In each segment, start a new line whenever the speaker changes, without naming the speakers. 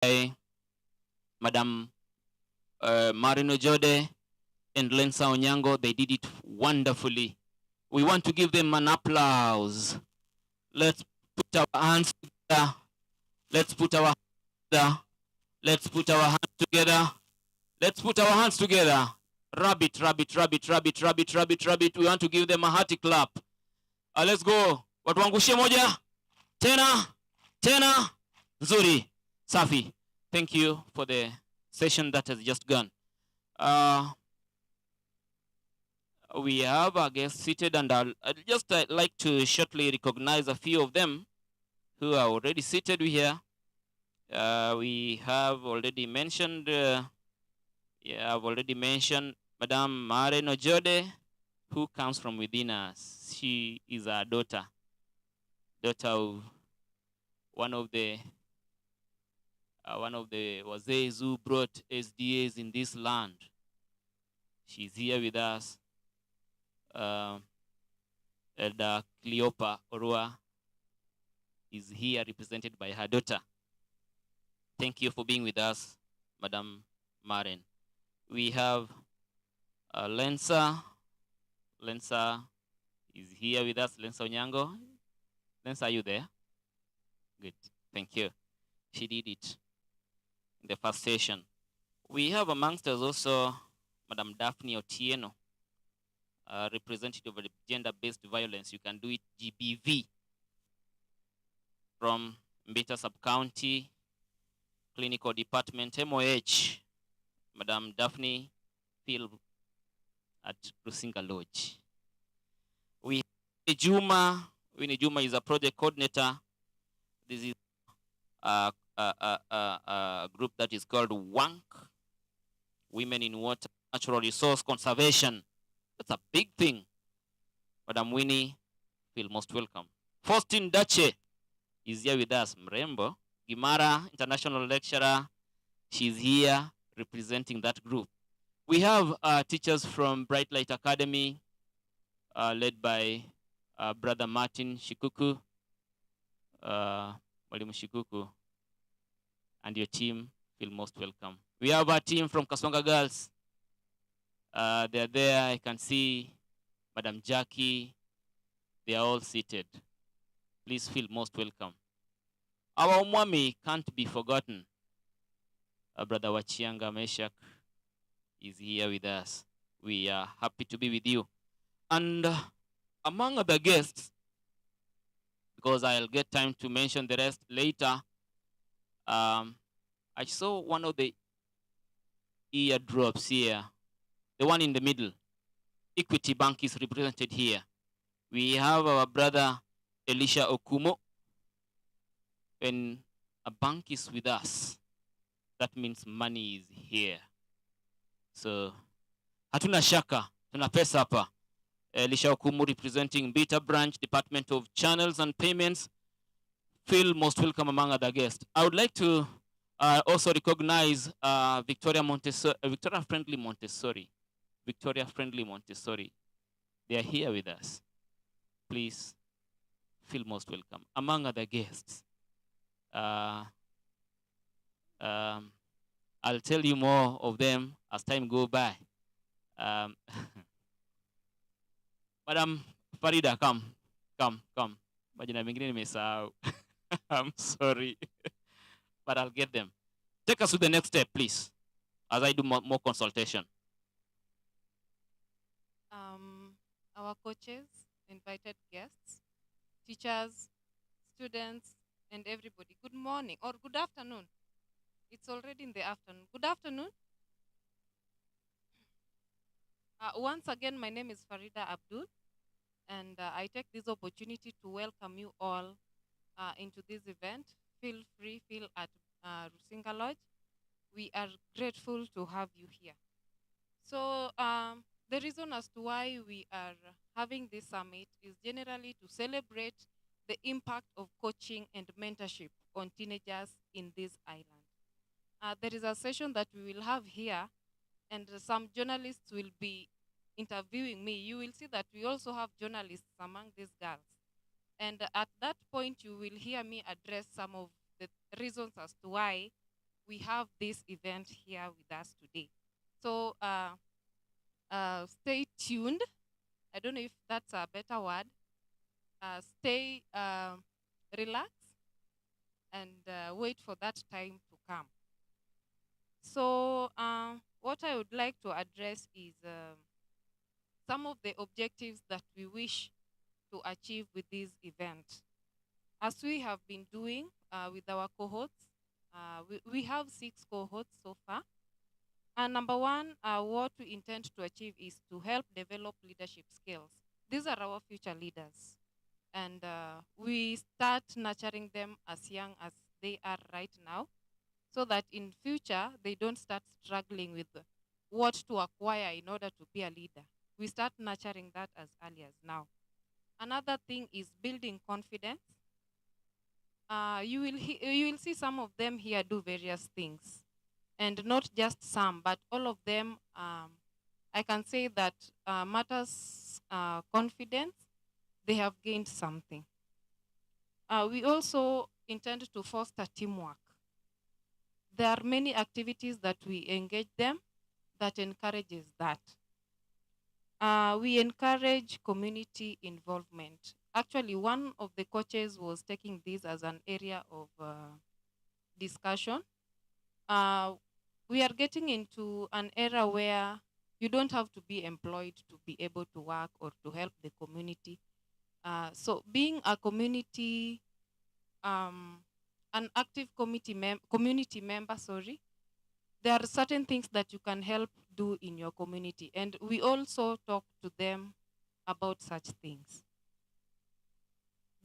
by Madam Marino Jode and Lensa Onyango. They did it wonderfully. We want to give them an applause. Let's put our hands together. Let's put our hands together. Let's put our hands together. Let's put our hands together. Rabbit, rabbit, rabbit, rabbit, rabbit, rabbit, rabbit. We want to give them a hearty clap. Let's go. Watuangushie moja. Tena. Tena. Nzuri. Safi. Thank you for the session that has just gone. We have our guests seated, and I'd just like to shortly recognize a few of them who are already seated here. We have already mentioned, I've already mentioned Madame Marino Jode, who comes from within us. She is our daughter of one of the wazees who brought SDAs in this land. She's here with us. And Cleopa Orua is here represented by her daughter. Thank you for being with us, Madam Marin. We have Lensa. Lensa is here with us. Lensa Onyango. Lensa, are you there? Good. Thank you. She did it in the first session. We have amongst us also Madam Daphne Otieno, representative of gender-based violence. You can do it GBV from Mbita Sub-County Clinical Department, MOH. Madam Daphne Phil at Rusinga Lodge. We have Juma. Winnie Juma is a project coordinator. This is a group that is called WANC, Women in Water Natural Resource Conservation. That's a big thing. Madam Winnie, feel most welcome. Faustin Dache is here with us. Mrembo Gimara, international lecturer. She's here representing that group. We have teachers from Bright Light Academy, led by Brother Martin Shikuku, Mwalimu Shikuku, and your team. Feel most welcome. We have our team from Kaswanga Girls. They're there. I can see Madam Jackie. They are all seated. Please feel most welcome. Our Umwami can't be forgotten. Brother Wachianga Meshak is here with us. We are happy to be with you. And among other guests, because I'll get time to mention the rest later, I saw one of the eardrops here, the one in the middle. Equity Bank is represented here. We have our brother Elisha Okumo. When a bank is with us, that means money is here. So, hatuna shaka, tuna pesa hapa. Elisha Okumu representing Beta Branch, Department of Channels and Payments. Feel most welcome among other guests. I would like to also recognize Victoria Friendly Montessori. They are here with us. Please feel most welcome. Among other guests, I'll tell you more of them as time goes by. Madam Farida, come. Majina mengine nimesahau. I'm sorry, but I'll get them. Take us to the next step, please, as I do more consultation.
Our coaches, invited guests, teachers, students, and everybody. Good morning or good afternoon. It's already in the afternoon. Good afternoon. Once again, my name is Farida Abdul, and I take this opportunity to welcome you all into this event. Feel free, feel at Rusinga Lodge. We are grateful to have you here. So the reason as to why we are having this summit is generally to celebrate the impact of coaching and mentorship on teenagers in this island. There is a session that we will have here, and some journalists will be interviewing me. You will see that we also have journalists among these girls. And at that point, you will hear me address some of the reasons as to why we have this event here with us today. So stay tuned. I don't know if that's a better word. Stay relaxed and wait for that time to come. So what I would like to address is some of the objectives that we wish to achieve with this event. As we have been doing with our cohorts, we have 6 cohorts so far. And number one, what we intend to achieve is to help develop leadership skills. These are our future leaders. And we start nurturing them as young as they are right now, so that in future, they don't start struggling with what to acquire in order to be a leader. We start nurturing that as early as now. Another thing is building confidence. You will see some of them here do various things, and not just some, but all of them. I can say that matters confidence. They have gained something. We also intend to foster teamwork. There are many activities that we engage them that encourages that. We encourage community involvement. Actually, one of the coaches was taking this as an area of discussion. We are getting into an era where you don't have to be employed to be able to work or to help the community. So being a community, an active community member, there are certain things that you can help do in your community. And we also talk to them about such things.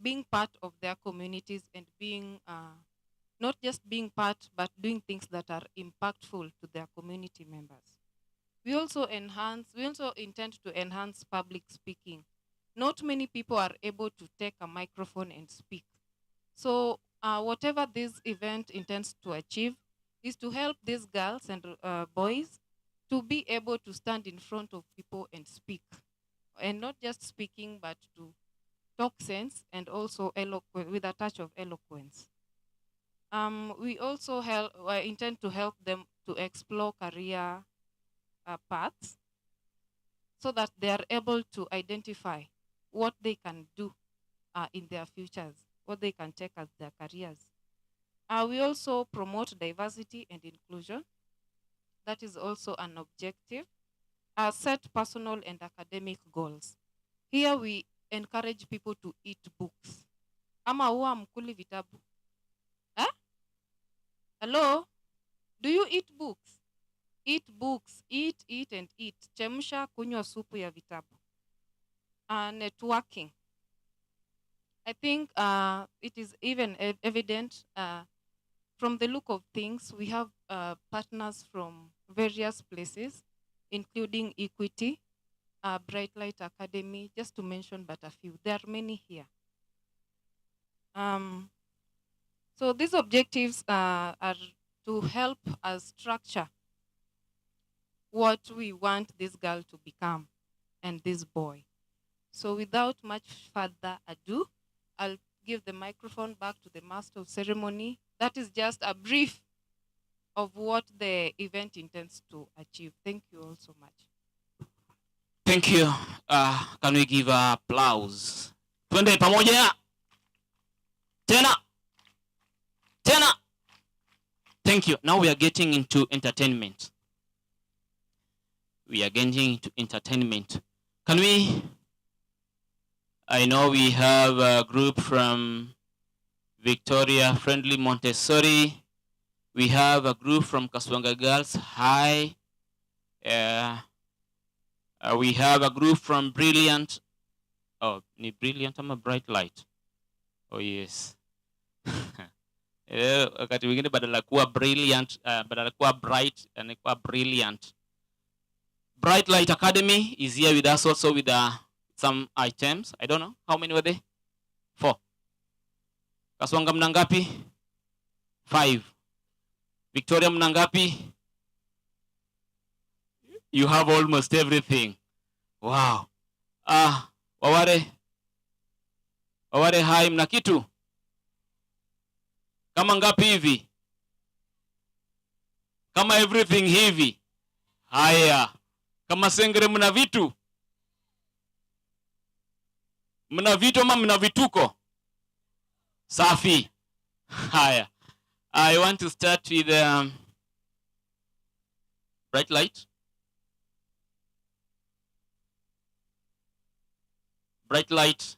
Being part of their communities and being, not just being part, but doing things that are impactful to their community members. We also intend to enhance public speaking. Not many people are able to take a microphone and speak. So whatever this event intends to achieve is to help these girls and boys to be able to stand in front of people and speak. And not just speaking, but to talk sense and also with a touch of eloquence. We also intend to help them to explore career paths, so that they are able to identify what they can do in their futures, what they can take as their careers. We also promote diversity and inclusion. That is also an objective. Set personal and academic goals. Here we encourage people to eat books. Ama huwa mkuli vitabu? Eh? Hello? Do you eat books? Eat books. Eat, and eat. Chemsha kunywa supu ya vitabu. Networking. I think it is even evident from the look of things. We have partners from various places, including Equity, Bright Light Academy, just to mention but a few. There are many here. So these objectives are to help us structure what we want this girl to become and this boy. So without much further ado, I'll give the microphone back to the master of ceremony. That is just a brief of what the event intends to achieve. Thank you all so much.
Thank you. Can we give applause? Twende pamoja. Tena. Thank you. Now we are getting into entertainment. Can we? I know we have a group from Victoria Friendly Montessori. We have a group from Kaswanga Girls High. We have a group from Brilliant. Oh, Brilliant, I'm a Bright Light. Oh, yes. Wakati mwingine badala kuwa brilliant, badala kuwa bright, and kuwa brilliant. Bright Light Academy is here with us also with some items. I don't know. How many were they? 4. Kaswanga mnangapi? 5. Victoria mnangapi? You have almost everything. Wow. Waware hai mna kitu? Kama ngapi hivi? Kama everything hivi. Haya. Kama Sengere mna vitu? Mna vitu ama mna vituko? Safi. Haya. I want to start with bright light. Bright light.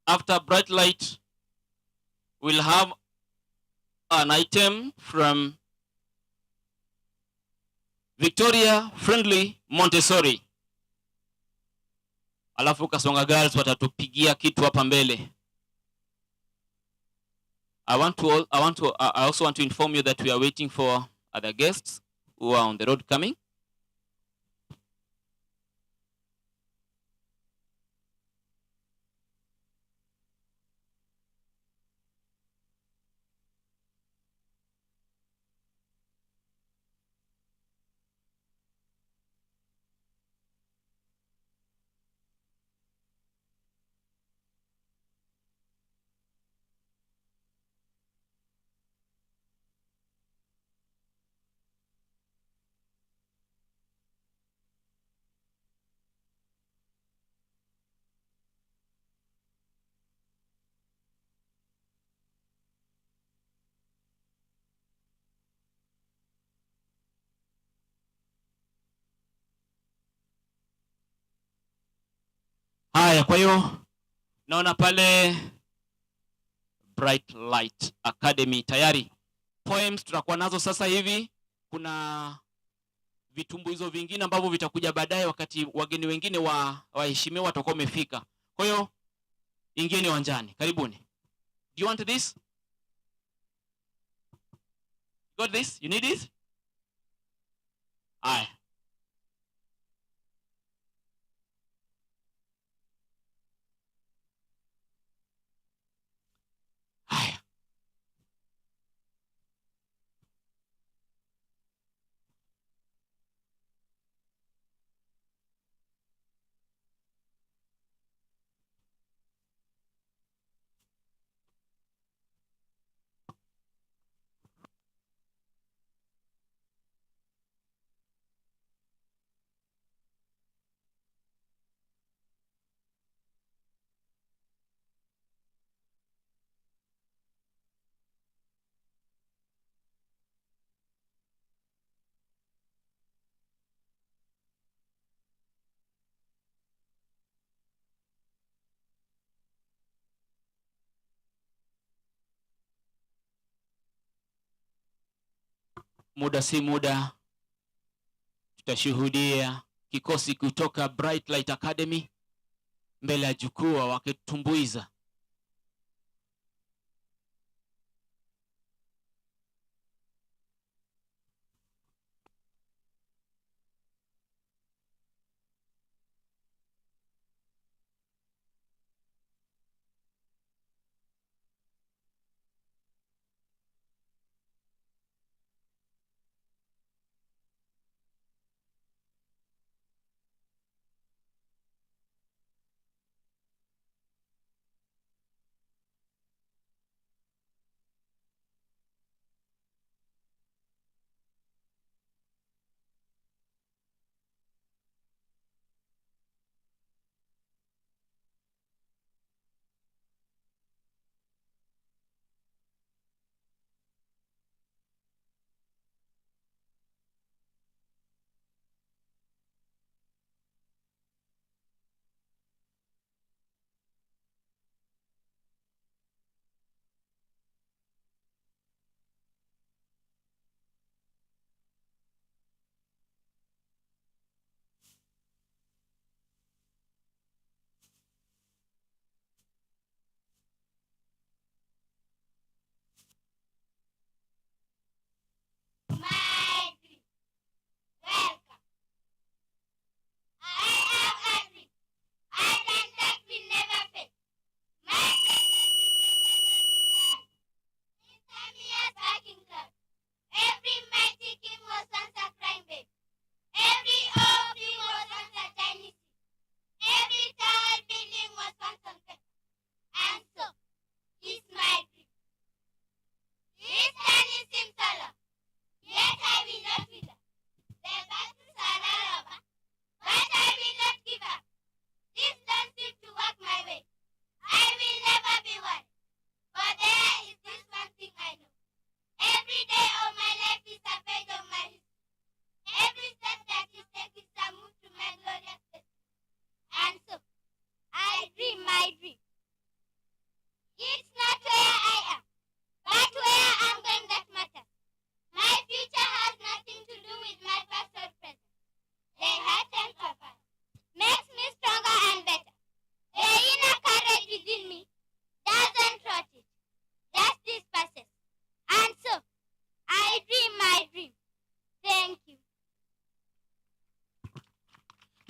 After bright light, we'll have an item from Victoria Friendly Montessori. Alafu Kasonga Girls watatupigia kitu hapa mbele. I also want to inform you that we are waiting for other guests who are on the road coming. Haya, kwa hiyo naona pale Bright Light Academy tayari. Poems tutakuwa nazo sasa hivi. Kuna vitumbuizo vingine ambavyo vitakuja baadaye wakati wageni wengine waheshimiwa watakuwa wamefika. Kwa hiyo ingieni uwanjani. Karibuni. Do you want this? Got this? You need this? Haya. Haya. Muda si muda tutashuhudia kikosi kutoka Bright Light Academy mbele ya jukwaa wakitumbuiza.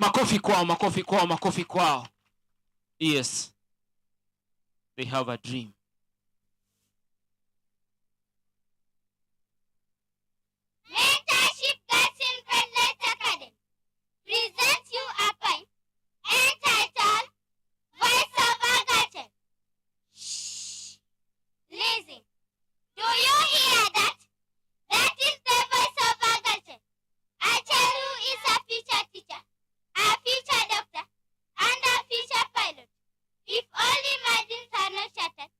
Makofi kwao, makofi kwao, makofi kwao. Yes, they have a dream.
Mentorship Girls in Friendlight Academy presents you a poem entitled Voice of Agate. Shh! Listen. Do you hear that? That is the voice of Agate. Acharu is a future teacher, a future doctor, and a future pilot. If only my dreams are not shattered,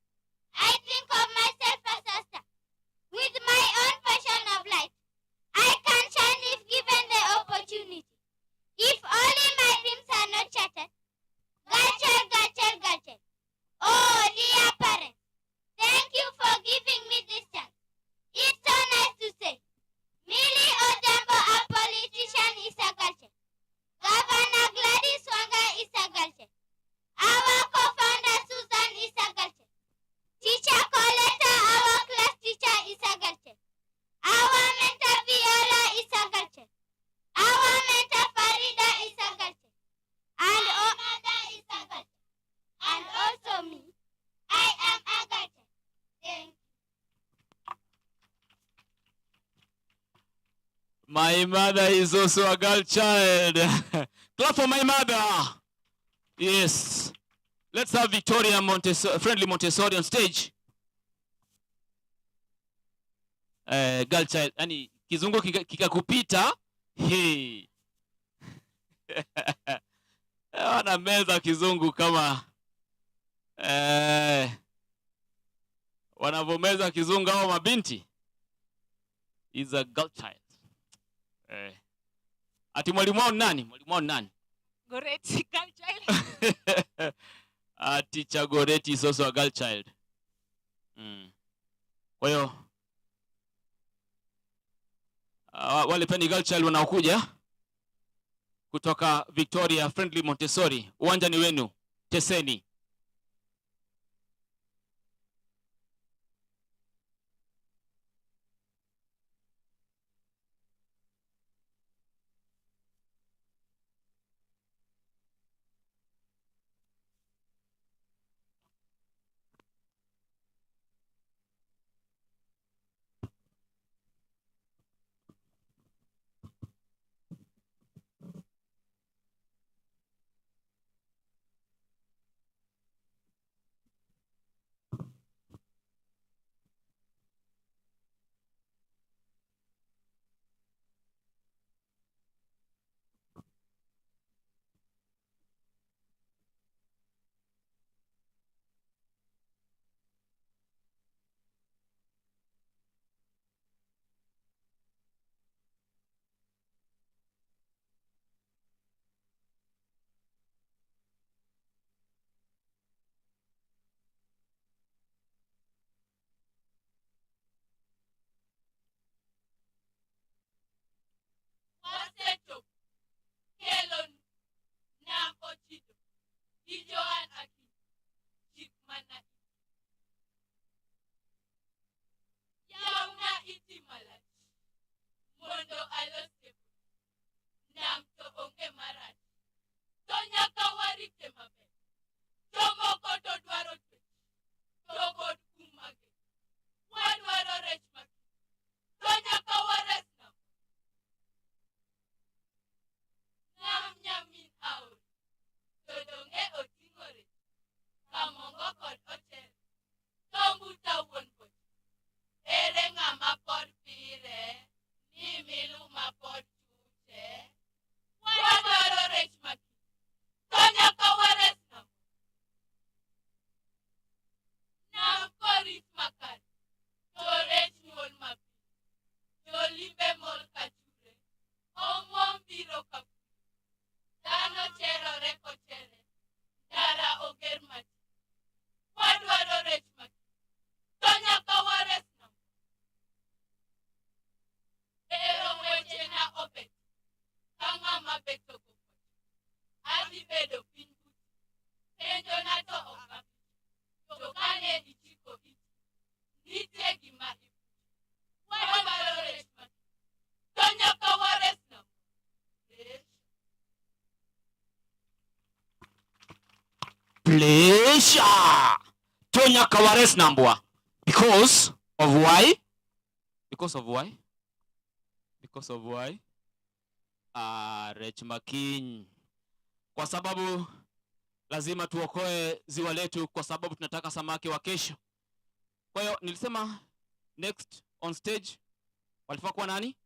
I think of myself as a star. With my own passion of light, I can shine if given the opportunity. If only my dreams are not shattered. Gachel, Gachel, Gachel. Oh, dear parents, thank you for giving me this chance. It's so nice to say. Millie Odembo, a politician, is a Gachel. Governor Gladys Wanga is a Gachel. Our co-founder Susan is a Gachel. Teacher Coletta, our class teacher, is a Gachel. Our mentor Viola is a Gachel. Our mentor Farida is a Gachel. And mother is a Gachel. And also me, I am a Gachel. Thank you.
My mother is also a girl child. Clap for my mother. Yes. Let's have Victoria Friendly Montessori on stage. Girl child. Yani kizungu kikakupita. Hey. Wana meza kizungu kama wanavomeza kizungu hao mabinti. Is a girl child. Ati mwalimu wao nani? Mwalimu wao nani?
Goreti, girl child.
Teacher Goreti is also a girl child. Kwa hiyo wale pia ni girl child wanaokuja kutoka Victoria Friendly Montessori. Uwanja ni wenu. Teseni. pleasure. Tonya Kawares Nambwa. Because of why? Because of why? Because of why? Rech Makin. Kwa sababu lazima tuokoe ziwa letu kwa sababu tunataka samaki wa kesho. Kwa hiyo nilisema next on stage walifaa kuwa nani?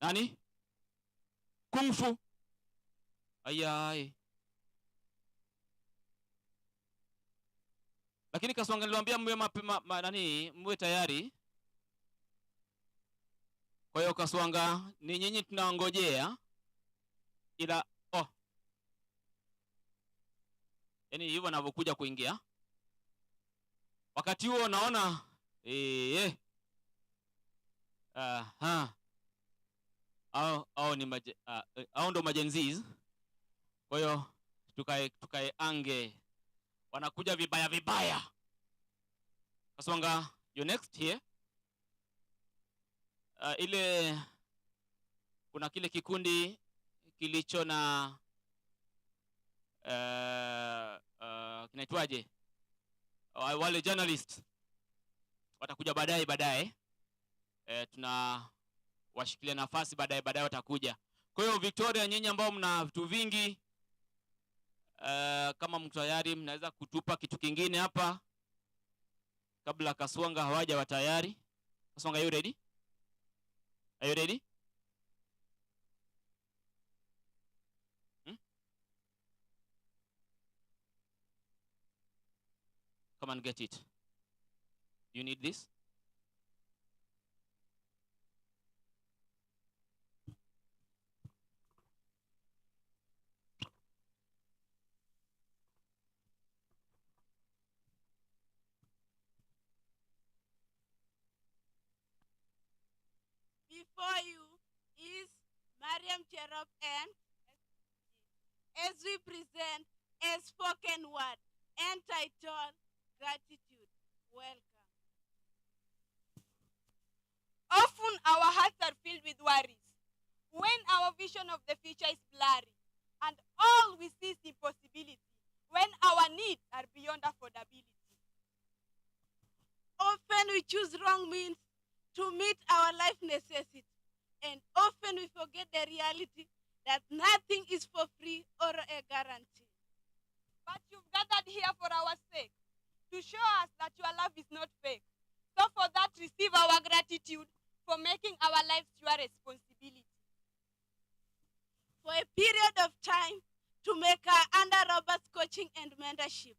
Nani? Kung Fu. Ayai. Lakini Kaswanga niliwaambia mwe nani mwe tayari. Kwa hiyo Kaswanga ni nyinyi tunangojea. Ila yaani hivyo wanavyokuja kuingia. Wakati huo naona au ni au ndo majenzis. Kwa hiyo tukae ange. Wanakuja vibaya vibaya. Kaswanga, you next here. Ile kuna kile kikundi kilicho na kinaitwaje? Wale journalists watakuja baadaye. Tuna washikilia nafasi baadaye watakuja. Kwa hiyo Victoria, nyinyi ambao mna vitu vingi, kama mko tayari mnaweza kutupa kitu kingine hapa kabla Kaswanga hawaja wa tayari. Kaswanga, are you ready? Are you ready? Come and get it. You need this?
Before you is Mariam Cherop, and as we present a spoken word entitled Gratitude. Welcome. Often our hearts are filled with worries when our vision of the future is blurry and all we see is impossibility when our needs are beyond affordability. Often we choose wrong means to meet our life necessity, and often we forget the reality that nothing is for free or a guarantee. But you've gathered here for our sake, to show us that your love is not fake. So for that, receive our gratitude for making our lives your responsibility. For a period of time, to make our under Robert's coaching and mentorship,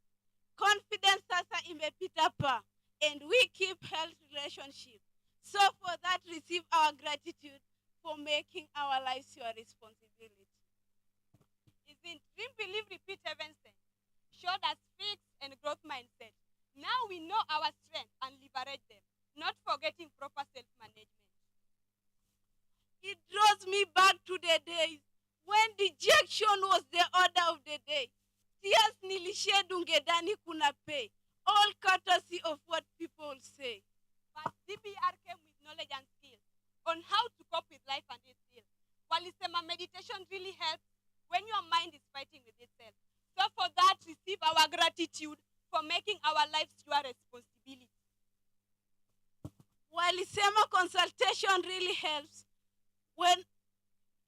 confidence sasa imepita pa, and we keep health relationship. So for that, receive our gratitude for making our lives your responsibility. Isn't dream, believe, repeat, heaven sent, showed us fixed and growth mindset. Now we know our strength and liberate them, not forgetting proper self-management. It draws me back to the days when dejection was the order of the day. Tears nilished ungedani kuna pay, all courtesy of what people say. But CBR came with knowledge and skill on how to cope with life and its ill. Walisema meditation really helps when your mind is fighting with itself. So for that, receive our gratitude for making our lives your responsibility. Walisema consultation really helps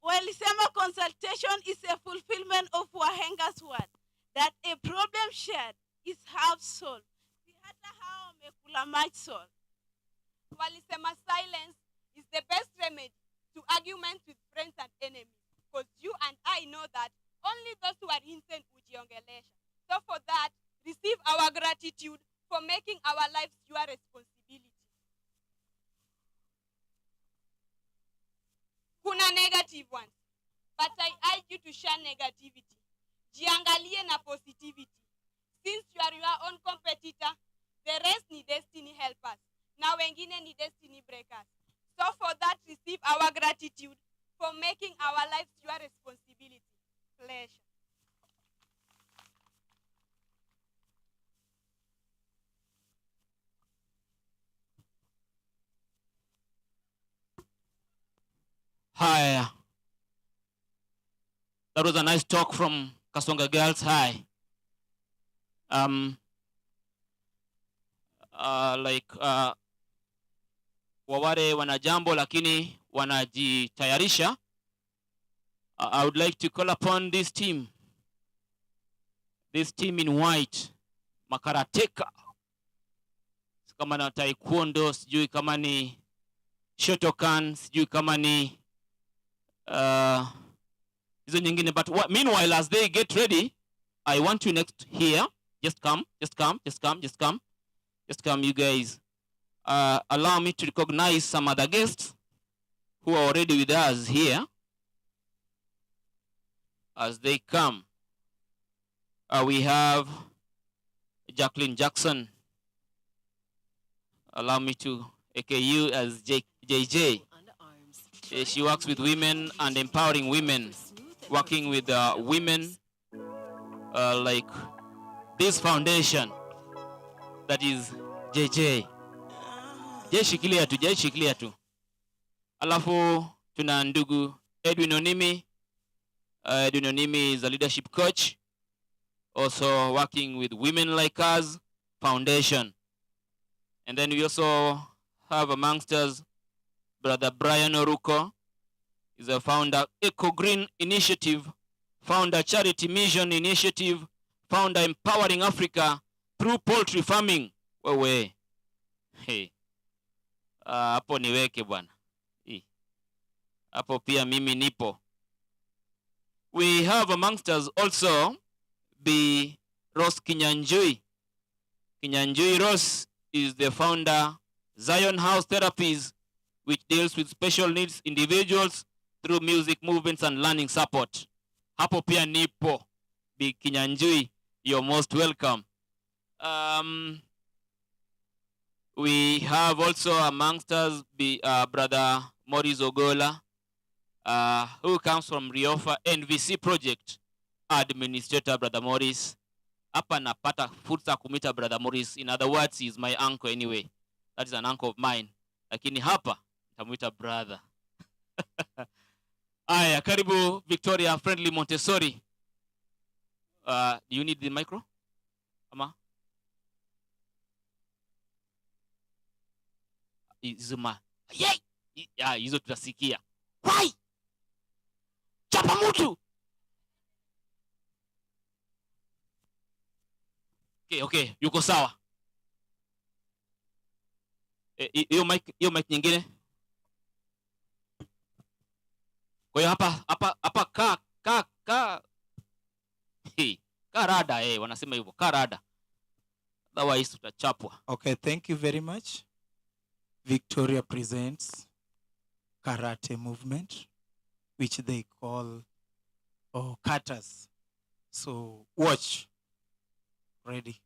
walisema consultation is a fulfillment of Wahenga's word that a problem shared is half solved. Si hata hao wamekula much solved. Walisema silence is the best remedy to arguments with friends and enemies, because you and I know that only those who are innocent hujiongelesha. So for that, receive our gratitude for making our lives your responsibility. Kuna negative ones, but I urge you to share negativity. Jiangalie na positivity. Since you are your own competitor, the rest ni destiny helpers. Now wengine ni destiny breakers. So for that, receive our gratitude for making our lives your responsibility. Pleasure.
Haya. That was a nice talk from Kasonga Girls High. Waware wana jambo lakini wanajitayarisha. I would like to call upon this team in white, makarateka, kama na taekwondo, sijui kama ni shotokan, sijui kama ni hizo nyingine. But meanwhile, as they get ready, I want you next here. Just come, you guys. Allow me to recognize some other guests who are already with us here. As they come, we have Jacqueline Jackson. Allow me to AKU as JJ. She works with women and empowering women, working with women like this foundation that is JJ. Shikilia tu. Alafu tuna ndugu Edwin Onimi. Edwin Onimi is a leadership coach, also working with Women Like Us Foundation. And then we also have amongst us Brother Brian Oruko. Is a founder, Eco Green Initiative, founder Charity Mission Initiative, founder Empowering Africa through poultry farming. Wewe. Hey. Hapo niweke bwana. Hapo pia mimi nipo. We have amongst us also the Rose Kinyanjui. Kinyanjui Rose is the founder Zion House Therapies, which deals with special needs individuals through music, movements, and learning support. Hapo pia nipo. Bi Kinyanjui, you're most welcome. We have also amongst us Brother Maurice Ogola, who comes from Riofa NVC Project Administrator. Brother Maurice. Hapa napata fursa kumita Brother Maurice. In other words, he is my uncle anyway. That is an uncle of mine. Lakini hapa nitamuita brother. Aya, karibu Victoria Friendly Montessori. Do you need the micro? Ama? Izuma. Yay! Ya, hizo tutasikia. Why? Chapa mtu. Okay, yuko sawa. Hiyo mic nyingine. Kwa hiyo hapa ka karada wanasema hivyo, karada. Otherwise tutachapwa.
Okay, thank you very much. Victoria presents karate movement, which they call katas. So watch. Ready.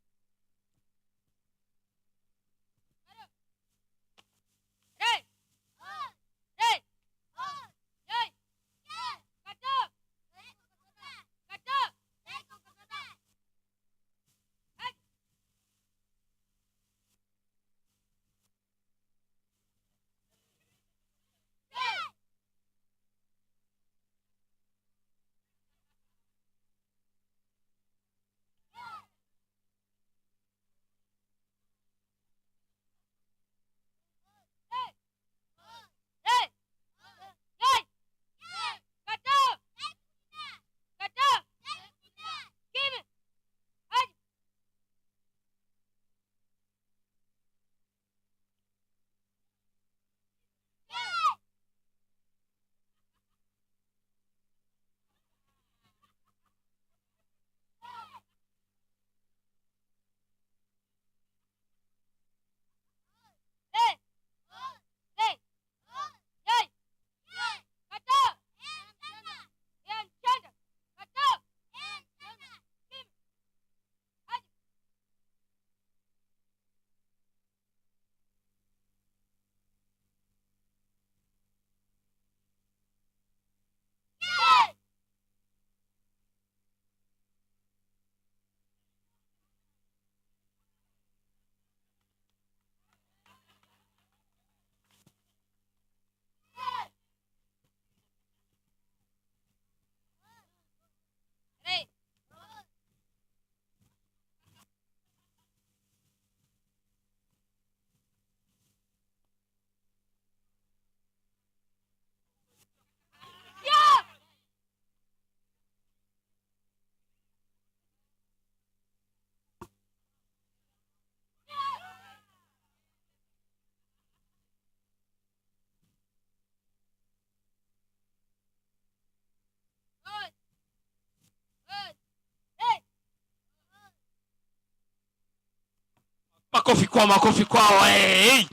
makofi kwao. Hey!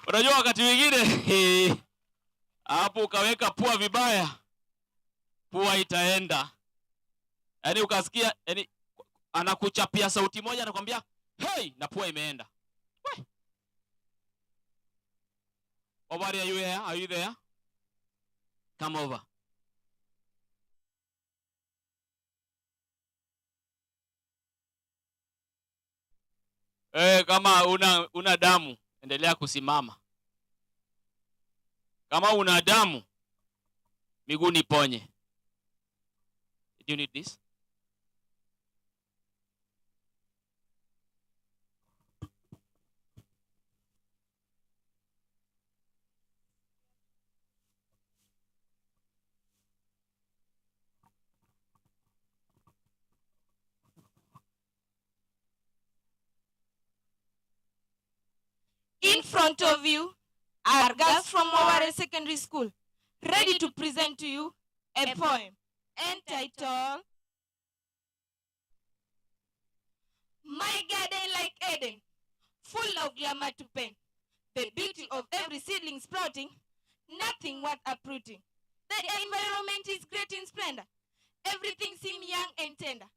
Unajua wakati mwingine hapo ukaweka pua vibaya, pua itaenda. Yaani ukasikia, yaani anakuchapia sauti moja anakuambia, "Hey!" na pua imeenda. Obari, are you here? Are you there? Come over. Kama una damu, endelea kusimama. Kama una damu, miguu niponye. Do you need this?
In front of you are girls from our secondary school, ready to present to you a poem entitled My Garden Like Eden, full of glamour to pen, the beauty of every seedling sprouting, nothing worth uprooting. The environment is great in splendor, everything seems young and tender,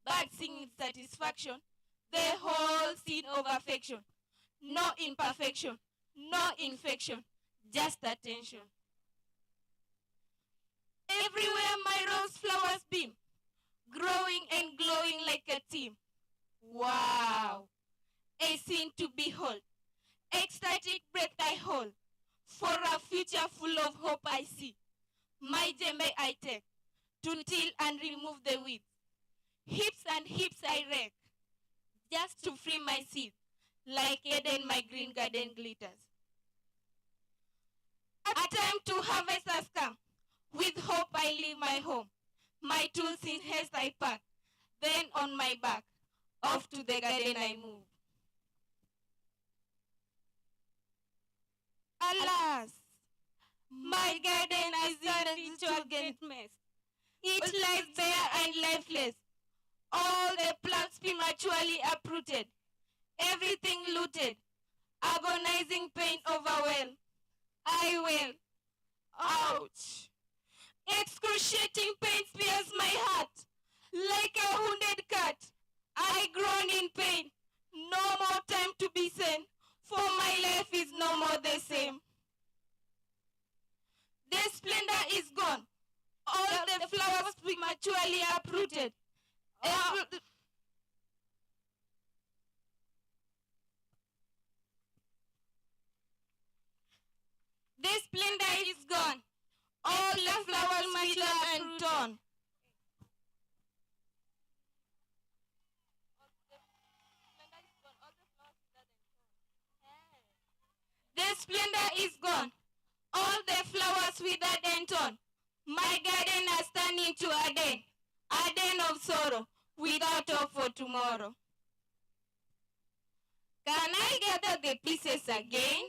birds sing with satisfaction, the whole scene of affection. No imperfection, no infection, just attention. Everywhere my rose flowers beam, growing and glowing like a team. Wow, a scene to behold, ecstatic breath I hold, for a future full of hope I see. My djembe I take, to till and remove the weeds. Heaps and heaps I rake, just to free my seed. Like Eden, my green garden glitters. A time to harvest has come. With hope I leave my home. My tools in haste I pack. Then on my back, off to the garden I move. Alas, my garden is turned into a great mess. It lies bare and lifeless. All the plants prematurely uprooted. Everything looted, agonizing pain overwhelmed. I will. Ouch. Excruciating pain spears my heart. Like a wounded cat, I groan in pain. No more time to be sane, for my life is no more the same. The splendor is gone. All the flowers prematurely uprooted. The splendor is gone. All the flowers withered and torn. The splendor is gone. All the flowers withered and torn. My garden has turned into a den of sorrow, without hope for tomorrow. Can I gather the pieces again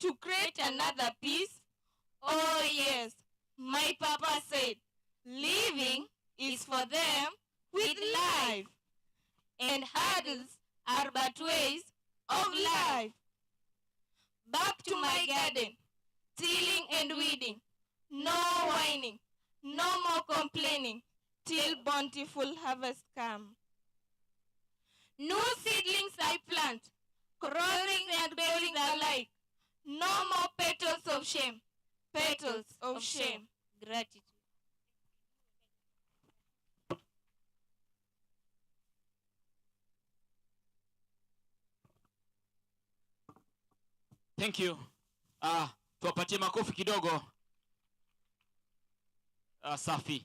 to create another piece? Oh yes, my papa said, living is for them with life, and hurdles are but ways of life. Back to my garden, tilling and weeding, no whining, no more complaining, till bountiful harvest come. New seedlings I plant, crawling and bearing alike, no more petals of shame, petals of shame. Gratitude.
Thank you. Tuwapatie makofi kidogo. Safi.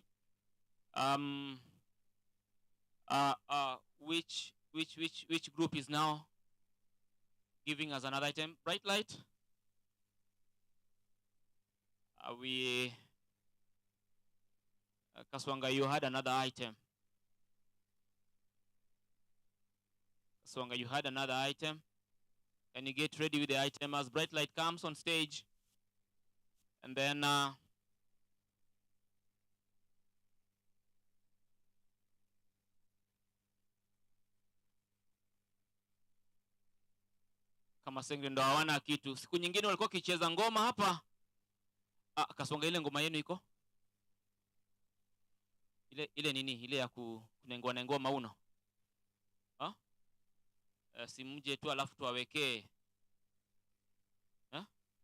Which group is now giving us another item? Bright light. Kaswanga, you had another item. Kaswanga, you had another item. Can you get ready with the item as bright light comes on stage? And then kama Sengre ndo hawana kitu. Siku nyingine walikuwa kicheza ngoma hapa. Kasonga, ile ngoma yenu iko? Ile nini? Ile ya kunengwa nengwa mauno. Simuje tu alafu tuwawekee.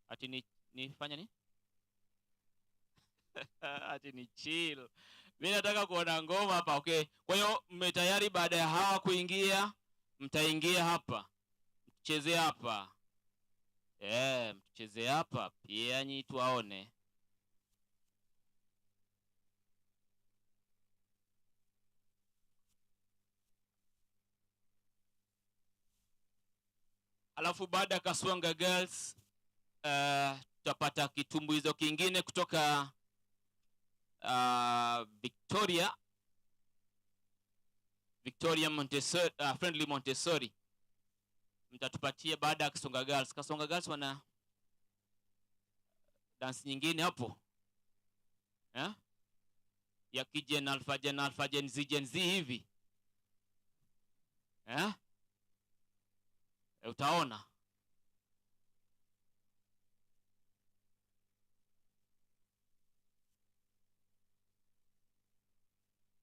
Ati nifanya nini? Ati ni chill. Mimi nataka kuona ngoma hapa, okay? Kwa hiyo mmetayari baada ya hawa kuingia, mtaingia hapa. Mcheze hapa. Mcheze hapa pia nyi tuwaone. Alafu baada ya Kasonga Girls tutapata kitumbuizo kingine kutoka Victoria Montessori, Friendly Montessori. Mtatupatia baada ya Kasonga Girls. Kasonga Girls wana dance nyingine hapo. Ya Gen Alpha, Gen Z hivi. Utaona.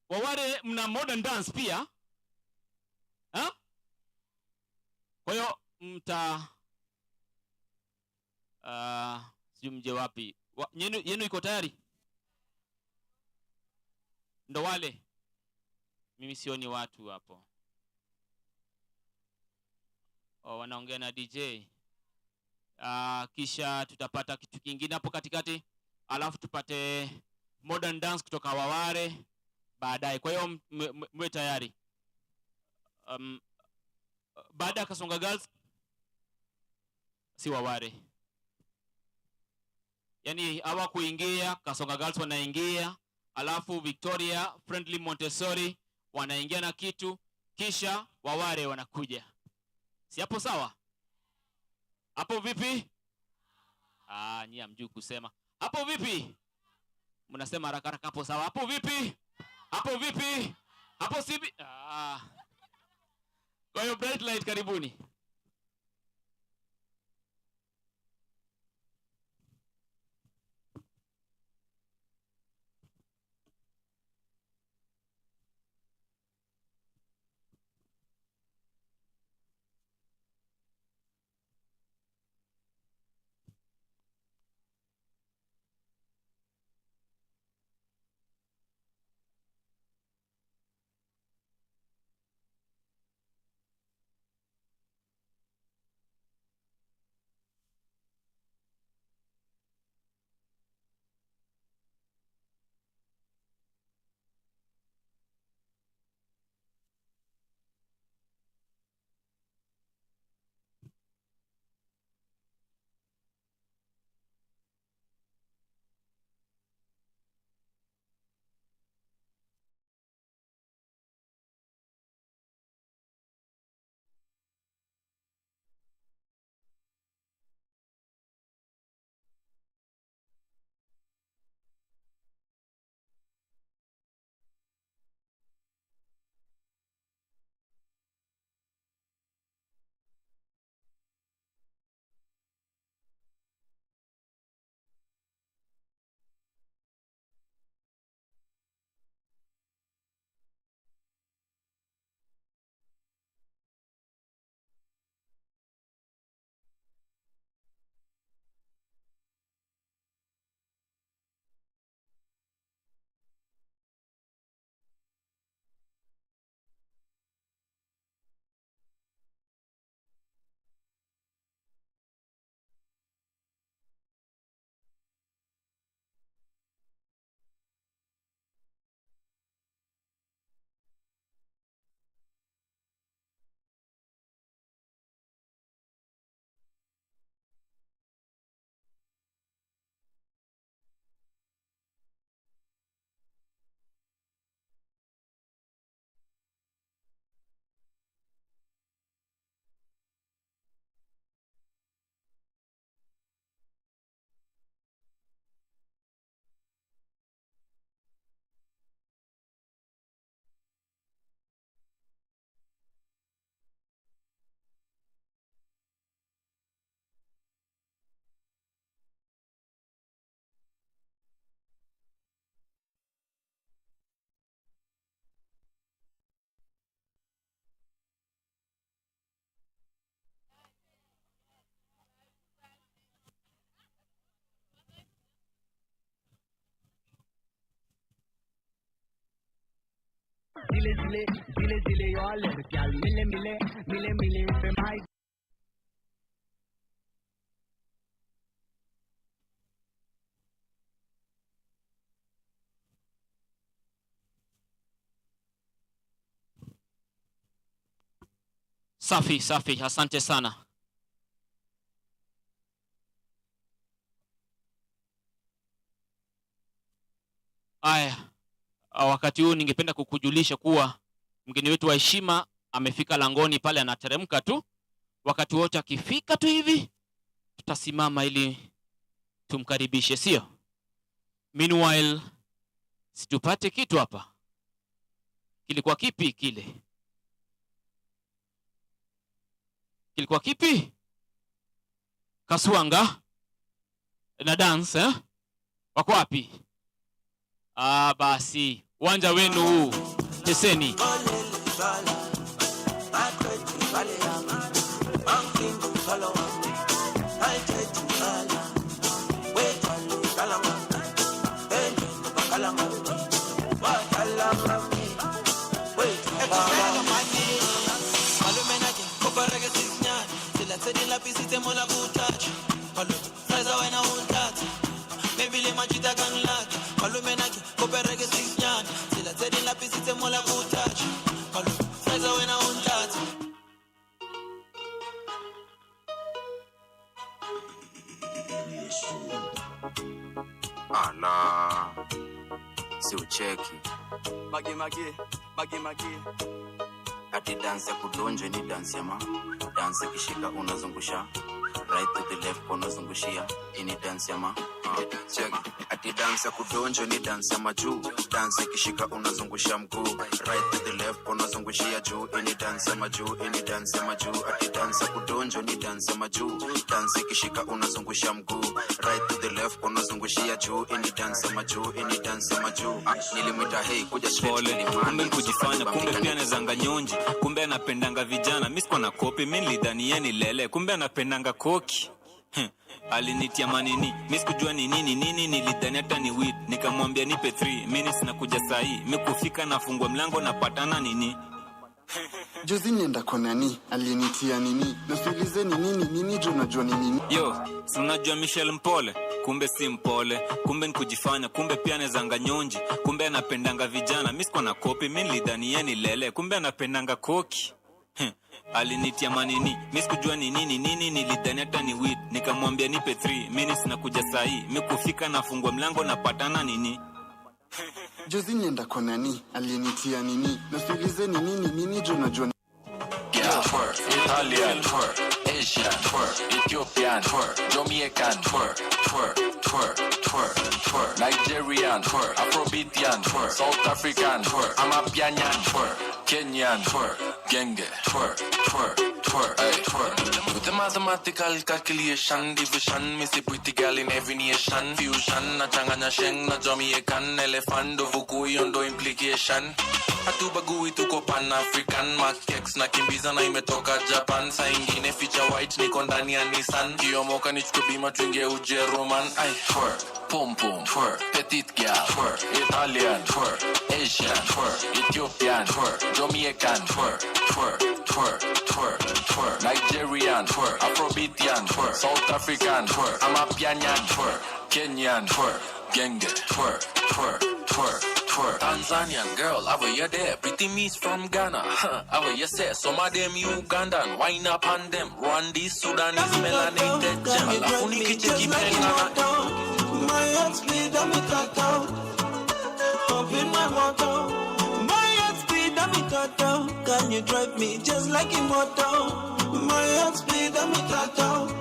Waware mna modern dance pia. Kwa hiyo sijui mje wapi. Yenu iko tayari? Ndo wale. Mimi sioni watu hapo. Wanaongea na DJ. Kisha tutapata kitu kingine hapo katikati. Alafu tupate modern dance kutoka Waware baadaye. Kwa hiyo mwe tayari. Baada ya Kasonga Girls si Waware. Yaani hawa kuingia, Kasonga Girls wanaingia, alafu Victoria Friendly Montessori wanaingia na kitu, kisha Waware wanakuja. Si hapo sawa? Hapo vipi? Nyie hamjui kusema. Hapo vipi? Mnasema haraka haraka hapo sawa. Hapo vipi? Hapo vipi? Hapo C.B. Kwa hiyo bright light, karibuni.
Zile zile, zile zile, yo alert, y'all. Mille mille, mille mille, for my.
Safi, safi, asante sana. Aya, wakati huu ningependa kukujulisha kuwa mgeni wetu wa heshima amefika langoni pale, anateremka tu. Wakati wote akifika tu hivi tutasimama ili tumkaribishe, sio? Meanwhile, situpate kitu hapa. Kilikuwa kipi kile? Kilikuwa kipi? Kaswanga na dance, eh? Wako wapi? Basi uwanja wenu huu, cheseni.
Ala, si ucheki
magi
ati dance ya kudonjo ni dance ya dance kishika unazungusha right to the left unazungushia ini dance ya check ati dance ya kudonjo ni dance ya juu dance kishika unazungusha mguu right to the left unazungushia juu ini dance ya juu ini dance ya juu ati dance ya kudonjo ni dance ya juu dance kishika unazungusha mguu right to the left unazungushia juu ini dance ya juu ini dance ya juu nilimwita hey kuja
pole kumbe kujifanya kumbe pia anazanga nyonji kumbe anapendanga vijana mimi siko na kopi mimi nilidhani yeye ni lele kumbe anapendanga koki alinitia manini mimi sikujua ni nini nilidhani hata ni weed nikamwambia nipe 3 minutes na kuja saa hii mimi kufika nafungua mlango napatana nini
Jozi nienda kwa nani alinitia nini nasiulize ni nini jo najua ni nini
yo si unajua Michelle mpole kumbe si mpole kumbe nikujifanya kumbe pia anazanga nyonji kumbe anapendanga vijana mimi siko na kopi mimi nilidhani yeye ni lele kumbe anapendanga koki alinitia manini mimi sikujua ni nini nilidhani hata ni weed nikamwambia nipe 3 minutes na kuja saa hii mimi kufika nafungua mlango napatana nini
Jozi nienda kwa nani alinitia nini nasiulize ni nini jo najua ni
twerk, Italian twerk, Asian twerk, Ethiopian twerk, Jamaican twerk, Nigerian twerk, Afrobeatian twerk, South African twerk, Amapianyan twerk, Kenyan twerk, Genge twerk, ay twerk. With the mathematical calculation, division, missy pretty girl in every nation, fusion, na changanya sheng, na Jamaican, elephant, dovukui ondo implication. Hatubagui tuko pan-African, Makex na kimbiza na imetoka Japan, sa ingine feature white niko ndani ya Nissan, kiyomoka nichukue bima tuingie Ujeruman, ay twerk, pom pom, twerk, petite girl, twerk, Italian, twerk, Asian, twerk, Ethiopian, twerk, Jamaican, twerk, Nigerian, twerk, Afrobeatian, twerk, South African, twerk, Amapianyan, twerk, Kenyan, twerk, Genge, twerk. Tanzanian girl, how are you there? Pretty miss from Ghana, how are you say? Some of them Ugandan, wine up on them. Rwandese, Sudanese, melanated gem. Lafuni kicheki pengana.
My heart speed, I'm a tattoo. Open my motor. My heart speed, I'm a tattoo. Can you drive me just like a motor? My heart speed, I'm a tattoo.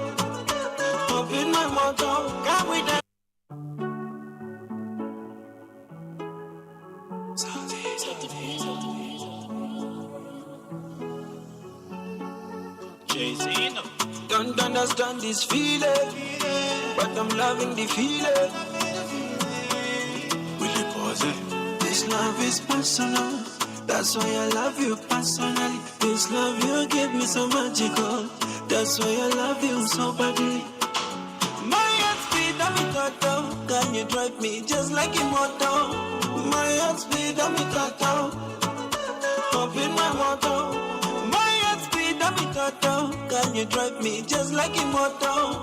Open my motor. Come with that. Don't understand this feeling, but I'm loving the feeling. Will you pause it? This love is personal, that's why I love you personally. This love you give me so magical, that's why I love you so badly. My heart speed, I'm a tattoo. Can you drive me just like a motor? My heart speed, I'm a tattoo. Hop in my motor. My heart speed, I'm in toto. Can you drive me just like a motor?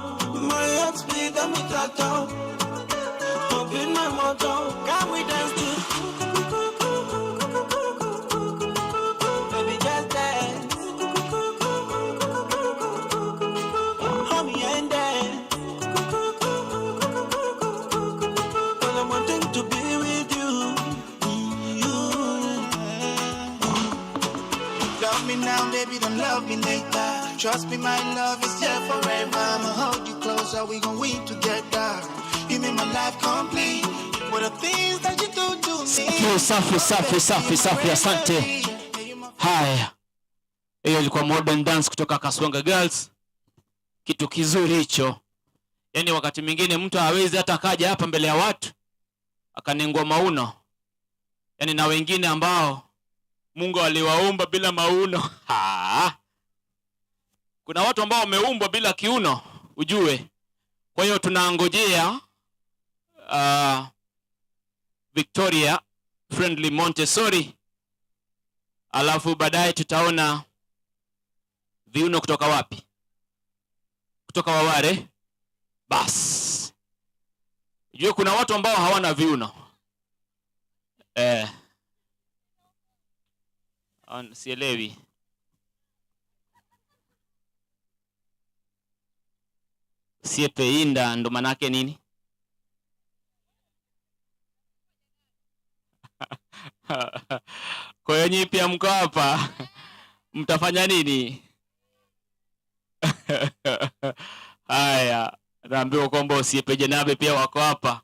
My heart speed, I'm in toto. Hop in my motor. Can we dance to? Baby, just dance. Hold me and dance. Well, I'm wanting to be with you. Love me now, baby, don't love me later. Trust me, my love is here forever. I'ma hold you closer, we gon' win together. You make my life complete. What the things that you do to me.
Safi, asante. Haya. Hiyo ilikuwa modern dance kutoka Kaswanga Girls. Kitu kizuri hicho. Yaani wakati mwingine mtu hawezi hata kaja hapa mbele ya watu akanengwa mauno. Yaani na wengine ambao Mungu aliwaumba bila mauno. Kuna watu ambao wameumbwa bila kiuno, ujue. Kwa hiyo tunaangojea Victoria Friendly Montessori. Alafu baadaye tutaona viuno kutoka wapi? Kutoka Waware. Bas. Ujue kuna watu ambao hawana viuno. Sielewi. Siepe inda ndo manake nini? Kwa hiyo nyinyi pia mko hapa. Mtafanya nini? Haya, naambiwa kwamba Siepe Jenabe pia wako hapa.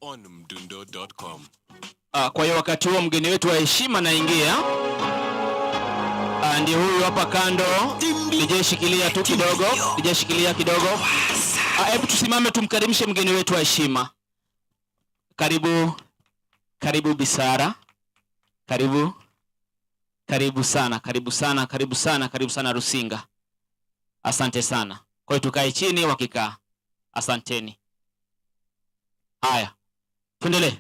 On mdundo.com.
Kwa hiyo wakati huo mgeni wetu wa heshima naingia. Ndio huyu hapa kando. Nijishikilia tu kidogo. Nijishikilia kidogo. Hebu tusimame tumkarimishe mgeni wetu wa heshima. Karibu Bisara. Karibu sana Rusinga. Asante sana. Kwa hiyo tukae chini wakikaa. Asanteni. Haya. Tuendelee.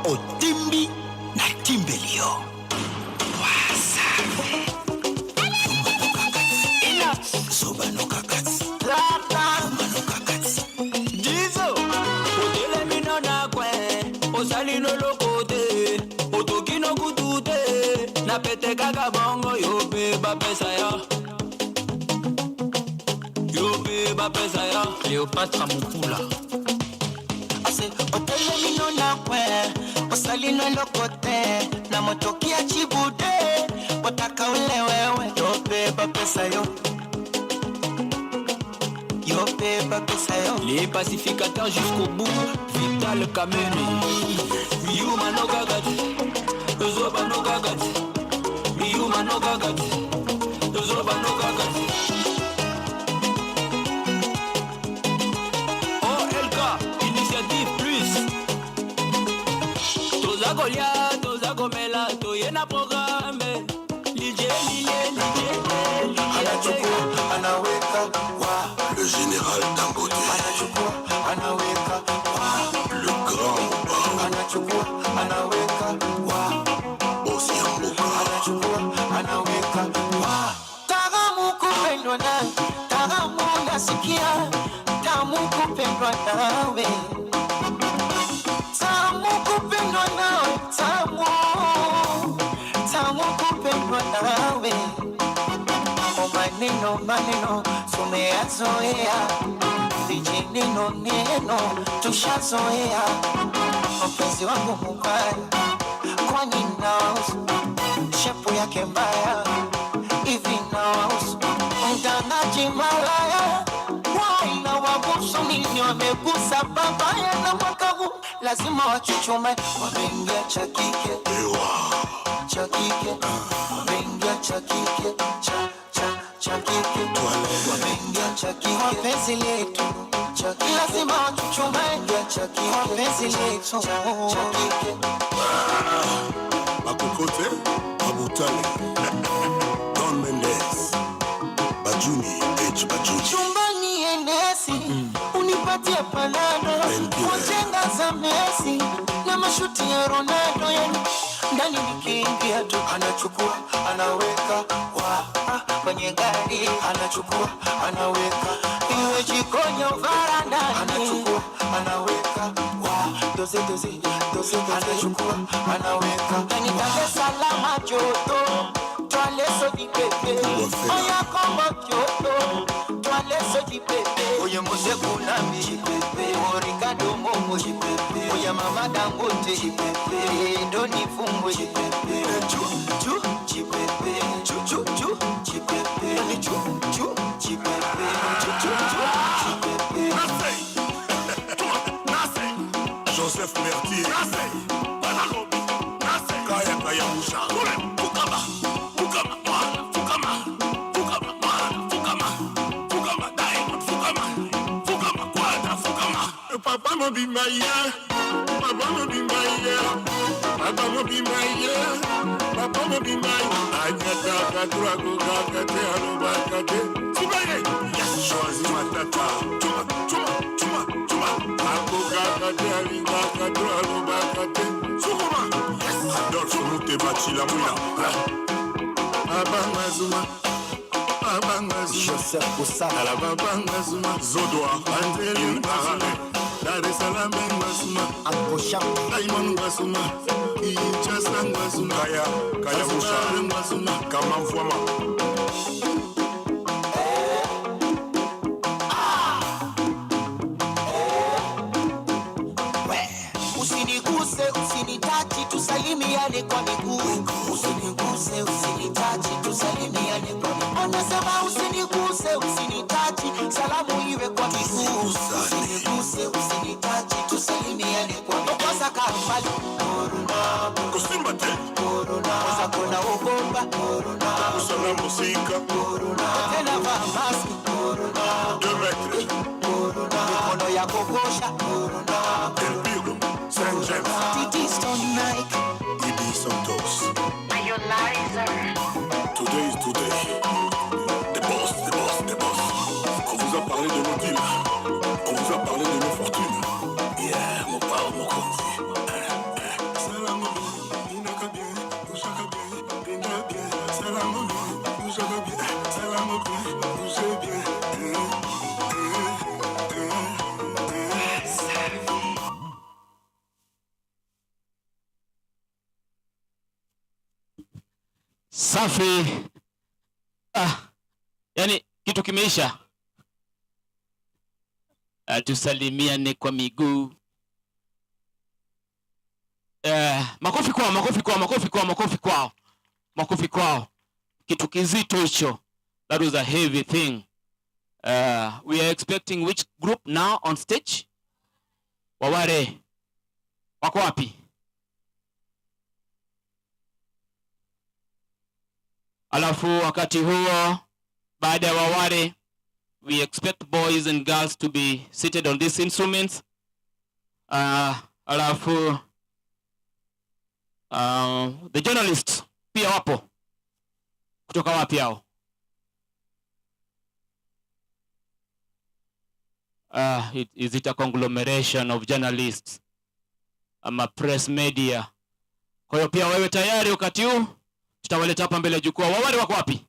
Otimbi na Timbelio. Wasafi. Sobano kakati. Mano kakati. Jizo. Odele mino na kwe. Osali no lokote. Otokino kutute. Na pete kaka bongo. Yope ba pesa ya. Pesa ya Cleopatra Mukula. Ase otele mino na kwe osali no lokote na motokia chibude wataka ule wewe yope pesa yo les pacificateurs jusqu'au bout Vital Kameni Yuma no gagati Zoba no gagati Yuma no gagati Zoba no gagati. Toza gomela toyena programme anaweka wa le général Dangote anaweka wa le grand anachukua anaweka wa bosi ya mboka anaweka wa tagamu kupendwa na tagamu nasikia tamu kupendwa nawe tamu kupendwa nawe tamu kupendwa nawe maneno tumeyazoea
vijineno neno tushazoea. Mpenzi wangu mubaya, kwani nausu shepu yake mbaya hivi nausu mtangaji malaya waina wabusu nini wamegusa babaya na mwaka huu lazima wachuchume wameingia cha kike wameingia cha kike cha kike wameingia cha kike wapenzi letu lazima wachuchume wapenzi letu cha kike
Makokote Abutale Don Mendes Bajuni H Bajuni
chumbani enesi unipatie panado kujenga za Messi na mashuti ya Ronaldo yani ndani nikiingia tu anachukua anaweka kwenye gari anachukua anaweka iwe jikoni au varandani anachukua anaweka doze anachukua anaweka ndani Dar es Salaam joto twale soji pepe oya kombo joto twale soji pepe oye mose kunami pepe Ricardo Momo pepe oya mama Dangote pepe ndoni fungwe pepe chu pepe chu pepe ni chu pepe pepe
Joseph Mertier Kaya Musha Papa mo be my year, Papa mo be my year, Papa mo be my year, Papa mo be my Anyata kadrago kakate alobakate Sibaye, yes, choisi matata Chuma Ako kakate alinga kadro alobakate Sukuma, yes, Adolphe Mute Bachila Mouya Abangazuma
Joseph Boussama
Alabangazuma Zodoa Andeli Bahane Dar es Salaam Ngasuma
Akosha
Diamond Ngasuma Kinshasa Ngasuma Kaya Musha Ngasuma Kama Mfwama
usinitachi tusalimiane kwa miguu usinitachi tusalimiane kwa miguu anasema usinitachi salamu iwe kwa miguu usinitachi tusalimiane kwa miguu kosa kafali corona
Kusimba te
corona kosa kona ugomba corona
Usana musika
corona tena vaa mask corona
2 metres
corona mikono ya kokosha corona
El Pigo Saint James
Titi Stone Nike
Ibi Santos Today is today The boss On vous a parlé de nos deals On vous a parlé de nos fortunes Yeah, mon pao, mon conti Salam Inaka bien, Ushaka bien, Dinga bien Salam Ushaka bien, Salam Ushaka bien
Safi. Yani kitu kimeisha. Tusalimiane kwa miguu. Makofi kwao. Kitu kizito hicho. That was a heavy thing. We are expecting which group now on stage? Waware. Wako wapi? Alafu wakati huo baada ya waware we expect boys and girls to be seated on these instruments. Alafu the journalists pia wapo. Kutoka wapi hao? Is it a conglomeration of journalists ama press media? Kwa hiyo pia wewe tayari wakati huu tutawaleta hapa mbele jukwaa. Waware wako wapi?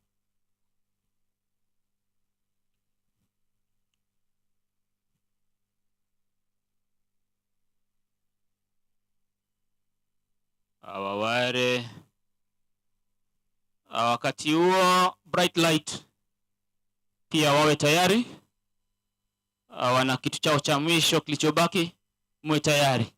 Waware. Wakati huo bright light pia wawe tayari. wana kitu chao cha mwisho kilichobaki, mwe tayari.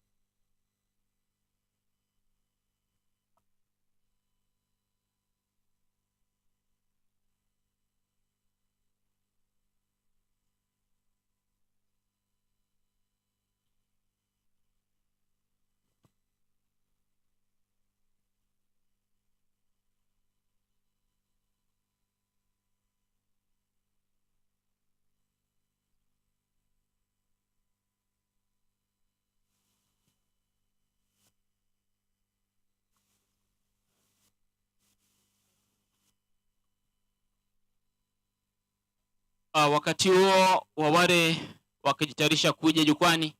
Wakati huo wa wale wakijitayarisha kuja jukwani,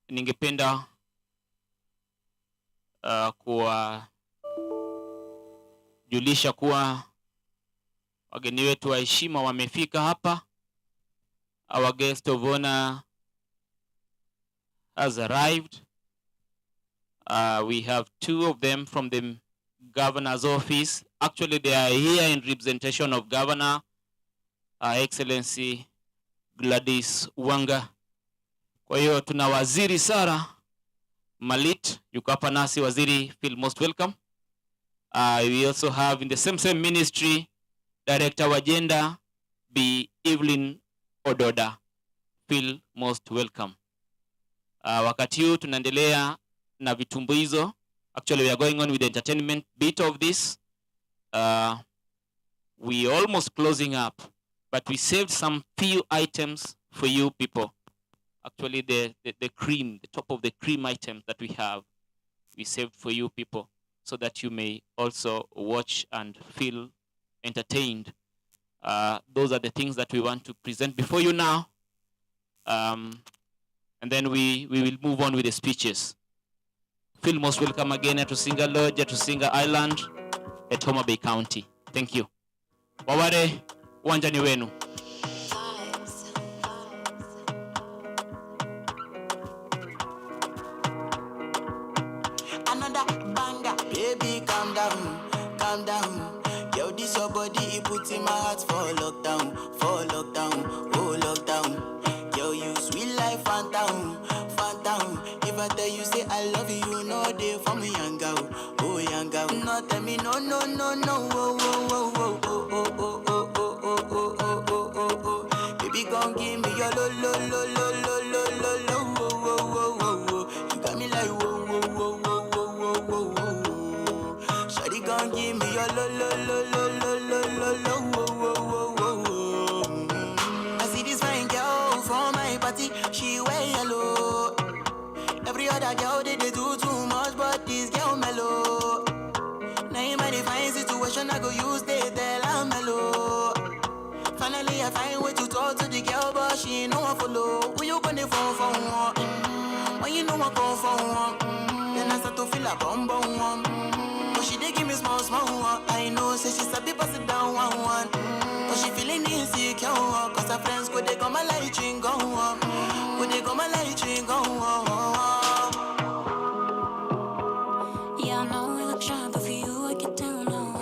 ningependa kuwajulisha kuwa wageni wetu wa heshima wamefika hapa. Our guest of honor has arrived. We have two of them from the governor's office. Actually, they are here in representation of Governor Excellency Gladys Wanga. Kwa hiyo tuna Waziri Sara Malit yuko hapa nasi. Waziri, feel most welcome. We also have in the same ministry Director wa Agenda Bi Evelyn Ododa. Feel most welcome. Wakati huu tunaendelea na vitumbuizo. Actually, we are going on with the entertainment bit of this. We are almost closing up, but we saved some few items for you people. Actually, the cream, the top of the cream items that we have, we saved for you people so that you may also watch and feel entertained. Those are the things that we want to present before you now. And then we will move on with the speeches. Feel most welcome again at Rusinga Lodge, at Rusinga Island, at Homa Bay County. Thank you. Waware, uwanja ni wenu.
Another banger, baby, calm down, calm down. Yo, this your body, it puts in my heart for lockdown, oh lockdown. Yo, you sweet life, phantom, phantom. If I tell you say I love you, no day for me, young girl, oh young girl. No tell me no, no, no, no, oh, oh, oh, oh, oh, oh, oh, oh, oh, oh, oh, oh, oh, oh, oh. Baby, gon' give me your lo, lo, lo, lo, lo, lo, lo, lo, oh, oh, oh, oh, oh. You got me like whoa, whoa, whoa, whoa, whoa, whoa, whoa, whoa. Shawty gon' give me your lo, lo, lo, lo, lo, lo, lo, lo, oh, oh, oh, oh, oh. I see this fine girl from my party, she wear yellow. Every other girl they do too much, but this girl mellow. Now in my divine situation, I go use they tell I'm mellow. Finally, I find way to talk to the girl, but she ain't no one follow. Who you gonna phone for one? When you know I come for one, then I start to feel a bum bum one. But she dey give me small small one. I know, say she's a people sit down one. But she feeling insecure, cause her friends go they come a light ring go on. Go they come a light ring go on.
Yeah, I know we look shy, but for you I get down low.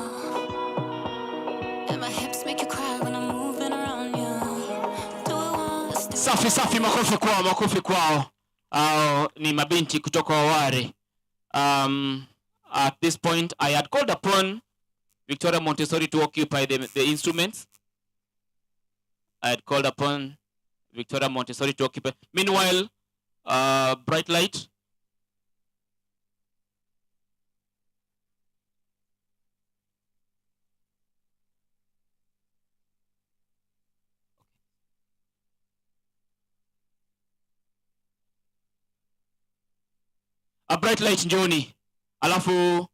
And my hips make you cry when I'm moving around you. Do it once, do it
Safi safi, makofi kwao, makofi kwao. Ni mabinti kutoka Waware. At this point, I had called upon Victoria Montessori to occupy the instruments. I had called upon Victoria Montessori to occupy. Meanwhile, Bright Light. A Bright Light njoni. Alafu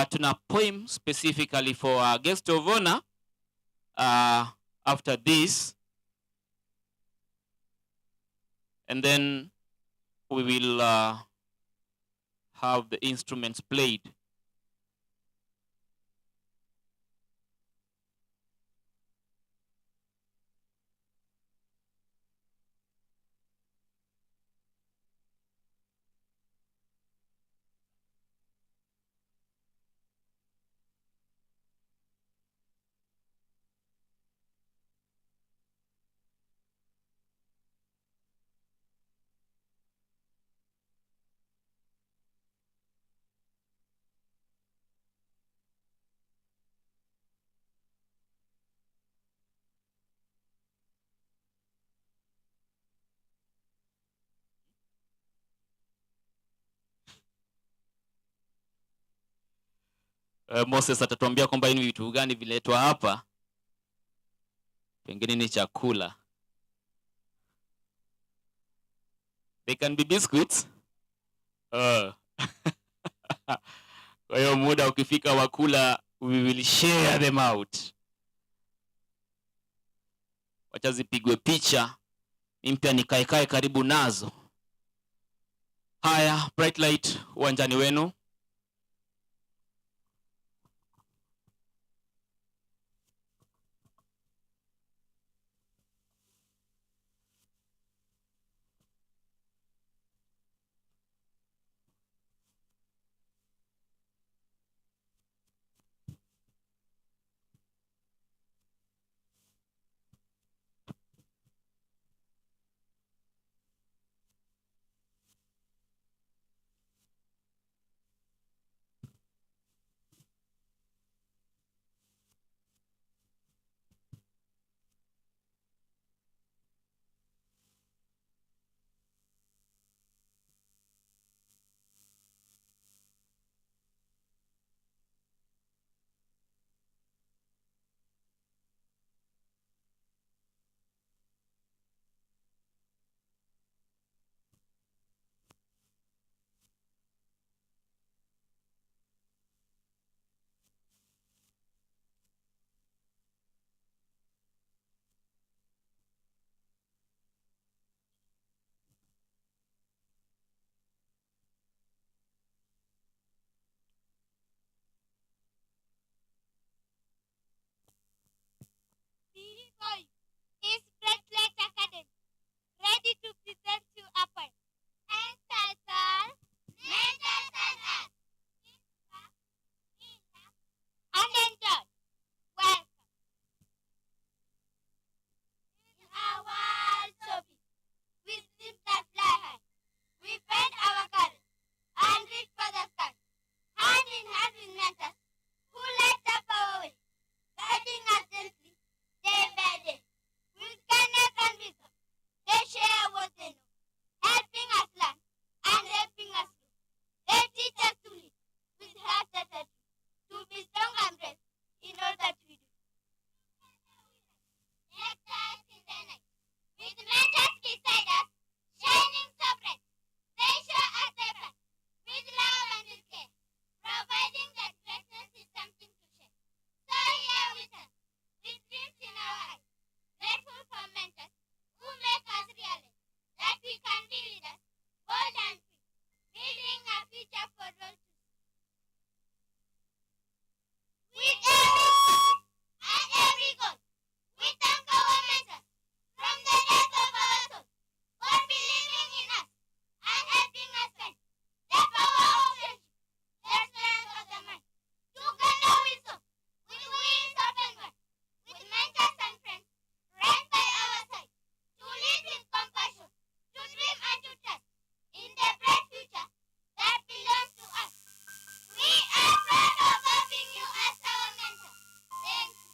tuna poem specifically for our guest of honor. After this, and then we will have the instruments played. Moses atatuambia kwamba ni vitu gani viletwa hapa. Pengine ni chakula. They can be biscuits. Kwa hiyo muda ukifika wa kula, we will share them out. Wacha zipigwe picha, mpya nikaekae karibu nazo. Haya, bright light uwanjani wenu.
Is Bracelet Academy ready to present you a poem entitled Mentors and Us? And enjoy. Welcome. In our world so big, with dreams that fly high, we bend our courage and reach for the sky. Hand in hand with mentors who light up our way, guiding us gently day by day. With kindness and wisdom, they share what they know, helping us learn and helping us grow. They teach us to live with hearts that are true, to be strong and brave in all that we do. Lectures in the night, with mentors beside us, shining so bright. They show us the path, with love and with care, providing that greatness is something to share. So here with us, with dreams in our eyes, grateful for mentors who make us realize that we can be leaders, bold and free, building a future for all to see. With every goal, we thank our mentors from the depth of our soul for believing in us and helping us find the power of friendship, the strength of the mind. Together we soar with wings open wide, with mentors and friends right by our side, to lead with compassion, to dream and to trust in the bright future that belongs to us. We are proud of having you as our mentor. Thank you.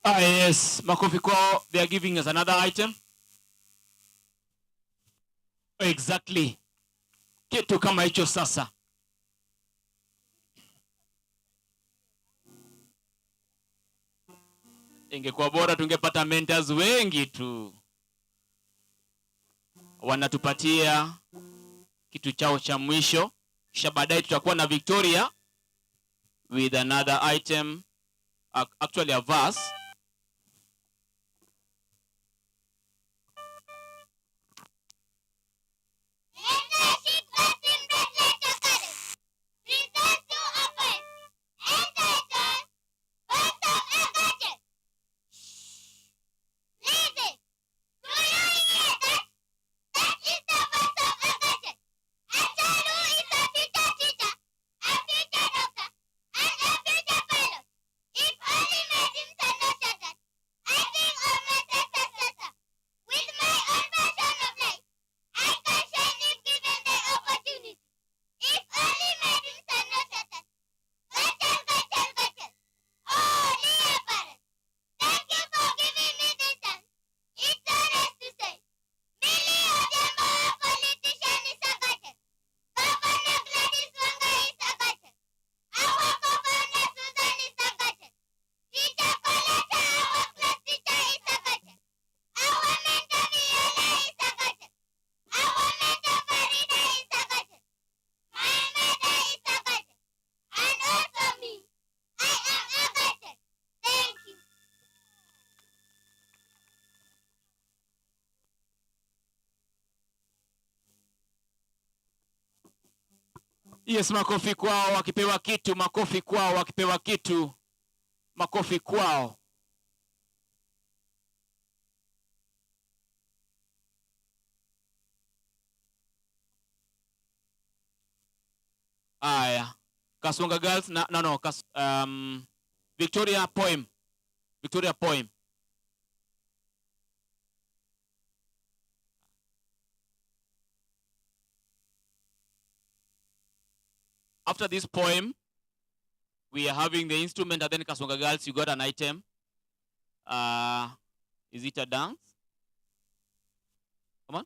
Yes, makofi kwao. They are giving us another item. Exactly. Kitu kama hicho sasa. Ingekuwa bora tungepata mentors wengi tu. Wanatupatia kitu chao cha mwisho. Kisha baadaye tutakuwa na Victoria with another item, actually a verse.
Mentorship Blessing Bracelet Academy presents you a poem entitled Voice of Agate. Listen, do you hear that? That is the voice of Agate, a child who is a future teacher, a future doctor, and a future pilot. If only my dreams had not
Yes, makofi kwao wakipewa kitu, makofi kwao wakipewa kitu, makofi kwao. Aya, Kasonga Girls, Victoria poem. Victoria poem. After this poem, we are having the instrument, and then Kasonga Girls, you got an item. Is it a dance? Come on.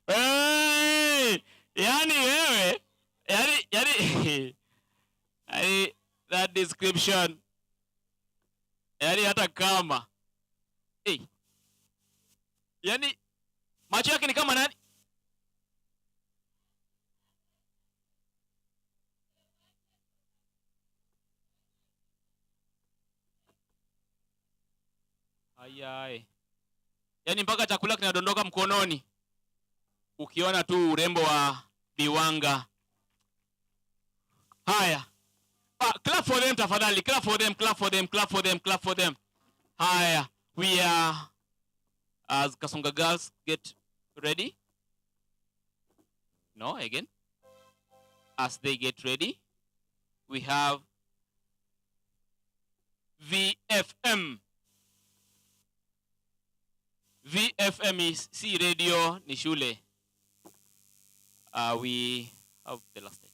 Hey! Yani wewe, yani that description. Yani hata kama. Hey. Yani macho yake ni kama nani? Ayai. Yani mpaka chakula kinadondoka mkononi. Ukiona tu urembo wa viwanga. Haya. Clap for them tafadhali. Clap for them, clap for them, clap for them, clap for them. Haya. We are, as Kasonga Girls get ready. No, again. As they get ready, we have VFM. VFM is C radio ni shule. We have the last item.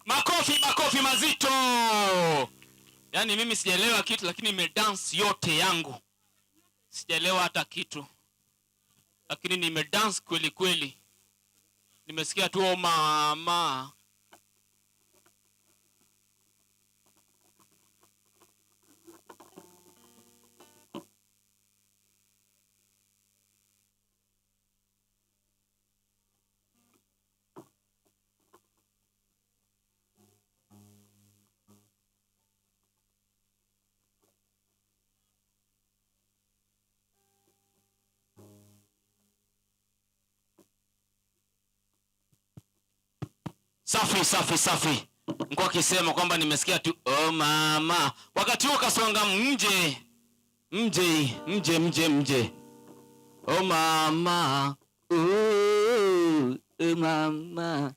Makofi mazito. Yaani mimi sijaelewa kitu lakini nimedance yote yangu. Sijaelewa hata kitu. Lakini nimedance kweli kweli. Nimesikia tu oh mama. Safi. Nilikuwa akisema kwamba nimesikia tu oh mama. Wakati huo kasonga mje. Oh mama. Oh mama.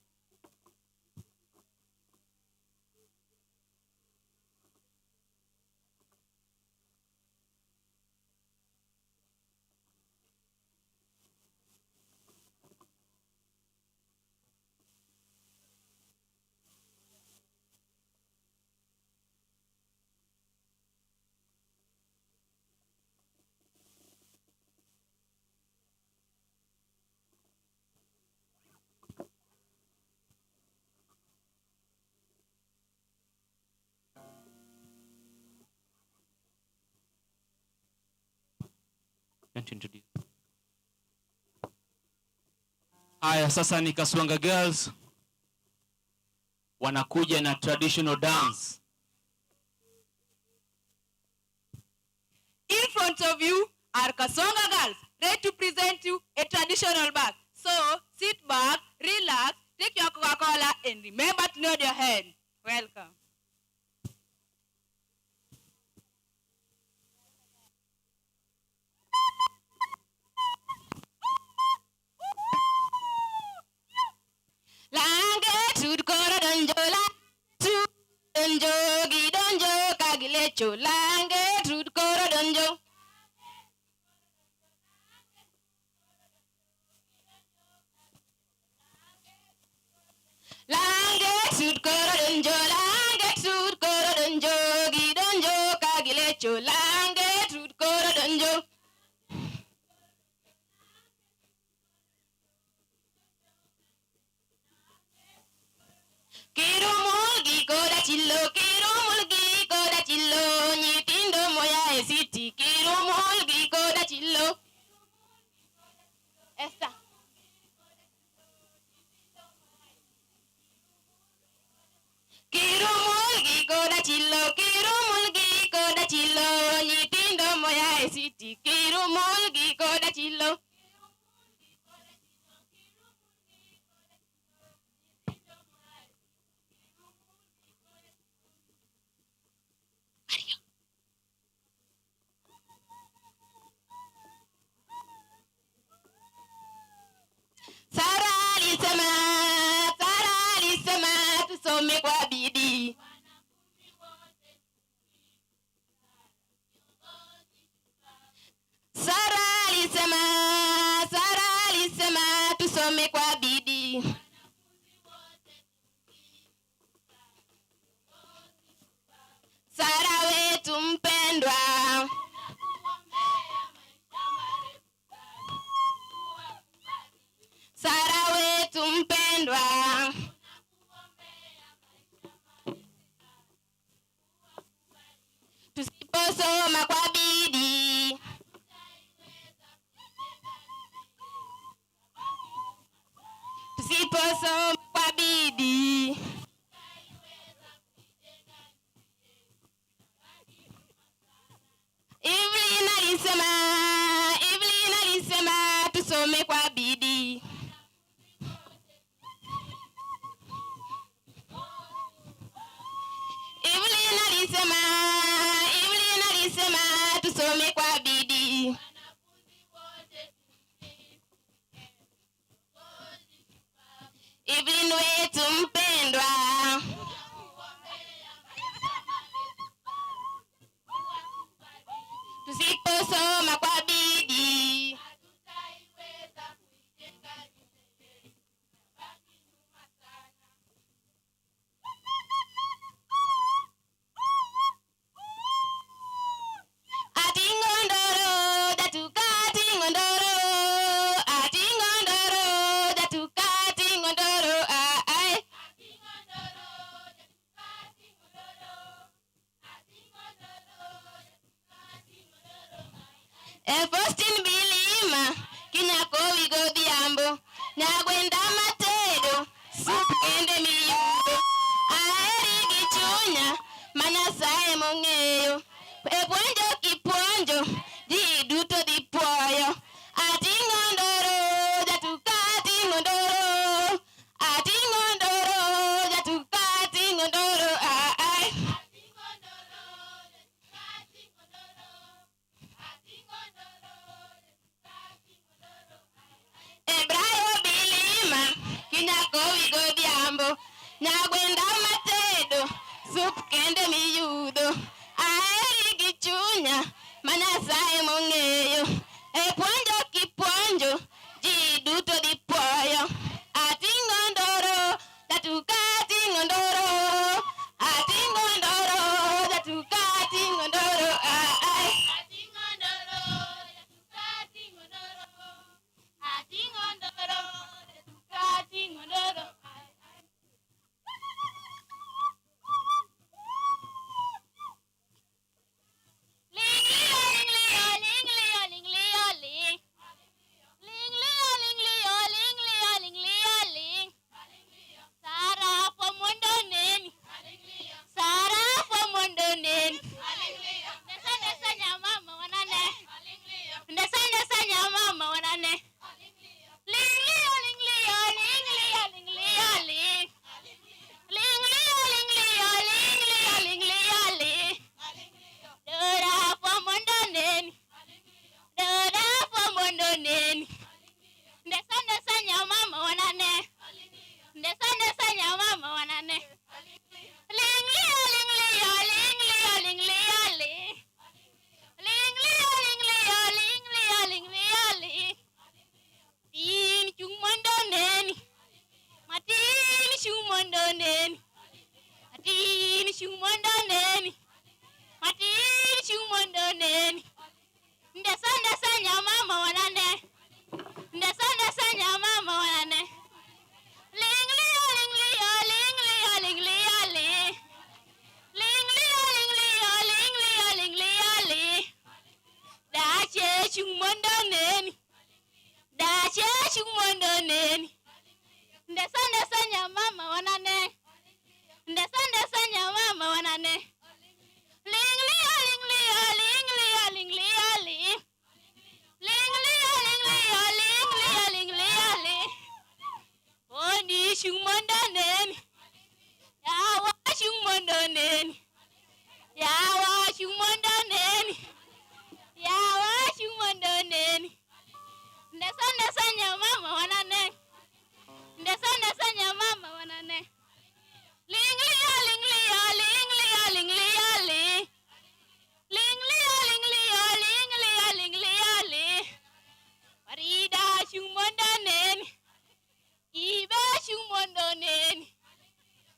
Haya sasa ni Kaswanga Girls wanakuja na traditional dance.
In front of you are Kaswanga Girls, ready to present you a traditional bag. So sit back, relax, take your Coca-Cola and remember to nod your head. Welcome.
Lange tudkora donjola tu donjo gidonjo kagilecho lange tudkora donjo lange tudkora donjo lange tudkora chilo kirumulgi koda chilo nyitindo moya esiti kirumulgi koda chilo. Esther. Kirumulgi koda chilo nyitindo moya esiti kirumulgi koda chilo. Sarali sema tusome kwa bidii. Sarali sema tusome kwa bidii. Sara wetu mpendwa, Sara wetu mpendwa, tusiposoma kwa bidii tusiposoma kwa bidii Evelyn alisema tusome kwa bidii. Evelyn alisema tusome kwa bidii. Evelyn wetu mpendwa, tusiposoma kwa bidii atingondoro datuka atingondoro ai Faustin Bilima kinyako wigo diambo nyagwenda matedo sup ende miyudo aeri gichunya manasaye mong'eyo epuonjo kipuonjo ji duto dhi puoyo atingondoro jatuka atingondoro jatuka atingondoro ai Ebrayo Bilima kinyako wigo diambo nyagwenda matedo sup kende miyudo aeri gichunya manasaye mong'eyo epuonjo kipuonjo ji duto dhi puoyo atingondoro jatuka atingondoro jatuka atingondoro ai
Ndesanya mama wanane. Ndesanya mama wanane. Linglia linglia linglia linglia li. Linglia linglia linglia linglia li. Oni shumondanen. Yawa shumondanen. Yawa shumondanen. Yawa shumondanen. Ndesanya mama wanane. Ndesanya mama wanane. Linglia linglia linglia linglia li. Linglia linglia linglia linglia li. Farida shumondanen. Ibe shumondanen.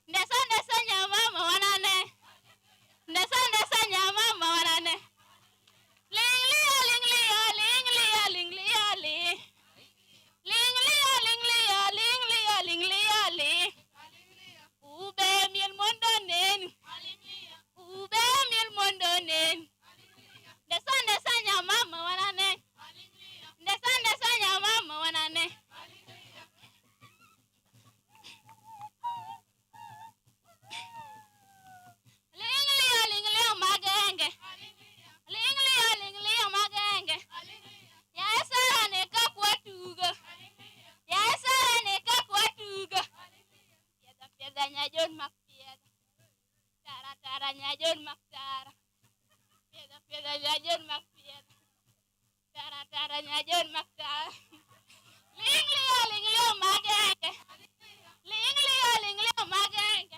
Ndesanya mama wanane. Ndesanya mama wanane. Linglia linglia linglia linglia li. Linglia linglia linglia linglia li. Ube miel mondonen. Ube miel mondonen. Ndesanya mama wanane. Ndesanya mama wanane. Linglia linglia magenge. Linglia linglia magenge. Yasa neka kwatuga. Yasa neka kwatuga. Pieda nyajon mak pieda. Tara nyajon mak tara. Pieda nyajon mak pieda. Tara nyajon mak tara. Linglia magenge. Linglia magenge.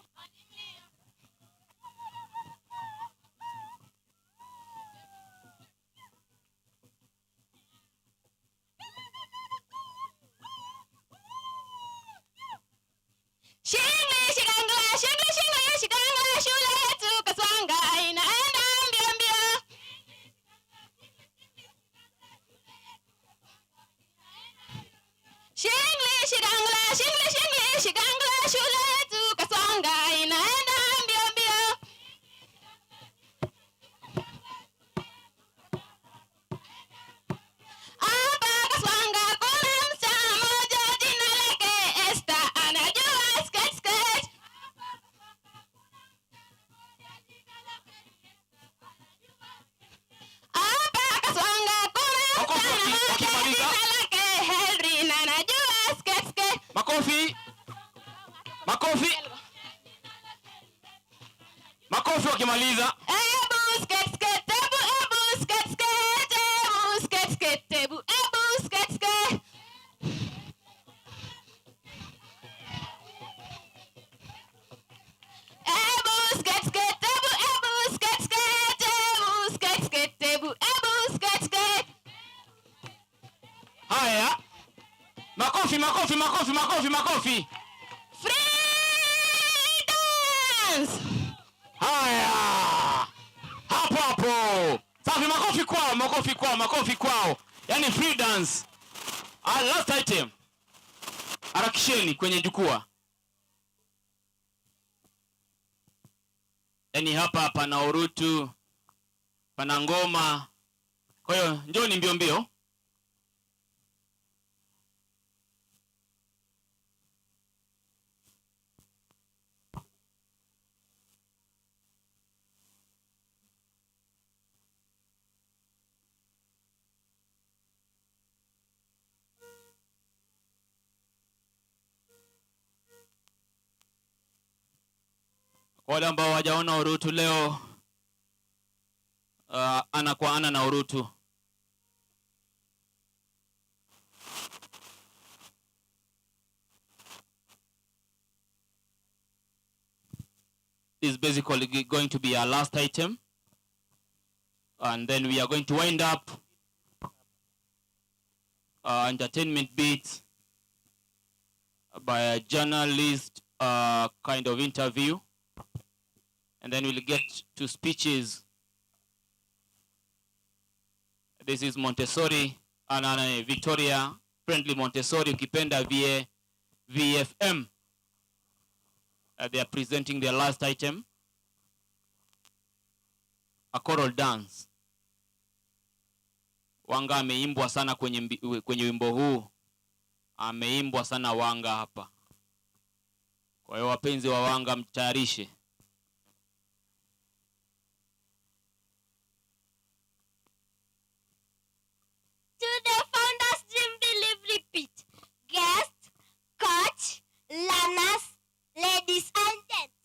Shingli shigangla shule yetu kaswanga inaenda mbio mbio. Shingli shigangla shule yetu kaswanga inaenda mbio mbio. Hapa kaswanga kuna msichana mmoja jina lake Esther, anajua skate skate. Hapa kaswanga kuna msichana mmoja jina lake Henry, na anajua skate skate.
Makofi. Makofi wakimaliza.
Ebu skate skate, ebu skate skate, ebu skate skate, ebu skate skate. Ebu skate skate, ebu skate skate, ebu skate skate, ebu skate skate.
Haya. Makofi.
Free dance.
Haya. Hapo. Safi, makofi kwao. Yaani free dance. Last item. Harakisheni kwenye jukwaa. Yaani hapa pana urutu, pana ngoma. Kwa hiyo njoni mbio mbio. Wale ambao hawajaona urutu leo, ana kwa ana na urutu. This is basically going to be our last item, and then we are going to wind up entertainment beat by a journalist kind of interview. And then we'll get to speeches. This is Montessori, Victoria Friendly Montessori, ukipenda VFM. They are presenting their last item, a choral dance. Wanga ameimbwa sana kwenye wimbo huu. Ameimbwa sana Wanga hapa. Kwa hiyo wapenzi wa wanga mtayarishe.
To the Founders Dream Delivery Pit. Guests, coach, learners, ladies and gents.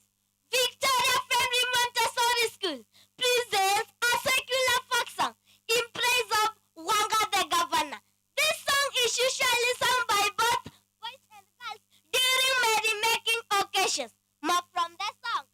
Victoria Friendly Montessori School presents a secular folk song in praise of Wanga the Governor. This song is usually sung by both boys and girls during merrymaking occasions. More from the song.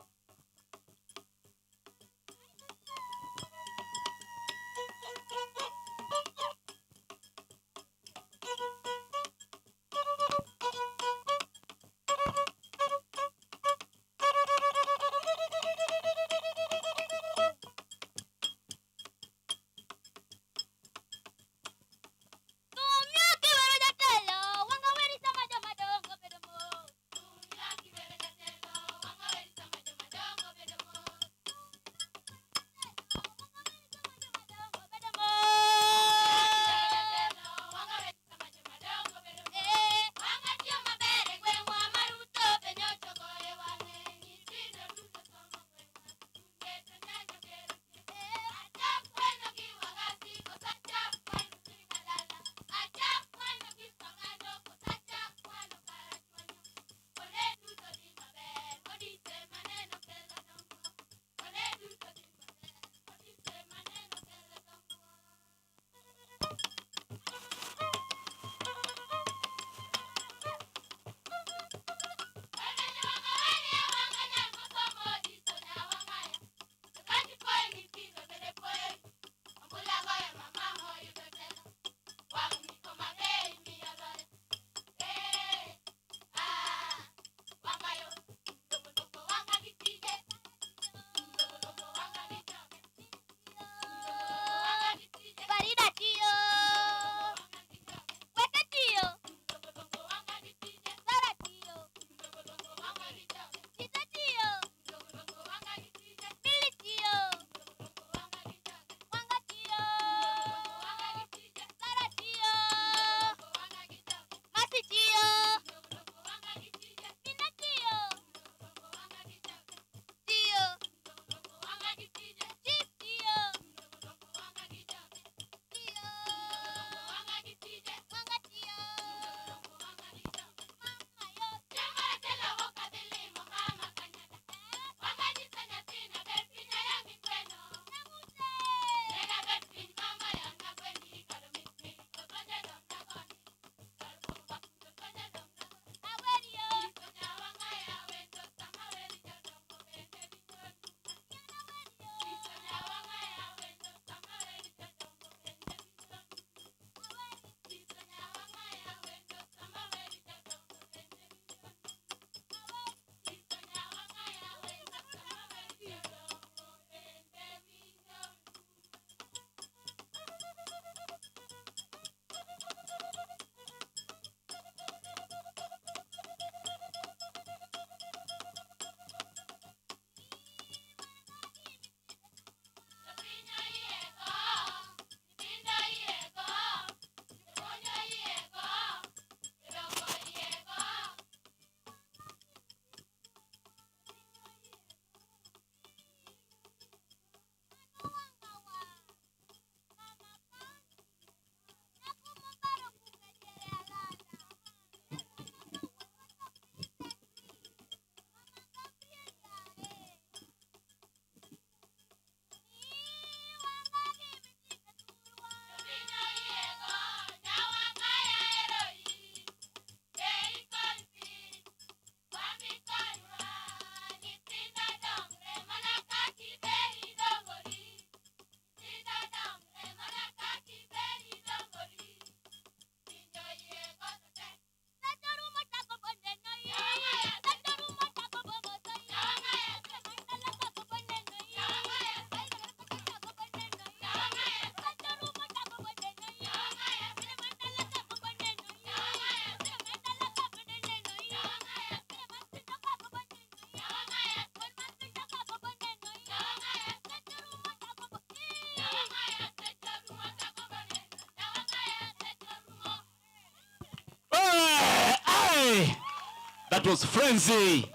That was frenzy.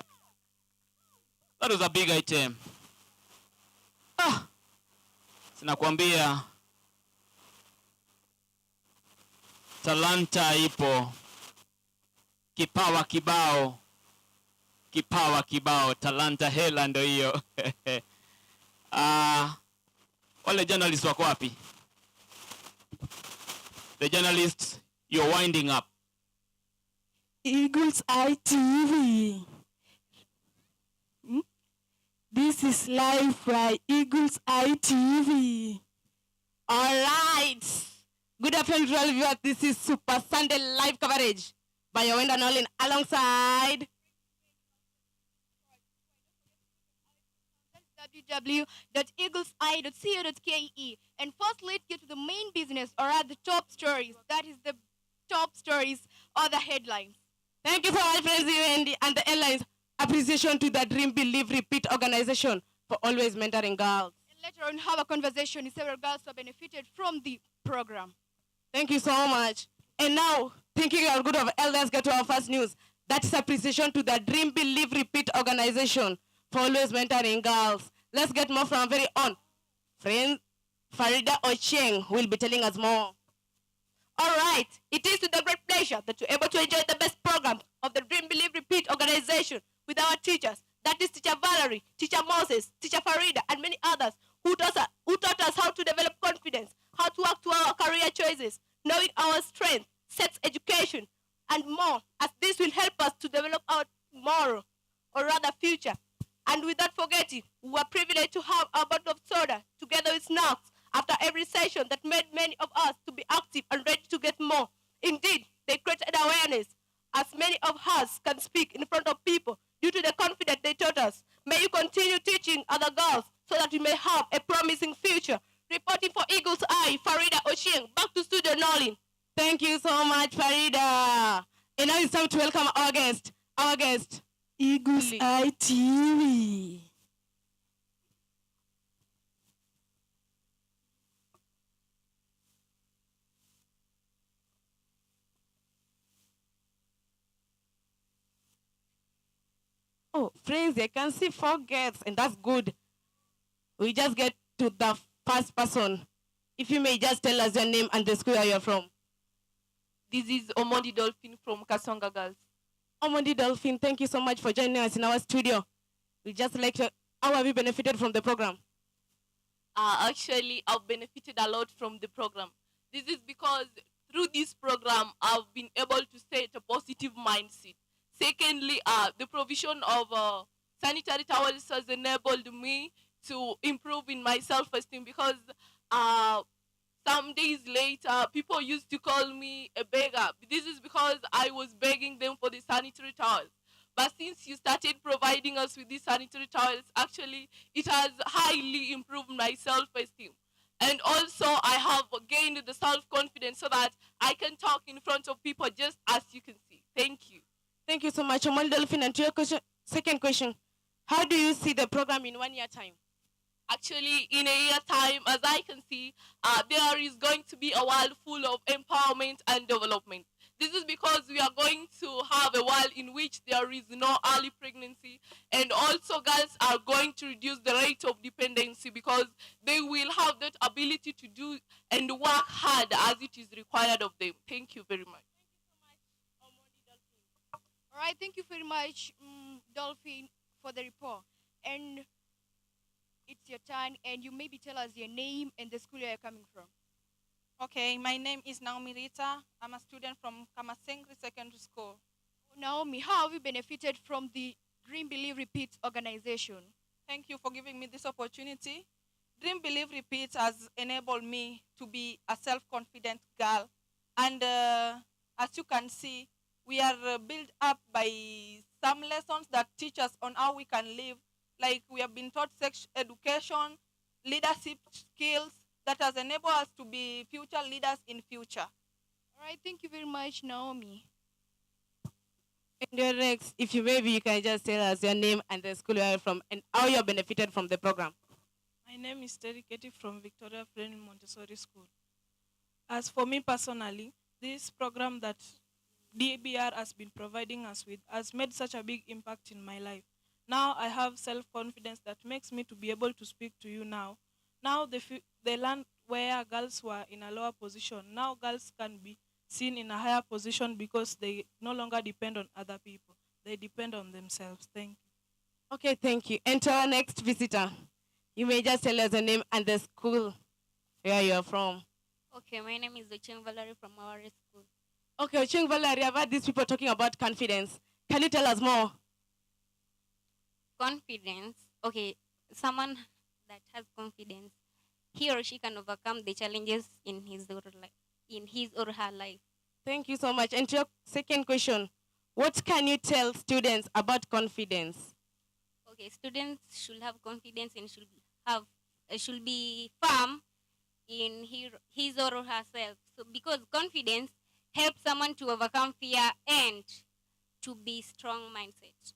That was a big item. Sinakwambia talanta ipo, kipawa kibao, kipawa kibao, talanta hela ndo hiyo. Wale journalists wako wapi? The journalists, you're winding up.
Eagles Eye TV. This is live by Eagles Eye TV.
All right. Good afternoon, to all viewers. This is Super Sunday live coverage by Yowenda Nolan alongside
www.eagleseye.co.ke. And first, let's get to the main business, or rather the top stories. That is the top stories or the headlines.
Thank you for our friends and the airlines. Appreciation to the Dream Believe Repeat organization for always mentoring girls.
And later on, have a conversation with several girls who have benefited from the program.
Thank you so much. And now, thinking our good of elders, get to our first news. That is appreciation to the Dream Believe Repeat organization for always mentoring girls. Let's get more from our very own friend Farida Ocheng, who will be telling us more. All right, it is with a great pleasure that you're able to enjoy the best program of the Dream Believe Repeat organization with our teachers. That is Teacher Valerie, Teacher Moses, Teacher Farida, and many others who taught us how to develop confidence, how to work to our career choices, knowing our strength, sex education, and more, as this will help us to develop our tomorrow, or rather future. And without forgetting, we were privileged to have a bottle of soda together with snacks after every session that made many of us to be active and ready to get more. Indeed, they created awareness, as many of us can speak in front of people due to the confidence they taught us. May you continue teaching other girls so that we may have a promising future. Reporting for Eagles Eye, Farida Ochieng. Back to Studio Nolin. Thank you so much, Farida. And now it's time to welcome our guest.
Eagles Eye TV.
Oh, friends, I can see 4 guests, and that's good. We just get to the first person. If you may just tell us your name and the school you're from.
This is Omondi Dolphin from Kasonga Girls.
Omondi Dolphin, thank you so much for joining us in our studio. We just like to, how have you benefited from the program?
Actually, I've benefited a lot from the program. This is because through this program, I've been able to set a positive mindset. Secondly, the provision of sanitary towels has enabled me to improve in my self-esteem, because some days later, people used to call me a beggar. This is because I was begging them for the sanitary towels. But since you started providing us with these sanitary towels, actually, it has highly improved my self-esteem. And also, I have gained the self-confidence so that I can talk in front of people, just as you can see. Thank you.
Thank you so much, Omondi Dolphin. And to your question, second question, how do you see the program in 1 year time?
Actually, in a year time, as I can see, there is going to be a world full of empowerment and development. This is because we are going to have a world in which there is no early pregnancy, and also girls are going to reduce the rate of dependency because they will have that ability to do and work hard as it is required of them. Thank you very much.
All right, thank you very much, Dolphin, for the report. And it's your turn, and you maybe tell us your name and the school you're coming from.
Okay, my name is Naomi Rita. I'm a student from Kamasengri Secondary School.
Naomi, how have you benefited from the Dream Believe Repeat organization?
Thank you for giving me this opportunity. Dream Believe Repeat has enabled me to be a self-confident girl. And as you can see, we are built up by some lessons that teach us on how we can live. Like we have been taught sex education, leadership skills that has enabled us to be future leaders in future.
All right, thank you very much, Naomi.
And your next, if you maybe you can just tell us your name and the school you are from and how you benefited from the program.
My name is Terry Ketty from Victoria Friend Montessori School. As for me personally, this program that DBR has been providing us with has made such a big impact in my life. Now I have self-confidence that makes me to be able to speak to you now. Now they learn where girls were in a lower position. Now girls can be seen in a higher position because they no longer depend on other people. They depend on themselves. Thank you.
Okay, thank you. And to our next visitor, you may just tell us the name and the school where you are from.
Okay, my name is Ocheng Valerie from our school.
Okay, Ocheng Valerie, I've heard these people talking about confidence. Can you tell us more?
Confidence. Okay, someone that has confidence, he or she can overcome the challenges in his or her life.
Thank you so much. And to your second question, what can you tell students about confidence?
Okay, students should have confidence and should be firm in his or herself. So because confidence helps someone to overcome fear and to be strong mindset.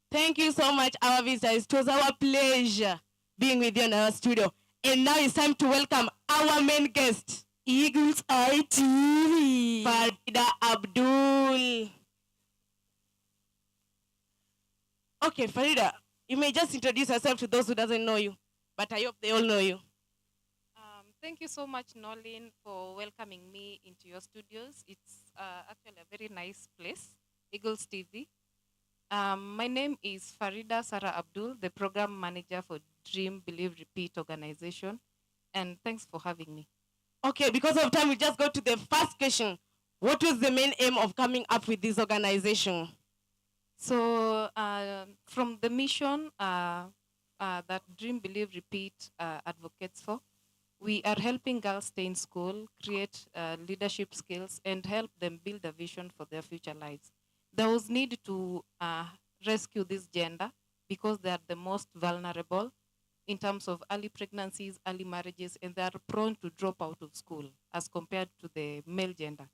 Thank you so much, our visitors. It was our pleasure being with you in our studio. And now it's time to welcome our main guest, Eagles Eye TV, Farida Abdul. Okay, Farida, you may just introduce yourself to those who doesn't know you, but I hope they all know you.
Thank you so much, Nolin, for welcoming me into your studios. It's actually a very nice place, Eagles TV. My name is Farida Sarah Abdul, the program manager for Dream, Believe, Repeat organization. And thanks for having me.
Okay, because of time, we just go to the first question. What was the main aim of coming up with this organization?
So from the mission that Dream, Believe, Repeat advocates for, we are helping girls stay in school, create leadership skills, and help them build a vision for their future lives. There was need to rescue this gender because they are the most vulnerable in terms of early pregnancies, early marriages, and they are prone to drop out of school as compared to the male gender.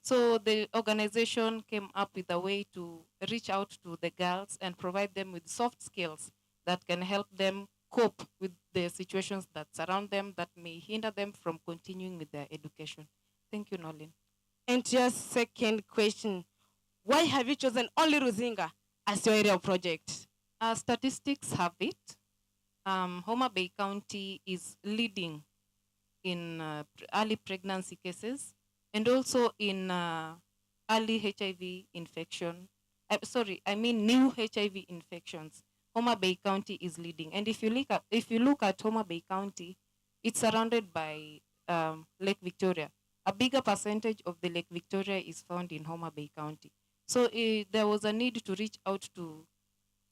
So the organization came up with a way to reach out to the girls and provide them with soft skills that can help them cope with the situations that surround them that may hinder them from continuing with their education. Thank you, Nolin.
And to your second question, why have you chosen only Ruzinga as your area of project?
Statistics have it. Homa Bay County is leading in early pregnancy cases and also in early HIV infection. New HIV infections. Homa Bay County is leading. And if you look at Homa Bay County, it's surrounded by Lake Victoria. A bigger percentage of the Lake Victoria is found in Homa Bay County. So there was a need to reach out to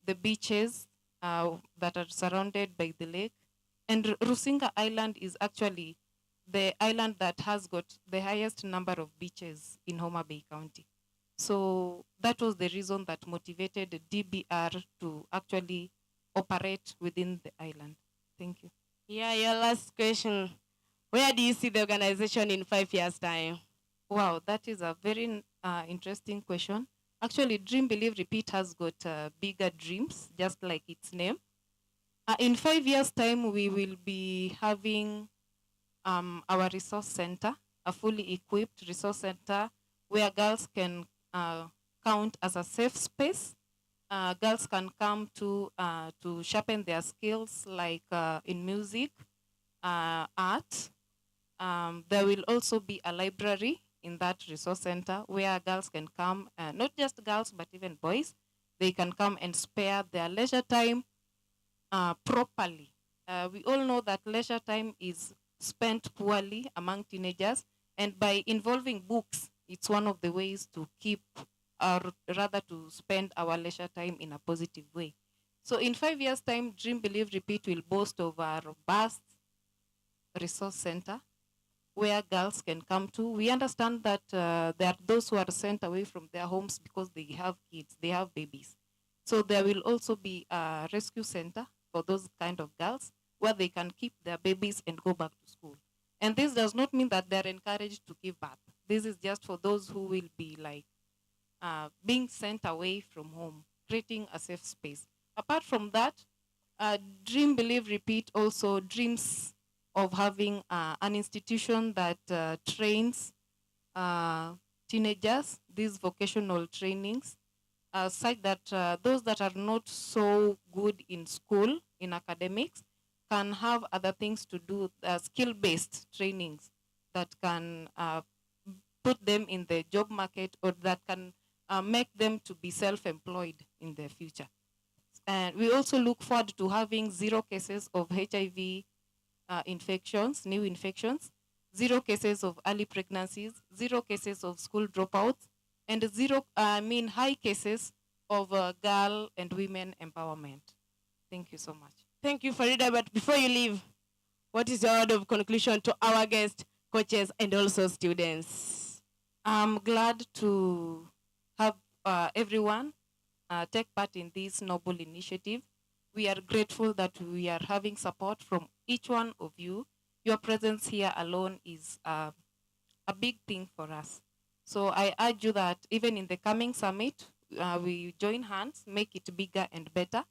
the beaches that are surrounded by the lake. And Rusinga Island is actually the island that has got the highest number of beaches in Homa Bay County. So that was the reason that motivated DBR to actually operate within the island. Thank you.
Yeah, your last question. Where do you see the organization in 5 years' time?
Wow, that is a very interesting question. Actually, Dream, Believe, Repeat has got bigger dreams, just like its name. In 5 years' time, we will be having our resource center, a fully equipped resource center where girls can count as a safe space. Girls can come to sharpen their skills, like in music, art. There will also be a library in that resource center where girls can come, not just girls, but even boys. They can come and spare their leisure time properly. We all know that leisure time is spent poorly among teenagers, and by involving books, it's one of the ways to keep, or rather to spend our leisure time in a positive way. So in 5 years' time, Dream, Believe, Repeat will boast of a robust resource center where girls can come to. We understand that there are those who are sent away from their homes because they have kids, they have babies. So there will also be a rescue center for those kind of girls where they can keep their babies and go back to school. And this does not mean that they're encouraged to give birth. This is just for those who will be like being sent away from home, creating a safe space. Apart from that, Dream, Believe, Repeat also dreams of having an institution that trains teenagers, these vocational trainings, such that those that are not so good in school, in academics, can have other things to do, skill-based trainings that can put them in the job market, or that can make them to be self-employed in the future. And we also look forward to having 0 cases of HIV infections, new infections, 0 cases of early pregnancies, 0 cases of school dropouts, and high cases of girl and women empowerment. Thank you so much.
Thank you, Farida. But before you leave, what is your word of conclusion to our guests, coaches, and also students?
I'm glad to have everyone take part in this noble initiative. We are grateful that we are having support from each one of you. Your presence here alone is a big thing for us. So I urge you that even in the coming summit, we join hands, make it bigger and better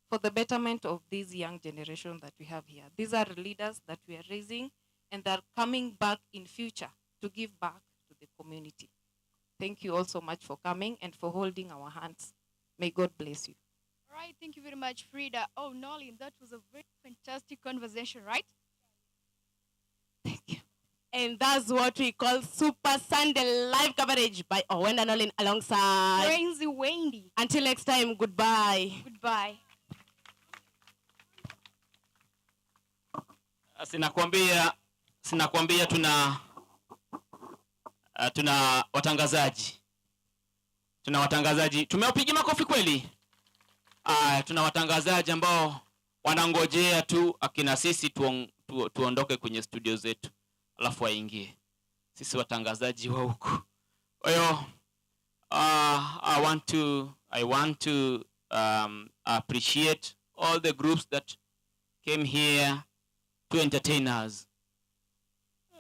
for the betterment of this young generation that we have here. These are leaders that we are raising, and they're coming back in future to give back to the community. Thank you all so much for coming and for holding our hands. May God bless you.
All right, thank you very much, Frida. Oh, Nolin, that was a very fantastic conversation, right?
And that's what we call Super Sunday live coverage by Owen and Nolin alongside
Crazy Wendy.
Until next time, goodbye.
Goodbye.
Sinakwambia tuna watangazaji. Tuna watangazaji. Tumewapigia makofi kweli? Tuna watangazaji ambao wanangojea tu akina sisi tuondoke kwenye studio zetu, alafu waingie. Sisi watangazaji wa huko. Kwa hiyo I want to appreciate all the groups that came here to entertain us.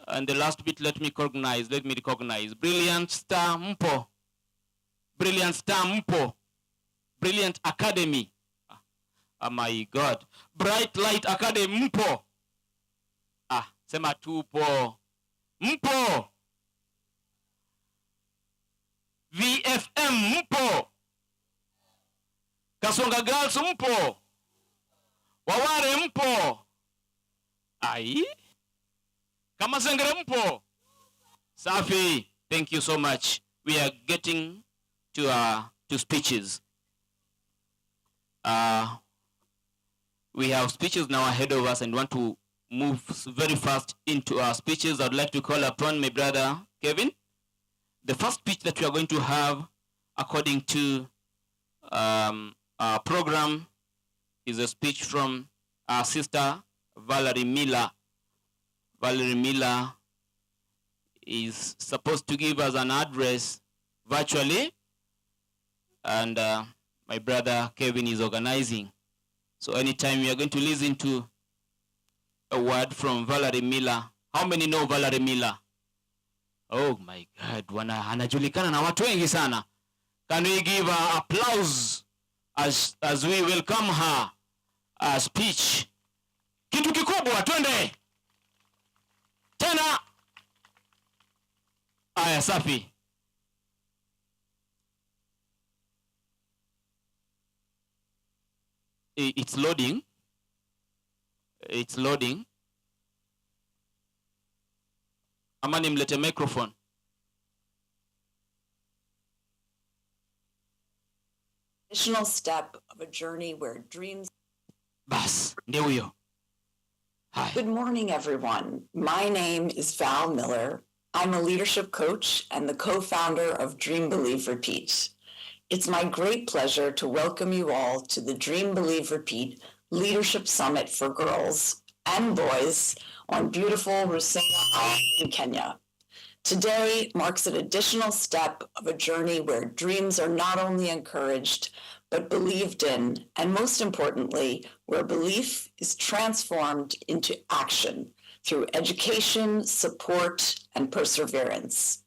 And the last bit, let me recognize Brilliant Star Mpo. Brilliant Star Mpo. Brilliant Academy. Oh my God. Bright Light Academy Mpo. Sema tupo. Mpo. VFM Mpo. Kasonga Girls Mpo. Waware Mpo. Kama Sengere Mpo. Safi. Thank you so much. We are getting to speeches. We have speeches now ahead of us and want to move very fast into our speeches. I'd like to call upon my brother Kevin. The first speech that we are going to have, according to our program, is a speech from our sister Valerie Miller. Valerie Miller is supposed to give us an address virtually, and my brother Kevin is organizing. So anytime we are going to listen to a word from Valerie Miller. How many know Valerie Miller? Oh my God, anajulikana na watu wengi sana. Can we give her applause as we welcome her speech? Kitu kikubwa, twende. Tena. Aya, safi. It's loading. It's loading. Ama nimlete microphone.
Additional step of a journey where dreams.
Bas, ndio huyo.
Good morning, everyone. My name is Val Miller. I'm a leadership coach and the co-founder of Dream, Believe, Repeat. It's my great pleasure to welcome you all to the Dream, Believe, Repeat Leadership Summit for Girls and Boys on beautiful Rusinga Island in Kenya. Today marks an additional step of a journey where dreams are not only encouraged, but believed in, and most importantly, where belief is transformed into action through education, support, and perseverance.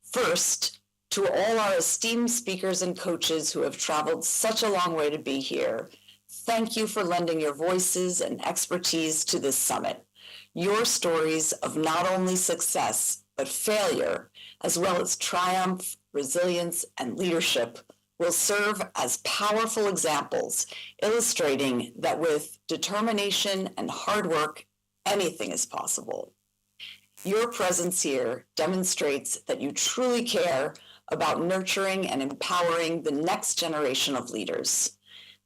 First, to all our esteemed speakers and coaches who have traveled such a long way to be here, thank you for lending your voices and expertise to this summit. Your stories of not only success, but failure, as well as triumph, resilience, and leadership will serve as powerful examples, illustrating that with determination and hard work, anything is possible. Your presence here demonstrates that you truly care about nurturing and empowering the next generation of leaders.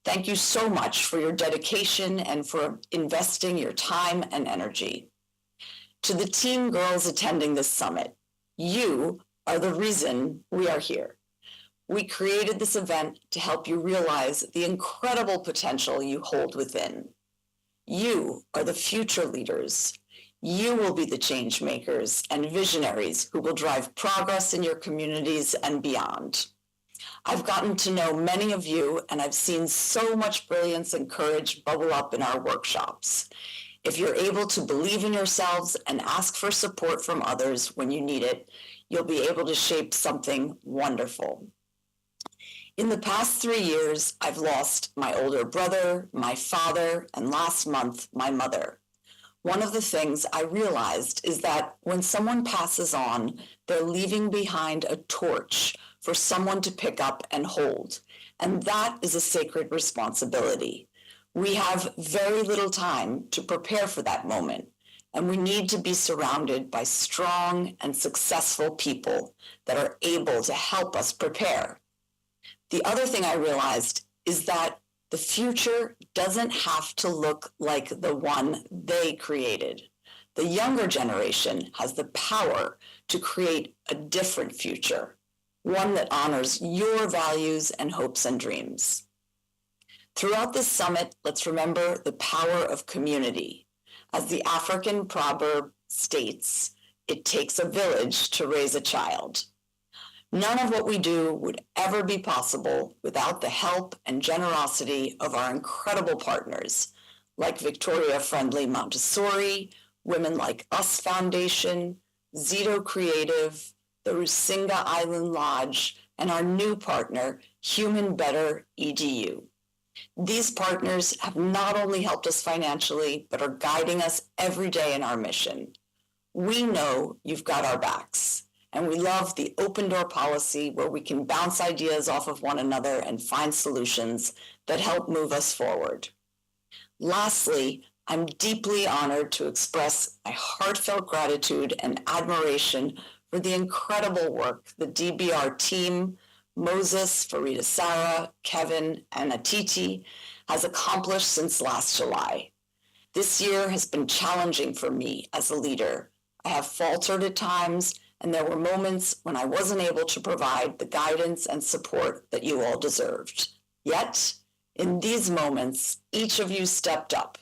Thank you so much for your dedication and for investing your time and energy. To the teen girls attending this summit, you are the reason we are here. We created this event to help you realize the incredible potential you hold within. You are the future leaders. You will be the change makers and visionaries who will drive progress in your communities and beyond. I've gotten to know many of you, and I've seen so much brilliance and courage bubble up in our workshops. If you're able to believe in yourselves and ask for support from others when you need it, you'll be able to shape something wonderful. In the past 3 years, I've lost my older brother, my father, and last month, my mother. One of the things I realized is that when someone passes on, they're leaving behind a torch for someone to pick up and hold. And that is a sacred responsibility. We have very little time to prepare for that moment, and we need to be surrounded by strong and successful people that are able to help us prepare. The other thing I realized is that the future doesn't have to look like the one they created. The younger generation has the power to create a different future, one that honors your values and hopes and dreams. Throughout this summit, let's remember the power of community. As the African proverb states, it takes a village to raise a child. None of what we do would ever be possible without the help and generosity of our incredible partners, like Victoria Friendly Montessori, Women Like Us Foundation, Zito Creative, the Rusinga Island Lodge, and our new partner, Human Better EDU. These partners have not only helped us financially, but are guiding us every day in our mission. We know you've got our backs. And we love the open door policy where we can bounce ideas off of one another and find solutions that help move us forward. Lastly, I'm deeply honored to express my heartfelt gratitude and admiration for the incredible work the DBR team, Moses, Farida Sarah, Kevin, and Atiti, has accomplished since last July. This year has been challenging for me as a leader. I have faltered at times, and there were moments when I wasn't able to provide the guidance and support that you all deserved. Yet, in these moments, each of you stepped up,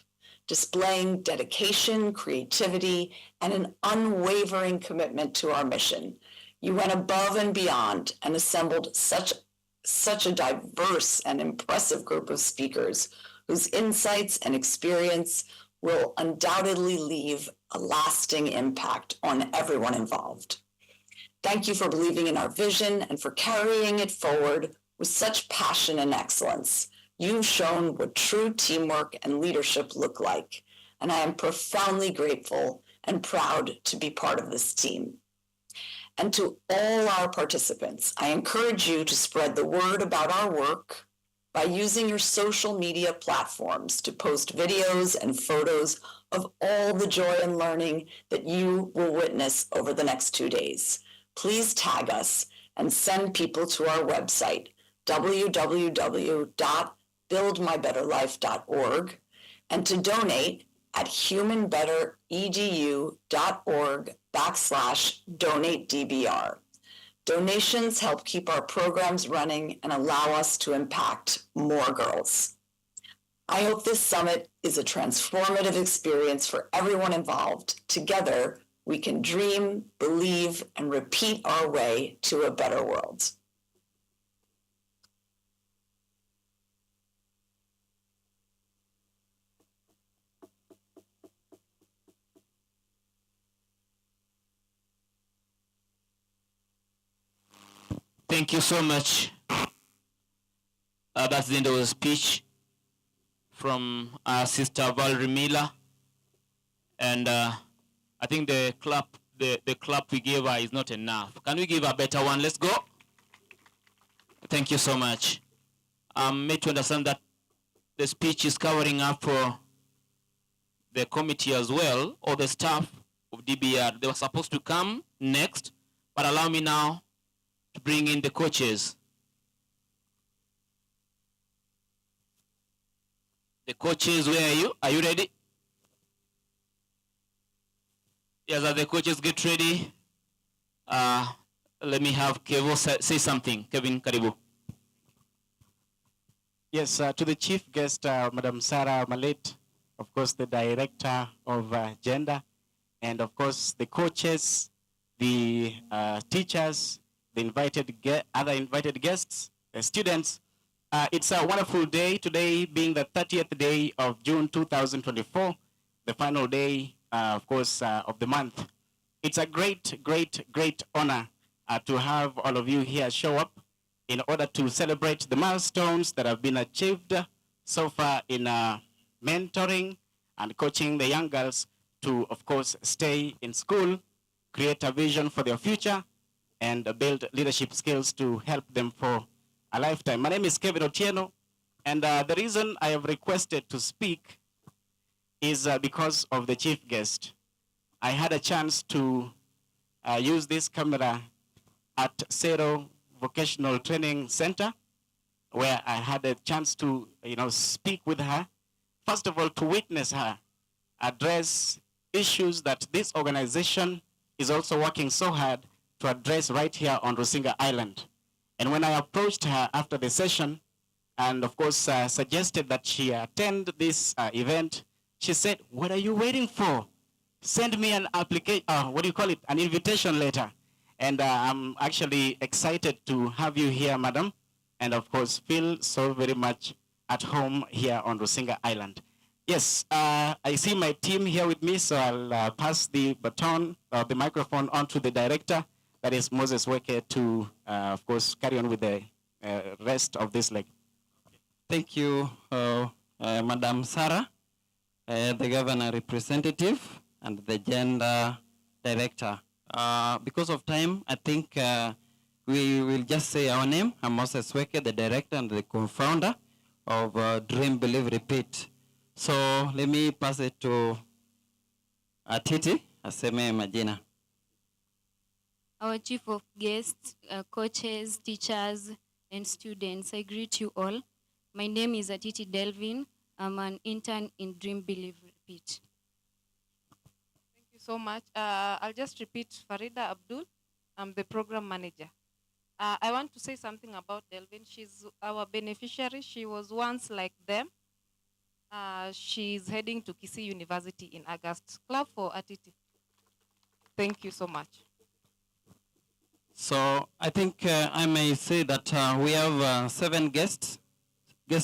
displaying dedication, creativity, and an unwavering commitment to our mission. You went above and beyond and assembled such a diverse and impressive group of speakers whose insights and experience will undoubtedly leave a lasting impact on everyone involved. Thank you for believing in our vision and for carrying it forward with such passion and excellence. You've shown what true teamwork and leadership look like, and I am profoundly grateful and proud to be part of this team. And to all our participants, I encourage you to spread the word about our work by using your social media platforms to post videos and photos of all the joy and learning that you will witness over the next 2 days. Please tag us and send people to our website, www.buildmybetterlife.org, and to donate at humanbetteredu.org/donatedbr. Donations help keep our programs running and allow us to impact more girls. I hope this summit is a transformative experience for everyone involved. Together, we can dream, believe, and repeat our way to a better world.
Thank you so much. That's the end of the speech from our sister Valerie Miller. And I think the clap we gave her is not enough. Can we give a better one? Let's go. Thank you so much. I'm made to understand that the speech is covering up for the committee as well, or the staff of DBR. They were supposed to come next, but allow me now to bring in the coaches. The coaches, where are you? Are you ready? Yes, as the coaches get ready, let me have Kevo say something. Kevin, karibu.
Yes, to the chief guest, Madam Sarah Malet, of course, the director of gender, and of course, the coaches, the teachers, the other invited guests, the students. It's a wonderful day today, being the 30th day of June 2024, the final day, of course, of the month. It's a great, great, great honor to have all of you here show up in order to celebrate the milestones that have been achieved so far in mentoring and coaching the young girls to, of course, stay in school, create a vision for their future, and build leadership skills to help them for a lifetime. My name is Kevin Otieno, and the reason I have requested to speak is because of the chief guest. I had a chance to use this camera at Cero Vocational Training Center, where I had a chance to, speak with her. First of all, to witness her address issues that this organization is also working so hard to address right here on Rusinga Island. And when I approached her after the session, and of course suggested that she attend this event, she said, "What are you waiting for? Send me an application, an invitation letter." And I'm actually excited to have you here, madam. And of course, feel so very much at home here on Rusinga Island. Yes, I see my team here with me, so I'll pass the baton, the microphone on to the director, that is Moses Weke, to, of course, carry on with the rest of this leg.
Thank you, Madam Sarah, the governor representative, and the gender director. Because of time, I think we will just say our name. I'm Moses Weke, the director and the co-founder of Dream, Believe, Repeat. So let me pass it to Titi, aseme majina.
Our chief of guests, coaches, teachers, and students, I greet you all. My name is Atiti Delvin. I'm an intern in Dream, Believe, Repeat.
Thank you so much. I'll just repeat Farida Abdul. I'm the program manager. I want to say something about Delvin. She's our beneficiary. She was once like them. She's heading to Kisii University in August. Clap for Atiti. Thank you so much.
So I think I may say that we have 7 guest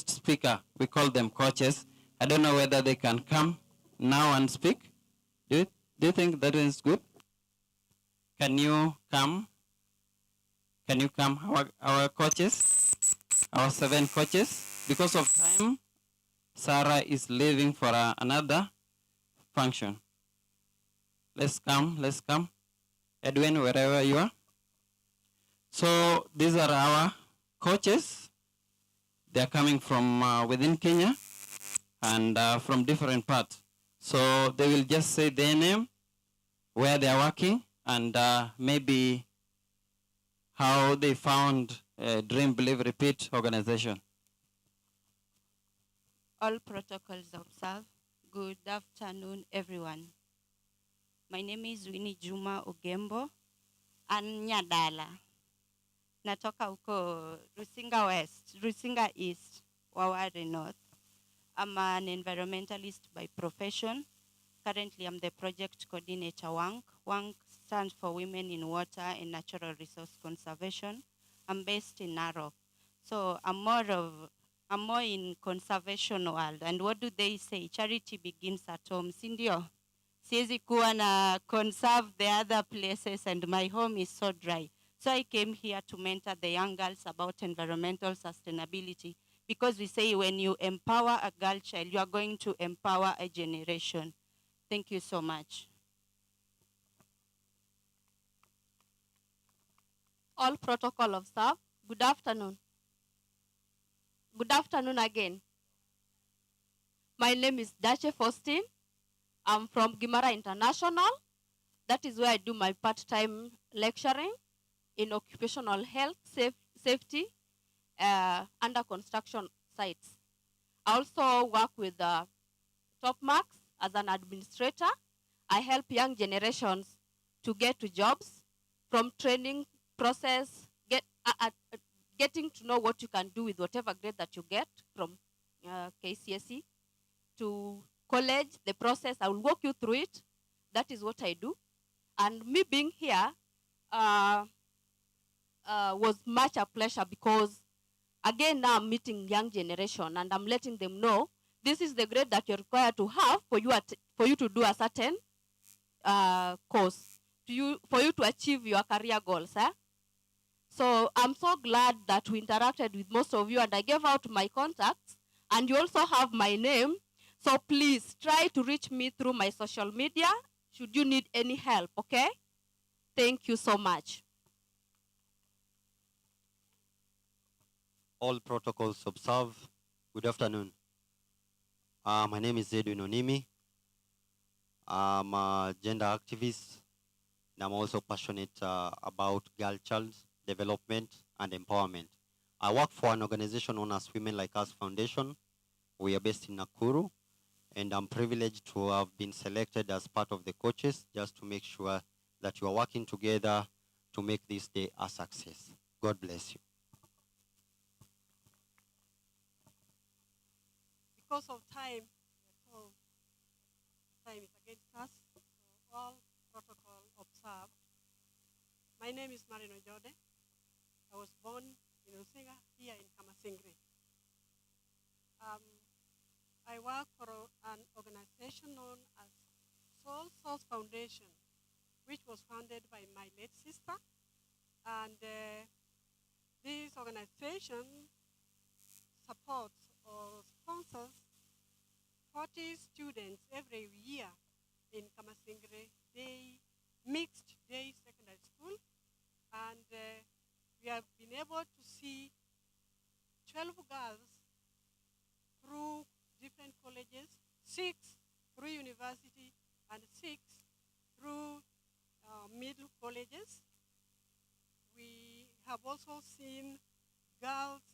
speaker. We call them coaches. I don't know whether they can come now and speak. Do you think that is good? Can you come? Can you come, our coaches, our 7 coaches? Because of time, Sarah is leaving for another function. Let's come. Edwin, wherever you are. So these are our coaches. They are coming from within Kenya and from different parts. So they will just say their name, where they are working, and maybe how they found Dream, Believe, Repeat organization.
All protocols observed. Good afternoon, everyone. My name is Winnie Juma Ogembo, Anyadala. Natoka huko Rusinga West, Rusinga East, Wawari North. I'm an environmentalist by profession. Currently, I'm the project coordinator, WANC. WANC stands for Women in Water and Natural Resource Conservation. I'm based in Narok. So I'm more in conservation world. And what do they say? Charity begins at home. Sindio, siwezi kuwa na conserve the other places and my home is so dry. So I came here to mentor the young girls about environmental sustainability, because we say when you empower a girl child, you are going to empower a generation. Thank you so much.
All protocol observed. Good afternoon.
Good afternoon again. My name is Dache Faustin. I'm from Gimara International. That is where I do my part-time lecturing in occupational health, safety, under construction sites. I also work with Top Marks as an administrator. I help young generations to get to jobs from training process, getting to know what you can do with whatever grade that you get from KCSE to college, the process. I will walk you through it. That is what I do. And me being here was much a pleasure because, again, now I'm meeting young generation and I'm letting them know this is the grade that you're required to have for you to do a certain course, for you to achieve your career goals. So I'm so glad that we interacted with most of you and I gave out my contacts and you also have my name. So please try to reach me through my social media should you need any help, okay? Thank you so much.
All protocols observed. Good afternoon. My name is Edwin Onimi. I'm a gender activist, and I'm also passionate about girl child development and empowerment. I work for an organization known as Women Like Us Foundation. We are based in Nakuru, and I'm privileged to have been selected as part of the coaches just to make sure that you are working together to make this day a success. God bless you.
Because of time, so time is against us, so all protocol observed. My name is Marino Jode. I was born in Usinga, here in Kamasingri. I work for an organization known as Soul Source Foundation, which was founded by my late sister. And this organization supports or sponsors 40 students every year in Kamasingre mixed day secondary school. And we have been able to see 12 girls through different colleges, 6 through university, and 6 through middle colleges. We have also seen girls,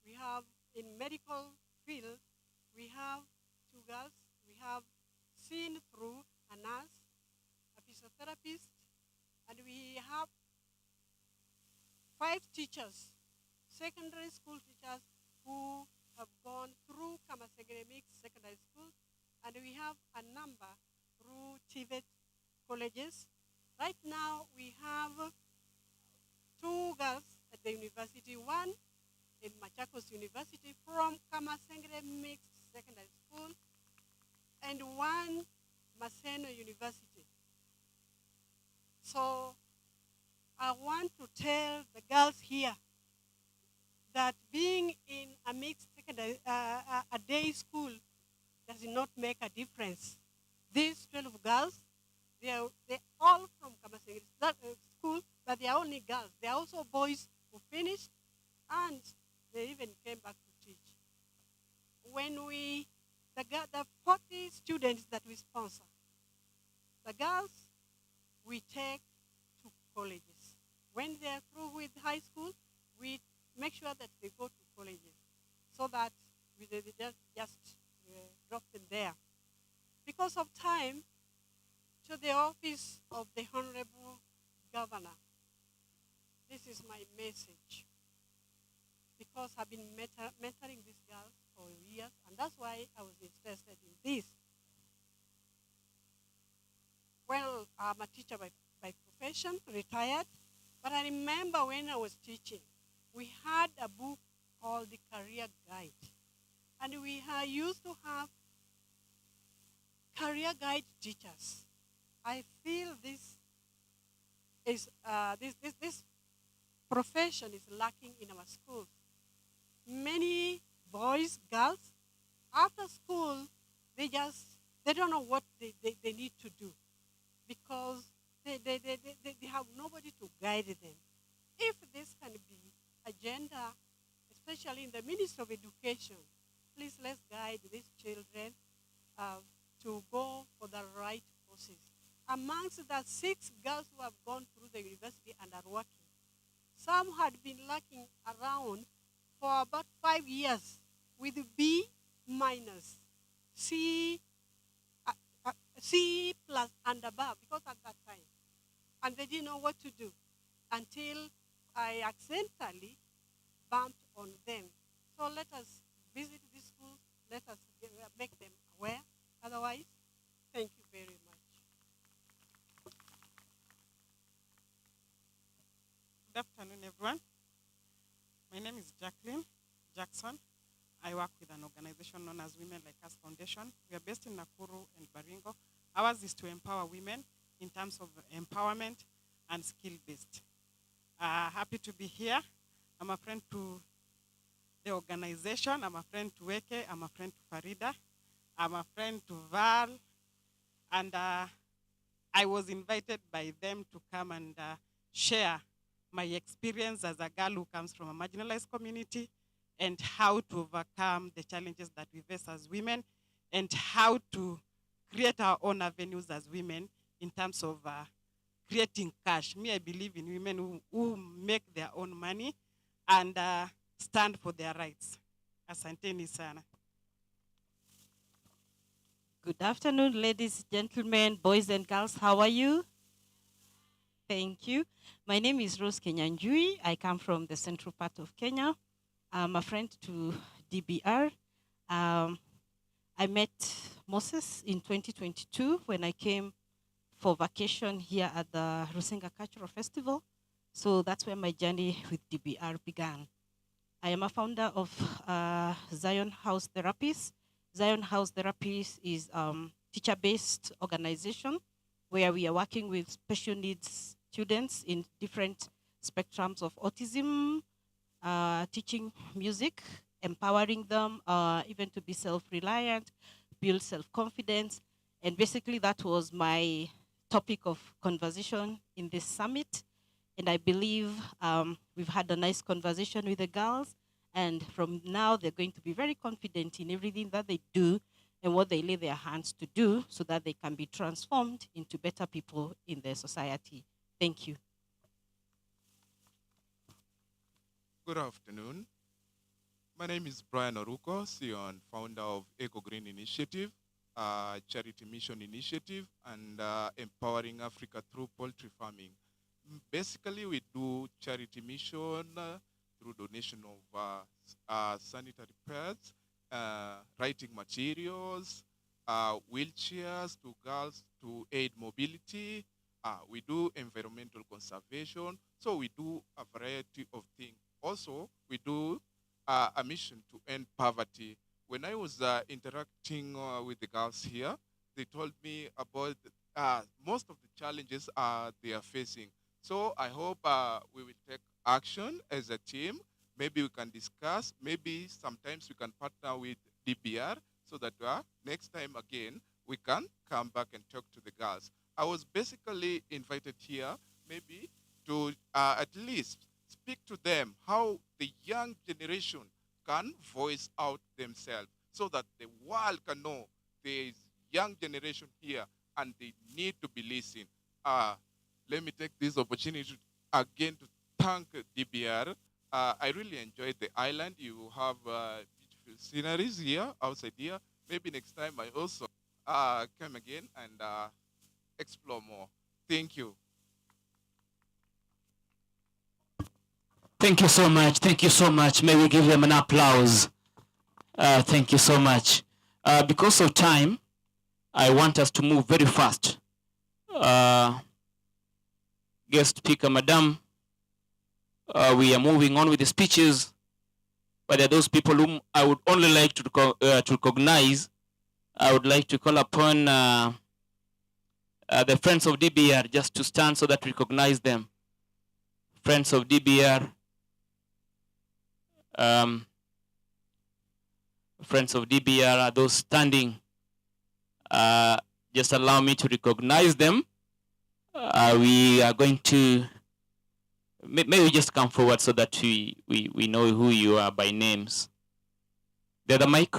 we have in medical field, we have 2 girls. We have seen through a nurse, a physiotherapist, and we have 5 teachers, secondary school teachers who have gone through Kamasegere Mixed Secondary School, and we have a number through TVET colleges. Right now, we have 2 girls at the university, one in Machakos University from Kamasegere Mixed Secondary School, and one Maseno University. So I want to tell the girls here that being in a mixed secondary, a day school does not make a difference. These 12 girls, they're all from Kamasegere school, but they're only girls. They're also boys who finished, and they even came back to teach. When the 40 students that we sponsor, the girls we take to colleges. When they're through with high school, we make sure that they go to colleges so that we just drop them there. Because of time, to the office of the Honorable Governor, this is my message. Because I've been mentoring these girls for years, and that's why I was interested in this. Well, I'm a teacher by profession, retired, but I remember when I was teaching, we had a book called the Career Guide, and we used to have career guide teachers. I feel this profession is lacking in our schools. Many boys, girls, after school, they don't know what they need to do because they have nobody to guide them. If this can be agenda, especially in the Ministry of Education. Please let's guide these children to go for the right courses. Amongst the 6 girls who have gone through the university and are working, some had been lurking around for about 5 years with B minus, C plus and above, because at that time, and they didn't know what to do until I accidentally bumped on them. So let us visit these schools, let us make them aware. Otherwise, thank you very much.
Good afternoon, everyone. My name is Jacqueline Jackson. I work with an organization known as Women Like Us Foundation. We are based in Nakuru and Baringo. Ours is to empower women in terms of empowerment and skill-based. Happy to be here. I'm a friend to the organization. I'm a friend to Weke. I'm a friend to Farida. I'm a friend to Val. And I was invited by them to come and share my experience as a girl who comes from a marginalized community and how to overcome the challenges that we face as women and how to create our own avenues as women in terms of creating cash. Me, I believe in women who make their own money and stand for their rights. Asanteni sana.
Good afternoon, ladies, gentlemen, boys and girls. How are you? Thank you. My name is Rose Kenyanjui. I come from the central part of Kenya. I'm a friend to DBR. I met Moses in 2022 when I came for vacation here at the Rusinga Cultural Festival. So that's where my journey with DBR began. I am a founder of Zion House Therapies. Zion House Therapies is teacher-based organization where we are working with special needs students in different spectrums of autism, teaching music, empowering them even to be self-reliant, build self-confidence. And basically that was my topic of conversation in this summit. And I believe we've had a nice conversation with the girls. And from now, they're going to be very confident in everything that they do and what they lay their hands to do so that they can be transformed into better people in their society. Thank you.
Good afternoon. My name is Brian Oruko, CEO and founder of Eco Green Initiative, a charity mission initiative, and empowering Africa through poultry farming. Basically, we do charity mission through donation of sanitary pads, writing materials, wheelchairs to girls to aid mobility. We do environmental conservation. So we do a variety of things. Also, we do a mission to end poverty. When I was interacting with the girls here, they told me about most of the challenges they are facing. So I hope we will take action as a team. Maybe we can discuss. Maybe sometimes we can partner with DBR so that next time again, we can come back and talk to the girls. I was basically invited here maybe to at least speak to them how the young generation can voice out themselves so that the world can know there is young generation here and they need to be listened. Let me take this opportunity again to thank DBR. I really enjoyed the island. You have beautiful sceneries here, outside here. Maybe next time I also come again and explore more. Thank you.
Thank you so much. Thank you so much. May we give them an applause. Thank you so much. Because of time, I want us to move very fast. Guest speaker, Madam, we are moving on with the speeches, but there are those people whom I would only like to recognize. I would like to call upon the friends of DBR just to stand so that we recognize them. Friends of DBR. Friends of DBR are those standing. Just allow me to recognize them. We are going to Maybe just come forward so that we know who you are by names. The other mic.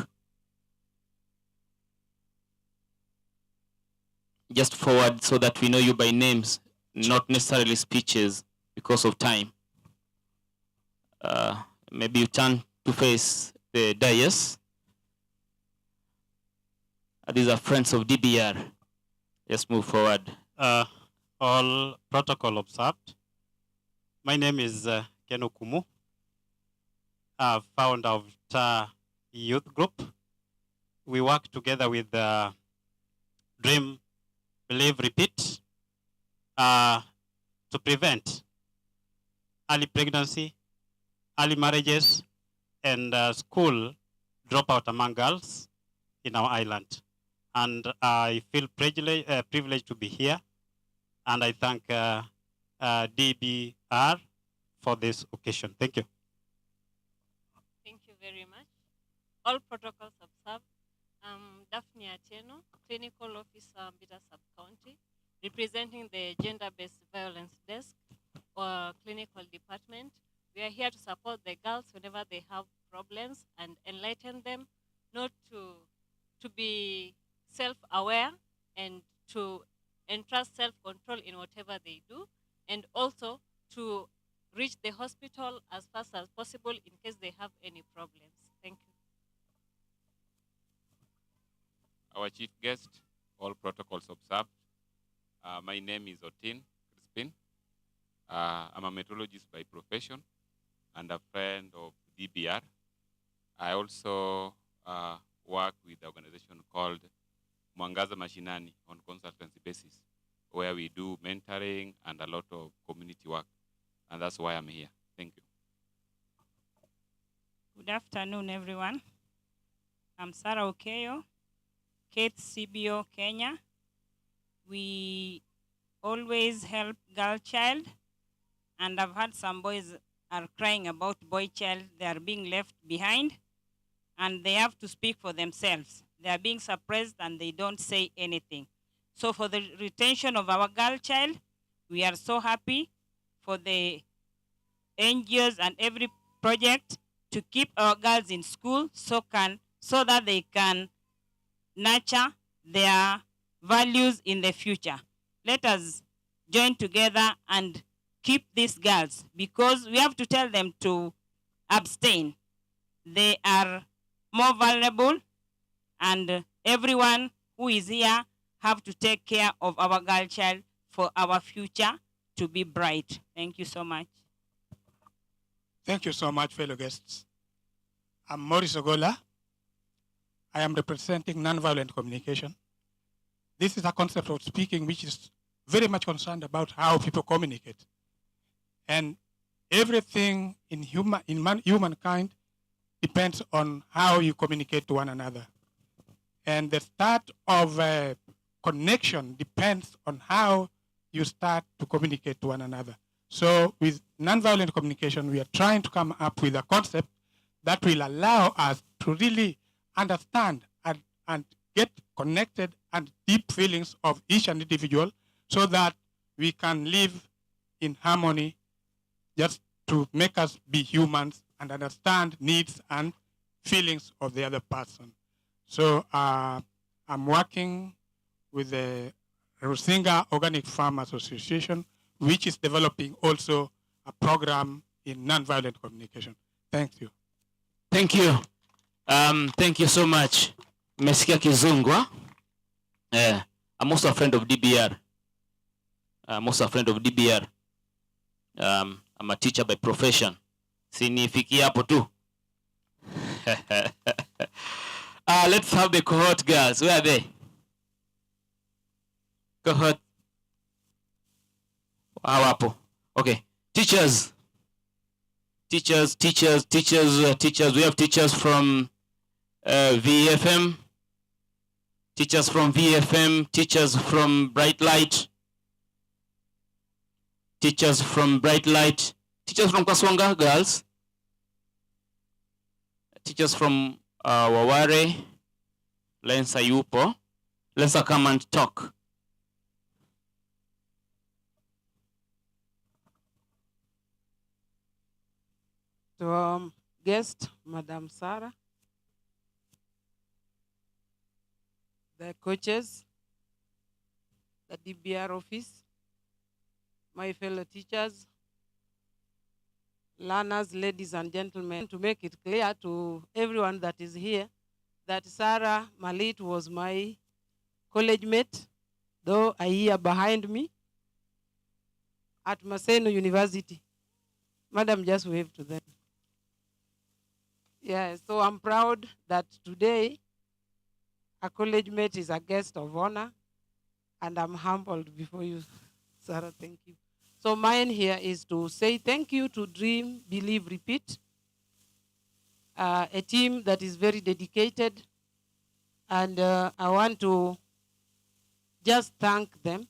Just forward so that we know you by names, not necessarily speeches because of time. Maybe you turn to face the dais. These are friends of DBR. Just move forward.
All protocol observed. My name is Ken Okumu, founder of TAR Youth Group. We work together with Dream, Believe, Repeat to prevent early pregnancy, early marriages, and school dropout among girls in our island. And I feel privileged to be here, and I thank DBR for this occasion. Thank you.
Thank you very much. All protocols observed. Daphne Atieno, Clinical Officer, Bita Sub-County, representing the Gender-Based Violence Desk or Clinical Department. We are here to support the girls whenever they have problems and enlighten them, not to be self-aware and to entrust self-control in whatever they do, and also to reach the hospital as fast as possible in case they have any problems. Thank you.
Our chief guest, all protocols observed. My name is Otin Crispin. I'm a meteorologist by profession and a friend of DBR. I also work with the organization called Mwangaza Mashinani on consultancy basis, where we do mentoring and a lot of community work. And that's why I'm here. Thank you.
Good afternoon, everyone. I'm Sarah Okeyo, Kate CBO Kenya. We always help girl child, and I've heard some boys are crying about boy child. They are being left behind, and they have to speak for themselves. They are being suppressed and they don't say anything. So for the retention of our girl child, we are so happy for the NGOs and every project to keep our girls in school so that they can nurture their values in the future. Let us join together and keep these girls, because we have to tell them to abstain. They are more vulnerable, and everyone who is here have to take care of our girl child for our future to be bright. Thank you so much.
Thank you so much, fellow guests. I'm Maurice Ogola. I am representing nonviolent communication. This is a concept of speaking which is very much concerned about how people communicate. And everything in humankind depends on how you communicate to one another. And the start of a connection depends on how you start to communicate to one another. So with nonviolent communication, we are trying to come up with a concept that will allow us to really understand and get connected and deep feelings of each and individual, so that we can live in harmony, just to make us be humans and understand needs and feelings of the other person. So I'm working with the Rusinga Organic Farm Association, which is developing also a program in nonviolent communication. Thank you.
Thank you. Thank you so much. Mesikia Kizungwa. I'm also a friend of DBR. I'm also a friend of DBR. I'm a teacher by profession. Sinifiki hapo tu. Let's have the cohort girls. Where are they? Cohort. Hawapo. Okay. Teachers. Teachers. We have teachers from VFM. Teachers from VFM. Teachers from Bright Light. Teachers from Bright Light. Teachers from Kaswanga, girls. Teachers from Waware. Lensa yupo. Lensa come and talk.
To guest, Madam Sarah, the coaches, the DBR office, my fellow teachers, learners, ladies and gentlemen, to make it clear to everyone that is here that Sarah Malit was my college mate, though a year behind me, at Maseno University. Madam, just wave to them. Yeah, so I'm proud that today a college mate is a guest of honor, and I'm humbled before you, Sarah. Thank you. So mine here is to say thank you to Dream, Believe, Repeat, a team that is very dedicated, and I want to just thank them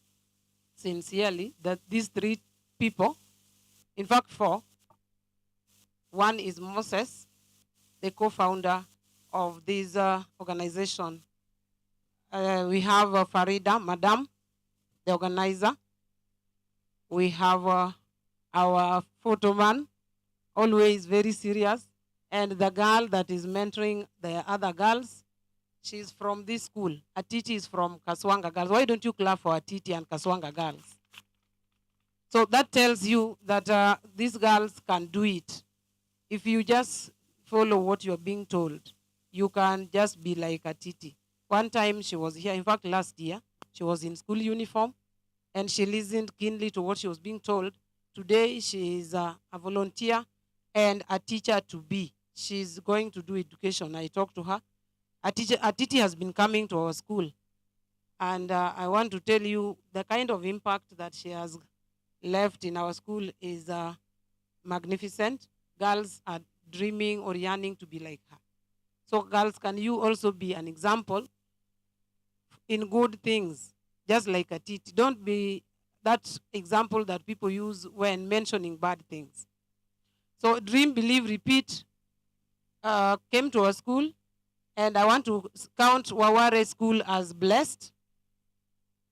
sincerely that these three people, in fact 4, one is Moses, the co-founder of this organization. We have Farida, Madam, the organizer. We have our photo man, always very serious, and the girl that is mentoring the other girls. She's from this school. Atiti is from Kaswanga Girls. Why don't you clap for Atiti and Kaswanga Girls? So that tells you that these girls can do it. If you just follow what you're being told, you can just be like Atiti. One time she was here, in fact last year, she was in school uniform and she listened keenly to what she was being told. Today she is a volunteer and a teacher to be. She's going to do education. I talked to her. Atiti has been coming to our school. And I want to tell you the kind of impact that she has left in our school is magnificent. Girls are dreaming or yearning to be like her. So girls, can you also be an example in good things, just like Atiti? Don't be that example that people use when mentioning bad things. So Dream, Believe, Repeat came to our school, and I want to count Waware School as blessed,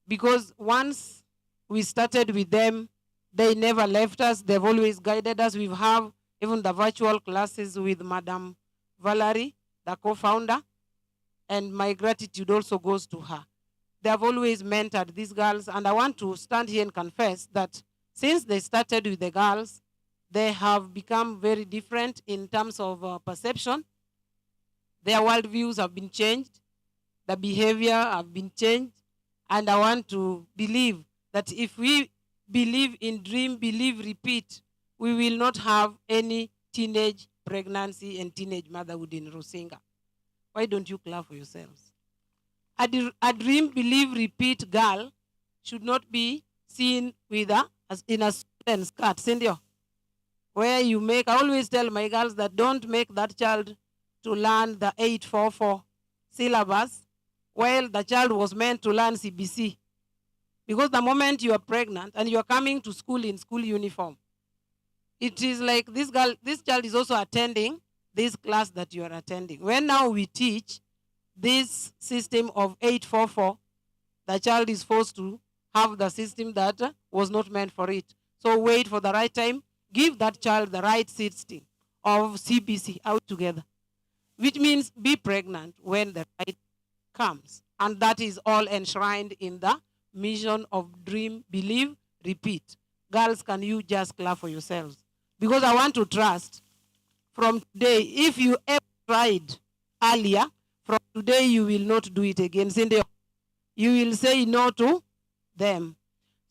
because once we started with them, they never left us. They've always guided us. We have even the virtual classes with Madam Valerie, the co-founder, and my gratitude also goes to her. They have always mentored these girls, and I want to stand here and confess that since they started with the girls, they have become very different in terms of perception. Their worldviews have been changed. The behavior have been changed. And I want to believe that if we believe in Dream, Believe, Repeat, we will not have any teenage pregnancy and teenage motherhood in Rusinga. Why don't you clap for yourselves? A Dream, Believe, Repeat girl should not be seen with in a student skirt, Cindy, where you make, I always tell my girls that don't make that child to learn the 844 syllabus while the child was meant to learn CBC. Because the moment you are pregnant and you are coming to school in school uniform, it is like this child is also attending this class that you are attending. When now we teach this system of 844, the child is forced to have the system that was not meant for it. So wait for the right time, give that child the right system of CBC out together, which means be pregnant when the right comes. And that is all enshrined in the mission of Dream, Believe, Repeat. Girls, can you just clap for yourselves? Because I want to trust from today, if you ever tried earlier, from today you will not do it again. Cindy, you will say no to them.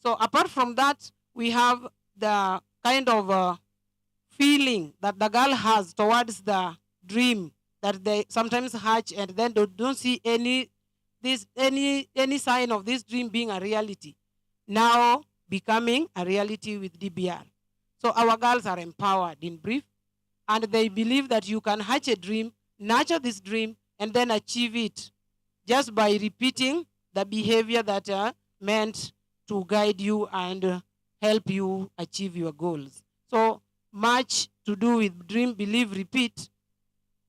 So apart from that, we have the kind of feeling that the girl has towards the dream that they sometimes hatch and then don't see any sign of this dream being a reality, now becoming a reality with DBR. So our girls are empowered, in brief, and they believe that you can hatch a dream, nurture this dream, and then achieve it just by repeating the behavior that are meant to guide you and help you achieve your goals. So much to do with Dream, Believe, Repeat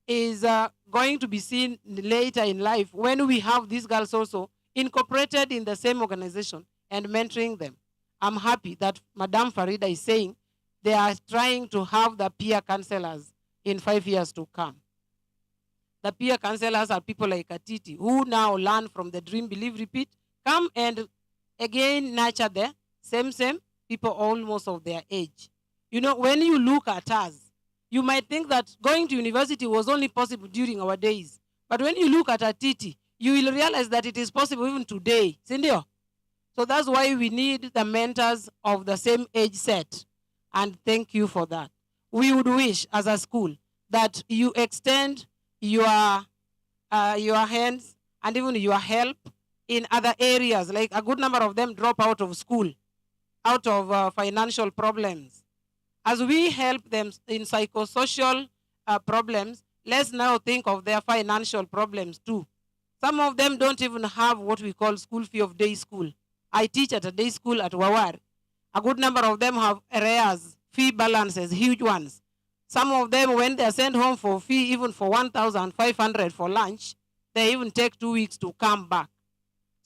is going to be seen later in life when we have these girls also incorporated in the same organization and mentoring them. I'm happy that Madame Farida is saying they are trying to have the peer counselors in 5 years to come. The peer counselors are people like Atiti, who now learn from the Dream, Believe, Repeat, come and again nurture the same people almost of their age. You know, when you look at us, you might think that going to university was only possible during our days. But when you look at Atiti, you will realize that it is possible even today. Sindio? So that's why we need the mentors of the same age set. And thank you for that. We would wish as a school that you extend your hands and even your help in other areas. Like a good number of them drop out of school, out of financial problems. As we help them in psychosocial problems, let's now think of their financial problems too. Some of them don't even have what we call school fee of day school. I teach at a day school at Wawar. A good number of them have arrears, fee balances, huge ones. Some of them, when they're sent home for fee, even for 1,500 for lunch, they even take 2 weeks to come back.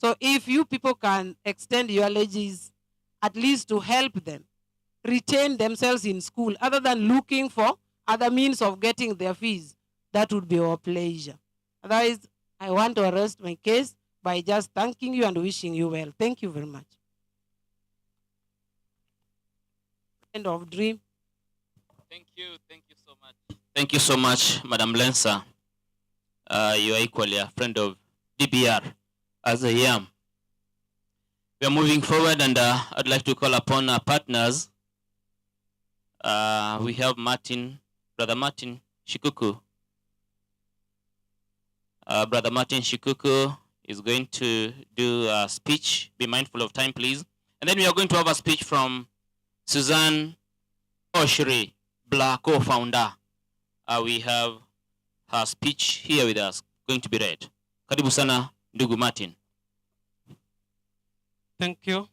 So if you people can extend your legacies, at least to help them retain themselves in school, other than looking for other means of getting their fees, that would be our pleasure. Otherwise, I want to arrest my case by just thanking you and wishing you well. Thank you very much. End of Dream.
Thank you so much. Thank you so much, Madam Lensa. You are equally a friend of DBR, as I am. We are moving forward, and I'd like to call upon our partners. We have Brother Martin Shikuku. Brother Martin Shikuku is going to do a speech. Be mindful of time, please. And then we are going to have a speech from Suzanne Oshiri, Black co-founder. We have her speech here with us, going to be read. Karibu sana, ndugu Martin.
Thank you.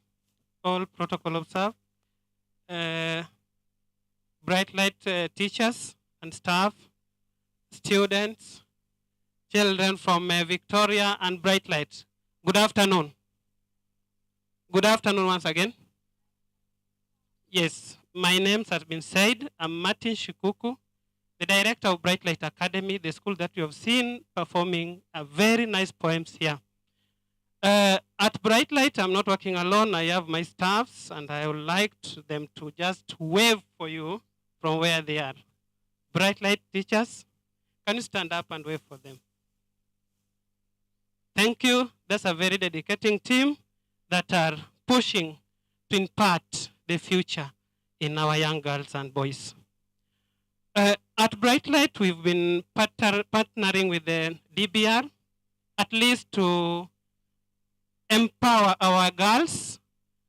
All protocol observed. Bright Light teachers and staff, students, children from Victoria and Bright Light. Good afternoon. Good afternoon once again. Yes, my name has been said. I'm Martin Shikuku, the director of Bright Light Academy, the school that you have seen performing a very nice poems here. At Bright Light, I'm not working alone. I have my staffs, and I would like them to just wave for you from where they are. Bright Light teachers, can you stand up and wave for them? Thank you. That's a very dedicating team that are pushing to impart the future in our young girls and boys. At Bright Light, we've been partnering with the DBR, at least to empower our girls.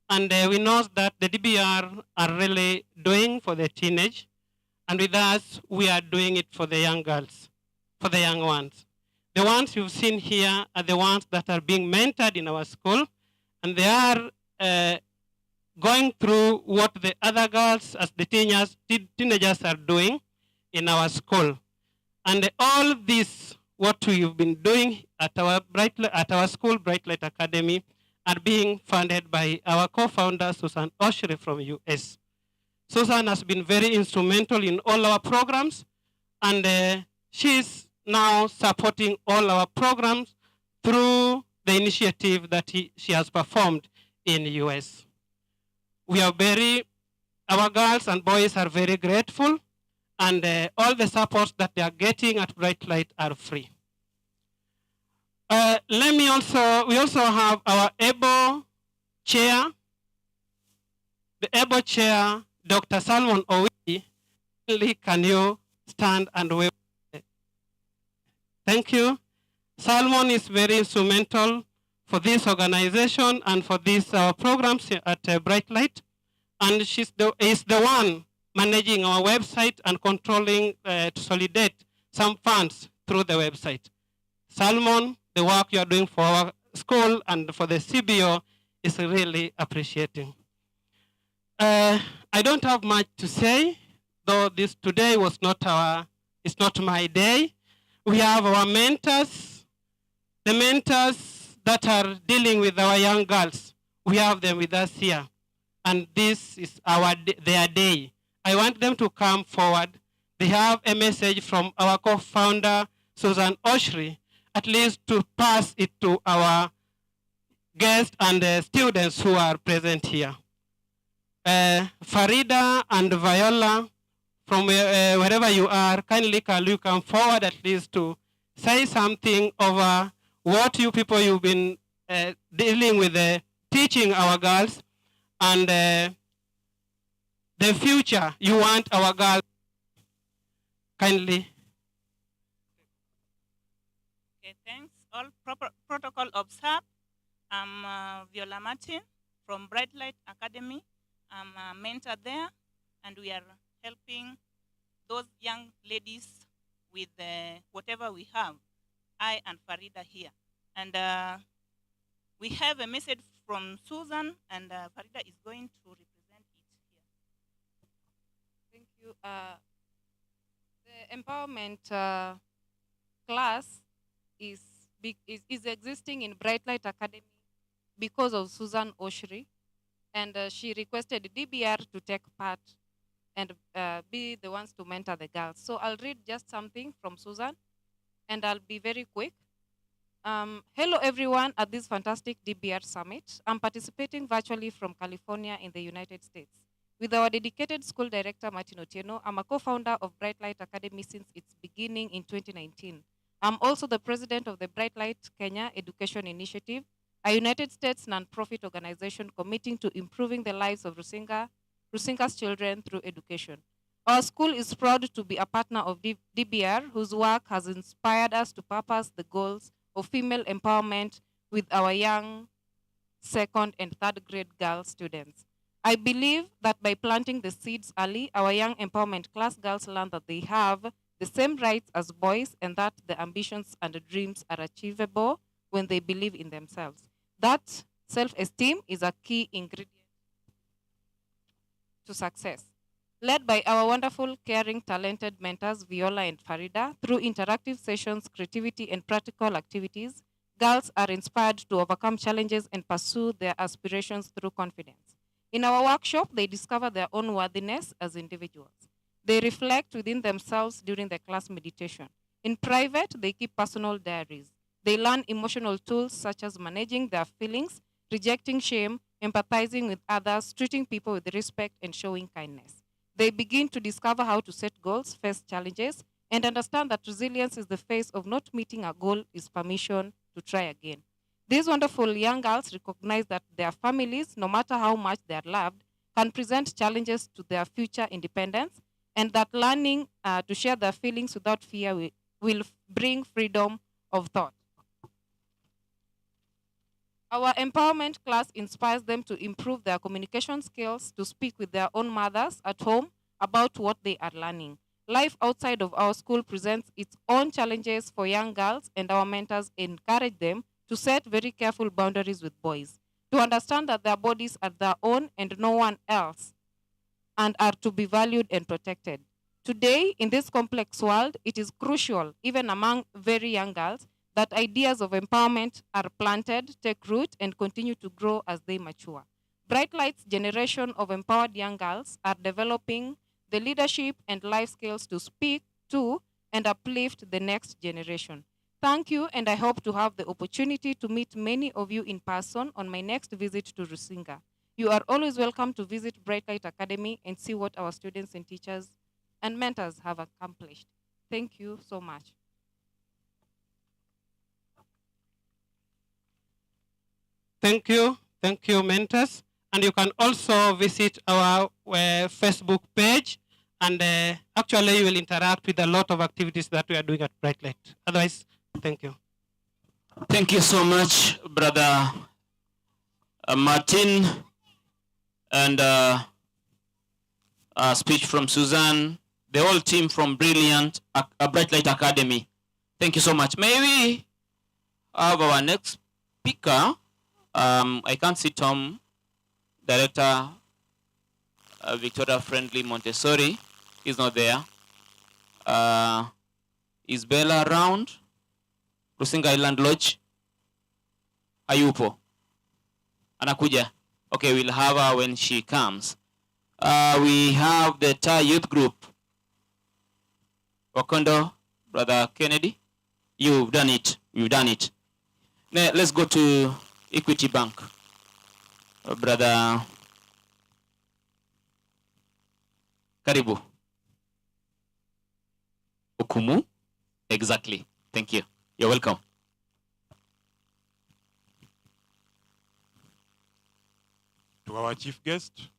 And we know that the DBR are really doing for the teenage. And with us, we are doing it for the young girls, for the young ones. The ones you've seen here are the ones that are being mentored in our school. And they are going through what the other girls as the teenagers are doing in our school. And all this, what we've been doing at our school, Bright Light Academy, are being funded by our co-founder, Susan Oshiri from US. Susan has been very instrumental in all our programs, and she's now supporting all our programs through the initiative that she has performed in the US. Our girls and boys are very grateful, and all the supports that they are getting at Bright Light are free. We also have our ABLE chair, the ABLE chair, Dr. Salmon Owi. Can you stand and wave? Thank you. Salmon is very instrumental for this organization and for these programs at Bright Light. And is the one managing our website and controlling to solidate some funds through the website. Salmon, the work you are doing for our school and for the CBO is really appreciating. I don't have much to say, though this today was it's not my day. We have our mentors, the mentors that are dealing with our young girls. We have them with us here. And this is their day. I want them to come forward. They have a message from our co-founder, Susan Oshri, at least to pass it to our guests and students who are present here. Farida and Viola, from wherever you are, kindly can you come forward at least to say something over what you people you've been dealing with, teaching our girls, and the future you want our girls. Kindly.
Okay, thanks. All protocol observed. I'm Viola Martin from Bright Light Academy. I'm a mentor there, and we are helping those young ladies with whatever we have, I and Farida here. And we have a message from Susan, and Farida is going to represent it here.
Thank you. The empowerment class is existing in Bright Light Academy because of Susan Oshri, and she requested DBR to take part and be the ones to mentor the girls. So I'll read just something from Susan, and I'll be very quick. Hello everyone at this fantastic DBR Summit. I'm participating virtually from California in the United States. With our dedicated school director, Martin Otieno, I'm a co-founder of Bright Light Academy since its beginning in 2019. I'm also the president of the Bright Light Kenya Education Initiative, a United States nonprofit organization committing to improving the lives of Rusinga's children through education. Our school is proud to be a partner of DBR, whose work has inspired us to purpose the goals of female empowerment with our young second and third grade girl students. I believe that by planting the seeds early, our young empowerment class girls learn that they have the same rights as boys and that the ambitions and the dreams are achievable when they believe in themselves. That self-esteem is a key ingredient to success. Led by our wonderful, caring, talented mentors, Viola and Farida, through interactive sessions, creativity, and practical activities, girls are inspired to overcome challenges and pursue their aspirations through confidence. In our workshop, they discover their own worthiness as individuals. They reflect within themselves during the class meditation. In private, they keep personal diaries. They learn emotional tools such as managing their feelings, rejecting shame, empathizing with others, treating people with respect, and showing kindness. They begin to discover how to set goals, face challenges, and understand that resilience is the face of not meeting a goal is permission to try again. These wonderful young girls recognize that their families, no matter how much they are loved, can present challenges to their future independence, and that learning to share their feelings without fear will bring freedom of thought. Our empowerment class inspires them to improve their communication skills, to speak with their own mothers at home about what they are learning. Life outside of our school presents its own challenges for young girls, and our mentors encourage them to set very careful boundaries with boys, to understand that their bodies are their own and no one else, and are to be valued and protected. Today, in this complex world, it is crucial, even among very young girls, that ideas of empowerment are planted, take root, and continue to grow as they mature. Bright Light's generation of empowered young girls are developing the leadership and life skills to speak to and uplift the next generation. Thank you, and I hope to have the opportunity to meet many of you in person on my next visit to Rusinga. You are always welcome to visit Bright Light Academy and see what our students and teachers and mentors have accomplished. Thank you so much.
Thank you, mentors. And you can also visit our Facebook page, and actually you will interact with a lot of activities that we are doing at Bright Light. Otherwise, thank you.
Thank you so much, Brother Martin, and a speech from Suzanne, the whole team from Bright Light Academy. Thank you so much. May we have our next speaker? I can't see Tom, Director Victoria Friendly Montessori. He's not there. Is Bella around? Rusinga Island Lodge? Hayupo? Anakuja? Okay, we'll have her when she comes. We have the Thai youth group. Okondo, Brother Kennedy, you've done it. You've done it. Now, let's go to Equity Bank. Brother Karibu. Okumu? Exactly. Thank you. You're welcome.
To our chief guest,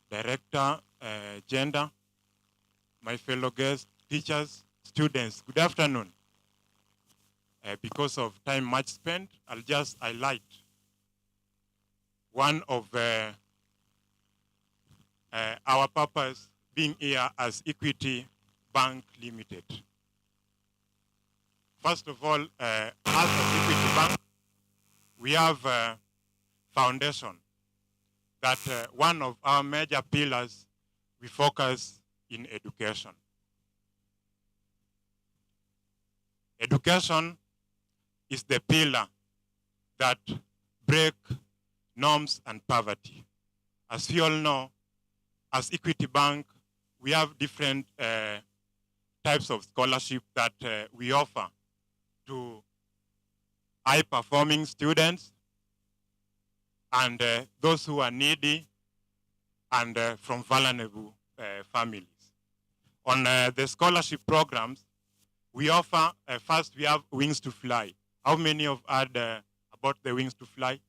director, gender, my fellow guests, teachers, students, good afternoon. Because of time much spent, I'll just highlight one of our purpose being here as Equity Bank Limited. First of all, as Equity Bank, we have a foundation that one of our major pillars, we focus in education. Education is the pillar that break norms and poverty. As we all know, as Equity Bank, we have different types of scholarship that we offer to high-performing students and those who are needy and from vulnerable families. On the scholarship programs, we offer, first we have Wings to Fly. How many of heard about the Wings to Fly?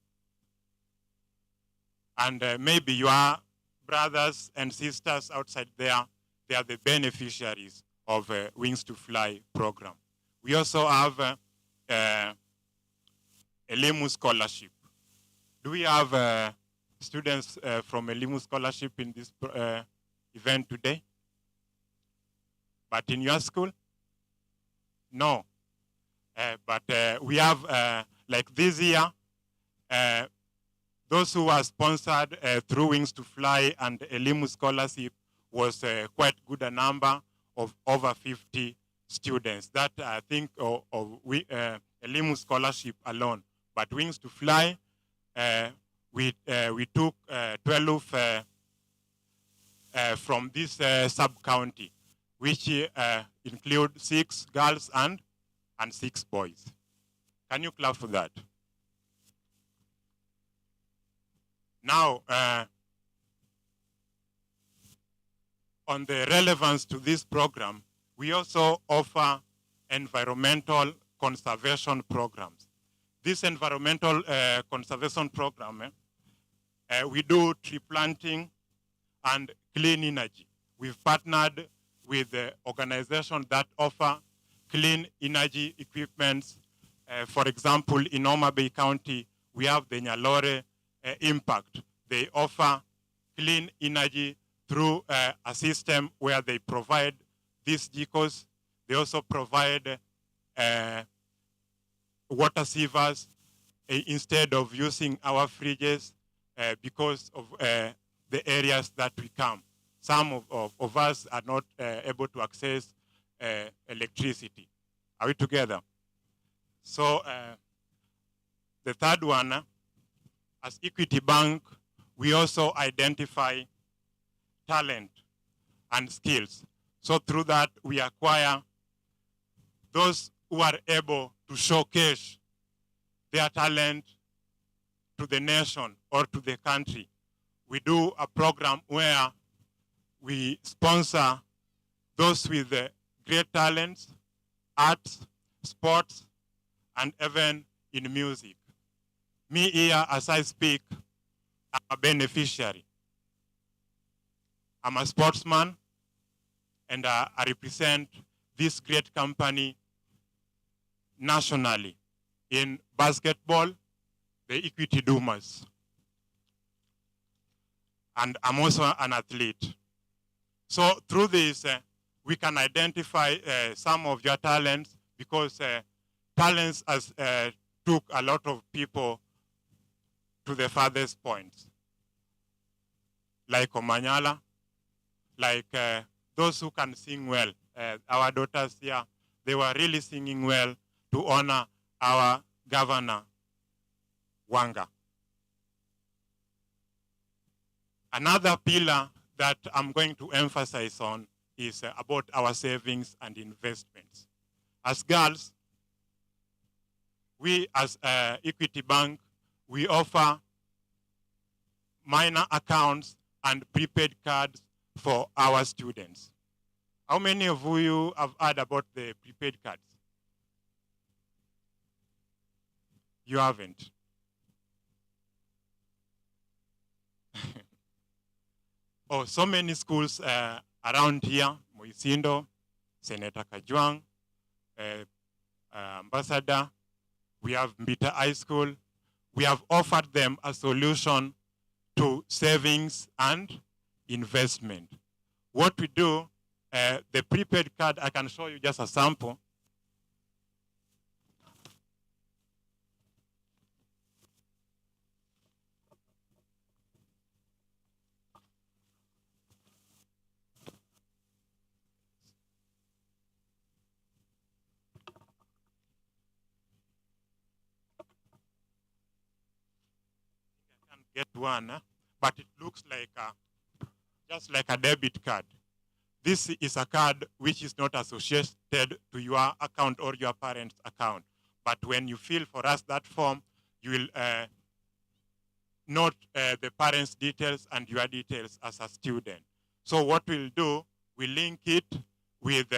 And maybe your brothers and sisters outside there, they are the beneficiaries of Wings to Fly program. We also have a LIMU scholarship. Do we have students from a LIMU scholarship in this event today? But in your school? No. But we have, like this year, those who are sponsored through Wings to Fly and a LIMU scholarship was quite good a number of over 50 students. That I think of a LIMU scholarship alone. But Wings to Fly, we took 12 from this sub-county, which include 6 girls and 6 boys. Can you clap for that? Now, on the relevance to this program, we also offer environmental conservation programs. This environmental conservation program, we do tree planting and clean energy. We've partnered with organizations that offer clean energy equipments. For example, in Homa Bay County, we have the Nyalore Impact. They offer clean energy through a system where they provide these vehicles. They also provide water sievers instead of using our fridges because of the areas that we come. Some of us are not able to access electricity. Are we together? So the third one, as Equity Bank, we also identify talent and skills. So through that, we acquire those who are able to showcase their talent to the nation or to the country. We do a program where we sponsor those with great talents, arts, sports, and even in music. Me here, as I speak, I'm a beneficiary. I'm a sportsman, and I represent this great company nationally. In basketball, the Equity Doomers. And I'm also an athlete. So through this, we can identify some of your talents because talents has took a lot of people to the farthest points. Like Omanyala, like those who can sing well. Our daughters here, they were really singing well to honor our governor, Wanga. Another pillar that I'm going to emphasize on is about our savings and investments. As girls, we as Equity Bank, we offer minor accounts and prepaid cards for our students. How many of you have heard about the prepaid cards? You haven't. Oh, so many schools around here, Moisindo, Senator Kajwang, Ambassador, we have Mbita High School. We have offered them a solution to savings and investment. What we do, the prepaid card, I can show you just a sample. Get one, but it looks like just like a debit card. This is a card which is not associated to your account or your parent's account. But when you fill for us that form, you will note the parents' details and your details as a student. So what we'll do, we link it with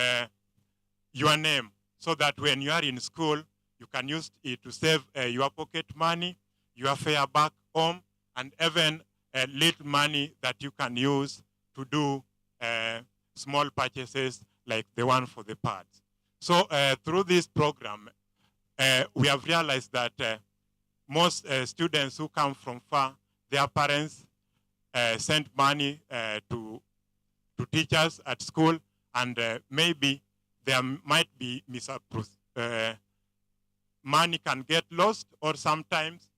your name so that when you are in school, you can use it to save your pocket money, your fare back home, and even little money that you can use to do small purchases like the one for the pads. So through this program, we have realized that most students who come from far, their parents send money to teachers at school, and maybe there might be money can get lost, or sometimes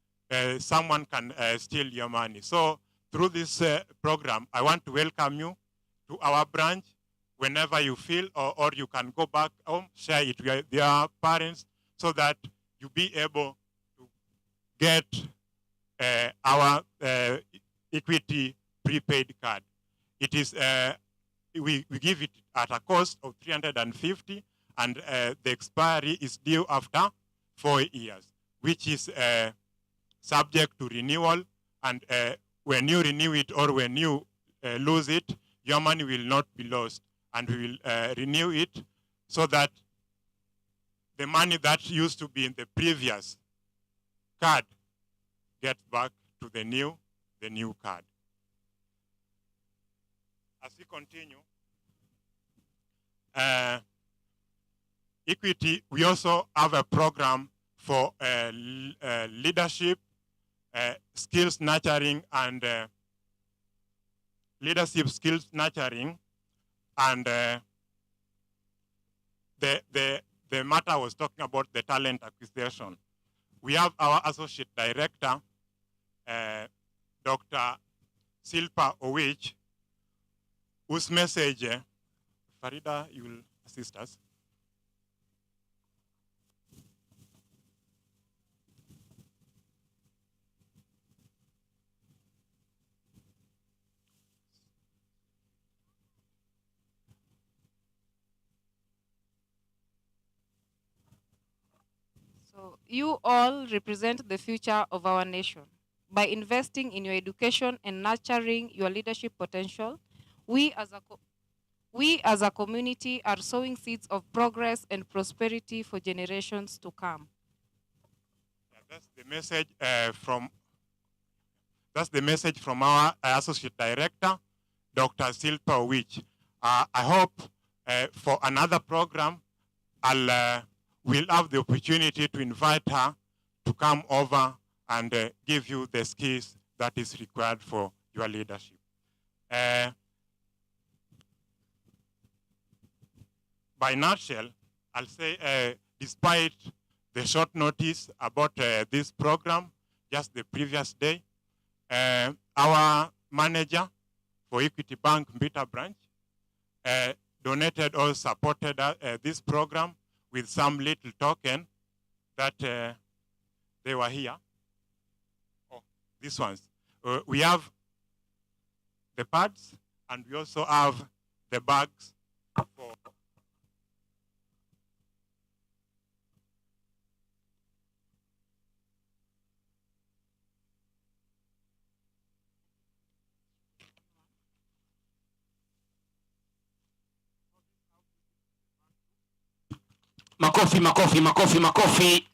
someone can steal your money. So through this program, I want to welcome you to our branch. Whenever you feel, or you can go back home, share it with your parents so that you be able to get our Equity prepaid card. It is, we give it at a cost of $350, and the expiry is due after 4 years, which is subject to renewal, and when you renew it or when you lose it, your money will not be lost, and we will renew it so that the money that used to be in the previous card gets back to the new card. As we continue, Equity, we also have a program for leadership, skills nurturing, and leadership skills nurturing, and the matter I was talking about, the talent acquisition. We have our associate director, Dr. Silpa Owich, whose message, Farida, you will assist us.
So you all represent the future of our nation. By investing in your education and nurturing your leadership potential, we as a community are sowing seeds of progress and prosperity for generations to come.
That's the message from our associate director, Dr. Silpa Owich. I hope for another program, we'll have the opportunity to invite her to come over and give you the skills that is required for your leadership. By nutshell, I'll say, despite the short notice about this program, just the previous day, our manager for Equity Bank Mbita branch donated or supported this program with some little token that they were here. Oh, these ones. We have the pads, And we also have the bags for
Makofi, makofi, makofi, makofi.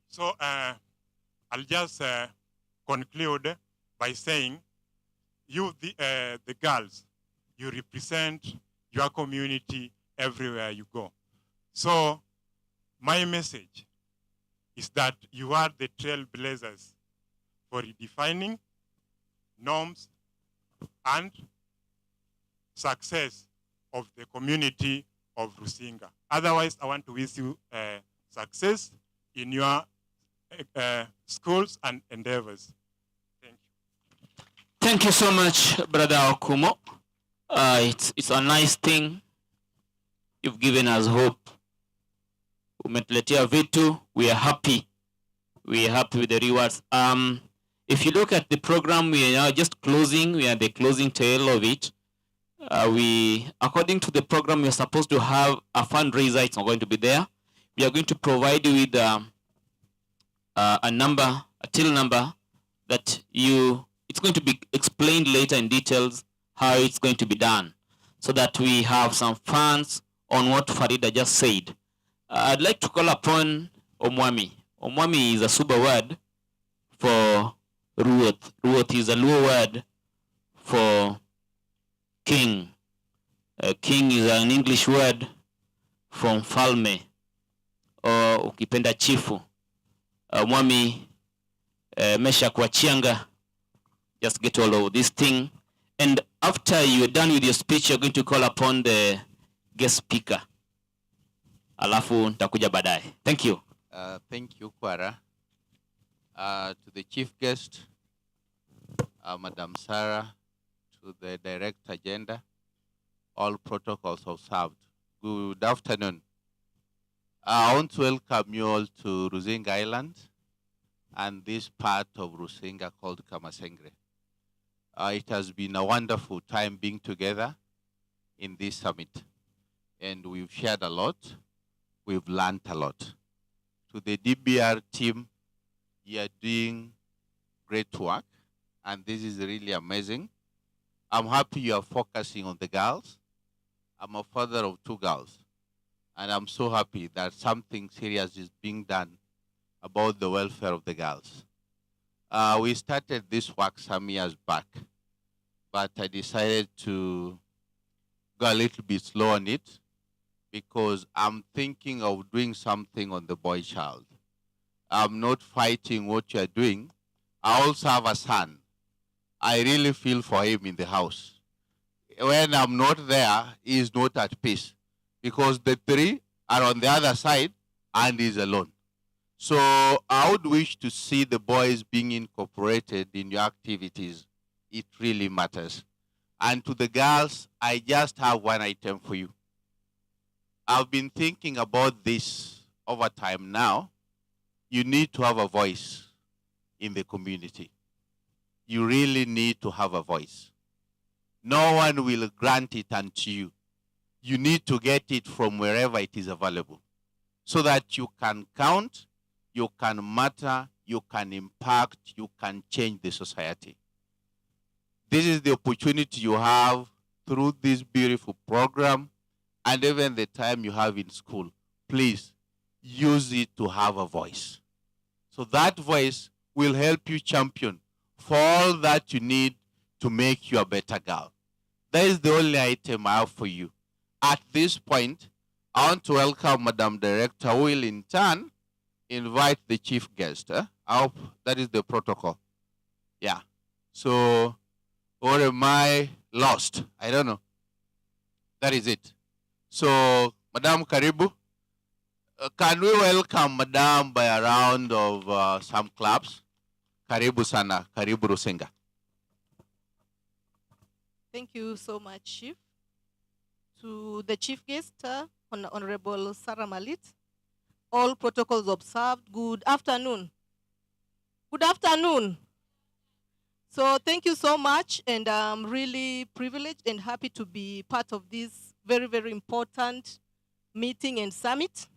So I'll just conclude by saying, you, the girls, you represent your community everywhere you go. So my message is that you are the trailblazers for redefining norms and success of the community of Rusinga. Otherwise, I want to wish you success in your schools and endeavors.
Thank you so much, Brother Okumo. It's a nice thing. You've given us hope. Umetuletea vitu. We are happy. We are happy with the rewards. If you look at the program, we are now just closing. We are the closing tail of it. According to the program, we are supposed to have a fundraiser. It's not going to be there. We are going to provide you with a number, a till number that it's going to be explained later in details how it's going to be done, so that we have some funds on what Farida just said. I'd like to call upon Omwami. Omwami is a Suba word for Ruoth. Ruoth is a Luo word for king. King is an English word from falme, or ukipenda chifu. Mwami mesha kuachianga. Just get all of this thing. And after you're done with your speech, you're going to call upon the guest speaker. Alafu nitakuja baadaye. Thank you.
Thank you, Kwara. To the chief guest, Madam Sarah, to the direct agenda, all protocols observed. Good afternoon. I want to welcome you all to Rusinga Island and this part of Rusinga called Kamasengre. It has been a wonderful time being together in this summit. And we've shared a lot. We've learned a lot. To the DBR team, you are doing great work. And this is really amazing. I'm happy you are focusing on the girls. I'm a father of 2 girls. And I'm so happy that something serious is being done about the welfare of the girls. We started this work some years back, but I decided to go a little bit slow on it because I'm thinking of doing something on the boy child. I'm not fighting what you're doing. I also have a son. I really feel for him in the house. When I'm not there, he is not at peace because the 3 are on the other side and he's alone. So I would wish to see the boys being incorporated in your activities. It really matters. And to the girls, I just have one item for you. I've been thinking about this over time now. You need to have a voice in the community. You really need to have a voice. No one will grant it unto you. You need to get it from wherever it is available so that you can count, you can matter, you can impact, you can change the society. This is the opportunity you have through this beautiful program and even the time you have in school. Please use it to have a voice. So that voice will help you champion for all that you need to make you a better girl. That is the only item I have for you. At this point, I want to welcome Madam Director, who will in turn invite the chief guest. I hope that is the protocol. Yeah. So, or am I lost? I don't know. That is it. So, Madam Karibu, can we welcome Madam by a round of some claps? Karibu sana, Karibu Rusinga.
Thank you so much, Chief. To the chief guest, Honorable Sarah Malit, all protocols observed. Good afternoon. Good afternoon. So thank you so much, and I'm really privileged and happy to be part of this very, very important meeting and summit.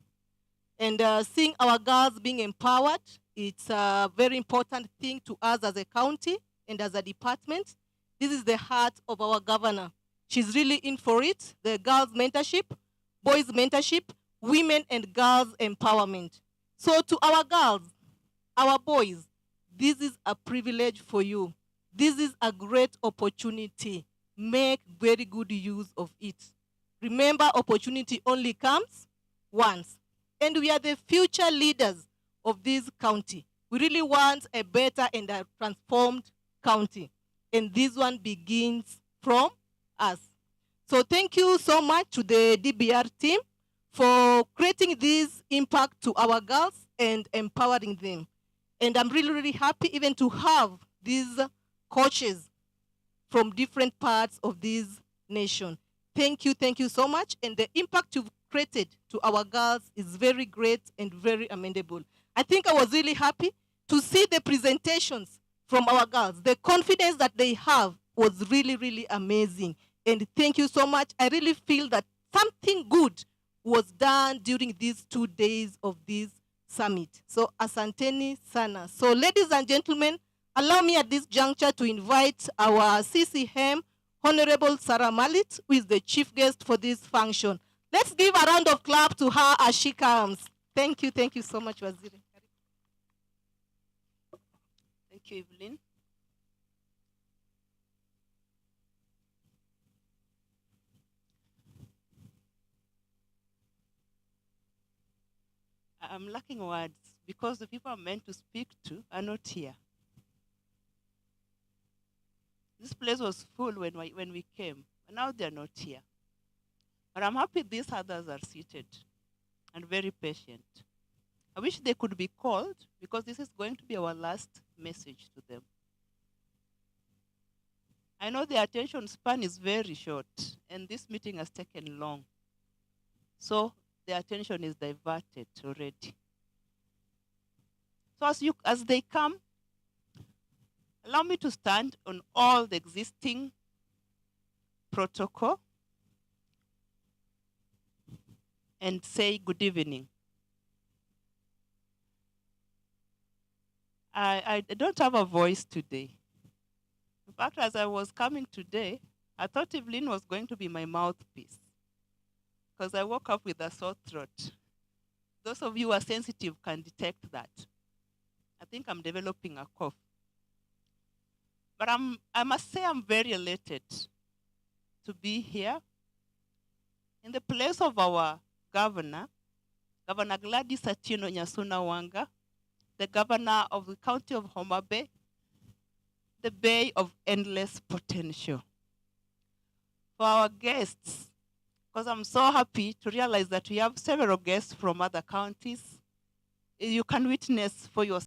And seeing our girls being empowered, it's a very important thing to us as a county and as a department. This is the heart of our governor. She's really in for it, the girls' mentorship, boys' mentorship, women and girls' empowerment. So to our girls, our boys, this is a privilege for you. This is a great opportunity. Make very good use of it. Remember, opportunity only comes once. And we are the future leaders of this county. We really want a better and a transformed county. And this one begins from us. So thank you so much to the DBR team for creating this impact to our girls and empowering them. And I'm really, really happy even to have these coaches from different parts of this nation. Thank you so much. And the impact you've created to our girls is very great and very commendable. I think I was really happy to see the presentations from our girls. The confidence that they have was really, really amazing. And thank you so much. I really feel that something good was done during these 2 days of this summit. So asanteni sana. So ladies and gentlemen, allow me at this juncture to invite our CCM, Honorable Sarah Malit, who is the chief guest for this function. Let's give a round of clap to her as she comes. Thank you so much, Waziri.
Thank you, Evelyn. I'm lacking words because the people I'm meant to speak to are not here. This place was full when we came, and now they're not here. But I'm happy these others are seated and very patient. I wish they could be called because this is going to be our last message to them. I know the attention span is very short, and this meeting has taken long. So the attention is diverted already. So as they come, allow me to stand on all the existing protocol and say good evening. I don't have a voice today. In fact, as I was coming today, I thought Evelyn was going to be my mouthpiece because I woke up with a sore throat. Those of you who are sensitive can detect that. I think I'm developing a cough. But I must say I'm very elated to be here in the place of our governor, Governor Gladys Atieno Nyasuna Wanga, the governor of the county of Homa Bay, the bay of endless potential. For our guests, because I'm so happy to realize that we have several guests from other counties, you can witness for yourself